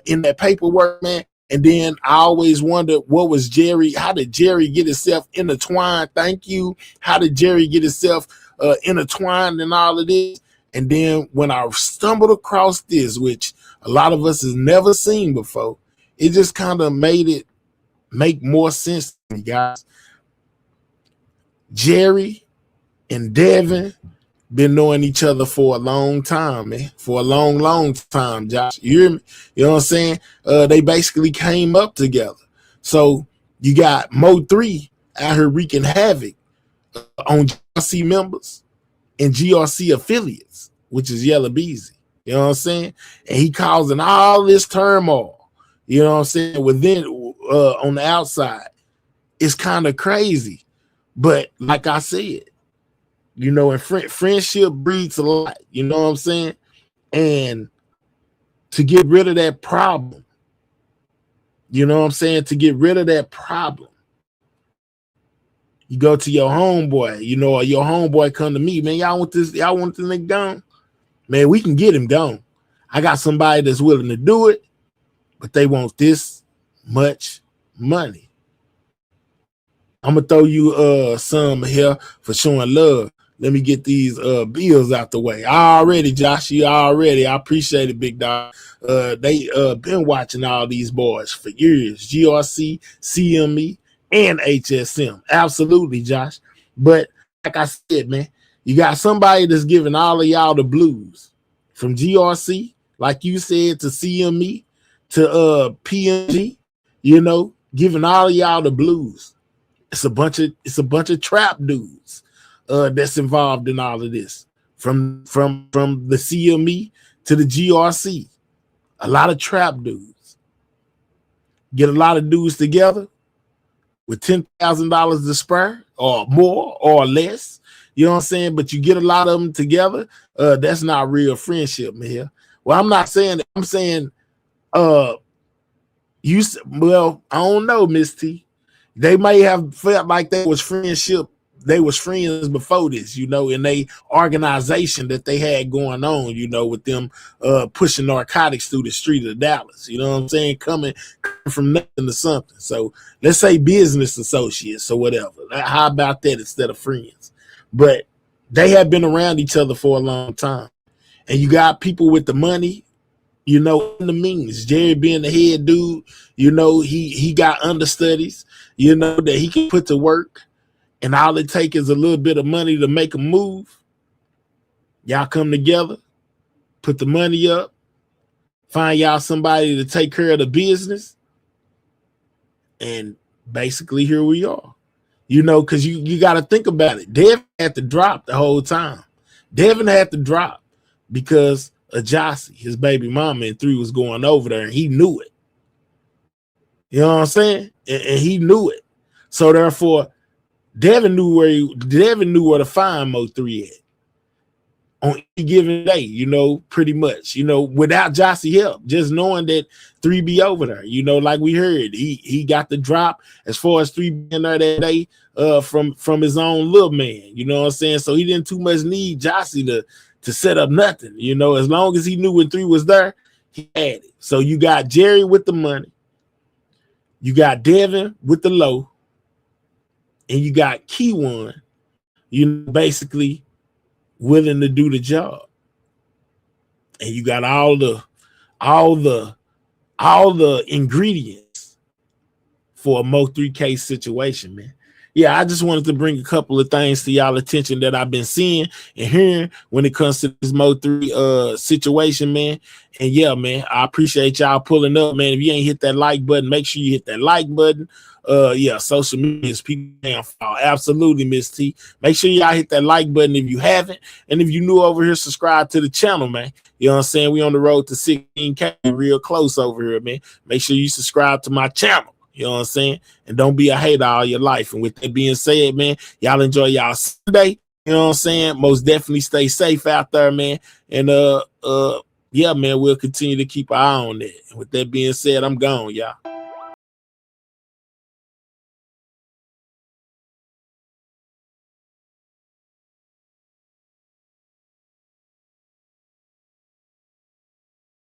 in that paperwork, man. And then I always wondered, what was Jerry? How did Jerry get himself intertwined? Thank you. How did Jerry get himself intertwined in all of this? And then when I stumbled across this, which a lot of us has never seen before, it just kind of made it make more sense to me, guys. Jerry and Devin been knowing each other for a long time, man. For a long, long time, Josh. You hear me? You know what I'm saying? They basically came up together. So you got Mo3 out here wreaking havoc on GRC members and GRC affiliates, which is Yella Beezy. You know what I'm saying? And he causing all this turmoil. You know what I'm saying? Within on the outside, it's kind of crazy. But like I said, you know, and friendship breeds a lot. You know what I'm saying? And to get rid of that problem, you know what I'm saying? To get rid of that problem, you go to your homeboy, you know, or your homeboy come to me, man, y'all want this nigga gone? Man, we can get him gone. I got somebody that's willing to do it, but they want this much money. I'm gonna throw you some here for showing love. Let me get these bills out the way. Already, Josh, you already. I appreciate it, big dog. They been watching all these boys for years. GRC, CME, and HSM. Absolutely, Josh. But like I said, man, you got somebody that's giving all of y'all the blues. From GRC, like you said, to CME, to PNG, you know, giving all of y'all the blues. It's a bunch of trap dudes that's involved in all of this. From the CME to the GRC. A lot of trap dudes. Get a lot of dudes together with $10,000 to spare or more or less. You know what I'm saying? But you get a lot of them together. That's not real friendship, man. Well, I'm not saying that. I'm saying I don't know, Miss T. They may have felt like they was friendship. They was friends before this, you know, in they organization that they had going on, you know, with them pushing narcotics through the street of Dallas. You know what I'm saying? Coming from nothing to something. So let's say business associates or whatever. How about that instead of friends? But they have been around each other for a long time. And you got people with the money, you know, in the means. Jerry being the head dude, you know, he got understudies, you know, that he can put to work. And all it takes is a little bit of money to make a move. Y'all come together, put the money up, find y'all somebody to take care of the business. And basically here we are. You know, because you got to think about it. Devin had to drop the whole time. Devin had to drop because of Jossie, his baby mama, and 3 was going over there, and he knew it. You know what I'm saying? And he knew it. So therefore, Devin knew where to find Mo3 at on any given day, you know, pretty much, you know, without Jossie help, just knowing that 3 be over there, you know, like we heard, he got the drop as far as 3 being there that day from his own little man, you know what I'm saying? So he didn't too much need Jossie to set up nothing, you know, as long as he knew when 3 was there, he had it. So you got Jerry with the money, you got Devin with the low, and you got Keyone, you know, basically willing to do the job. And you got all the ingredients for a Mo3K situation, man. Yeah, I just wanted to bring a couple of things to y'all attention that I've been seeing and hearing when it comes to this Mo3 situation, man. And yeah, man, I appreciate y'all pulling up, man. If you ain't hit that like button, make sure you hit that like button. Yeah, social media is people downfall. Absolutely, Miss T. Make sure y'all hit that like button if you haven't. And if you're new over here, subscribe to the channel, man. You know what I'm saying? We on the road to 16K, real close over here, man. Make sure you subscribe to my channel. You know what I'm saying? And don't be a hater all your life. And with that being said, man, y'all enjoy y'all Sunday. You know what I'm saying? Most definitely stay safe out there, man. And yeah, man, we'll continue to keep an eye on that. And with that being said, I'm gone, y'all.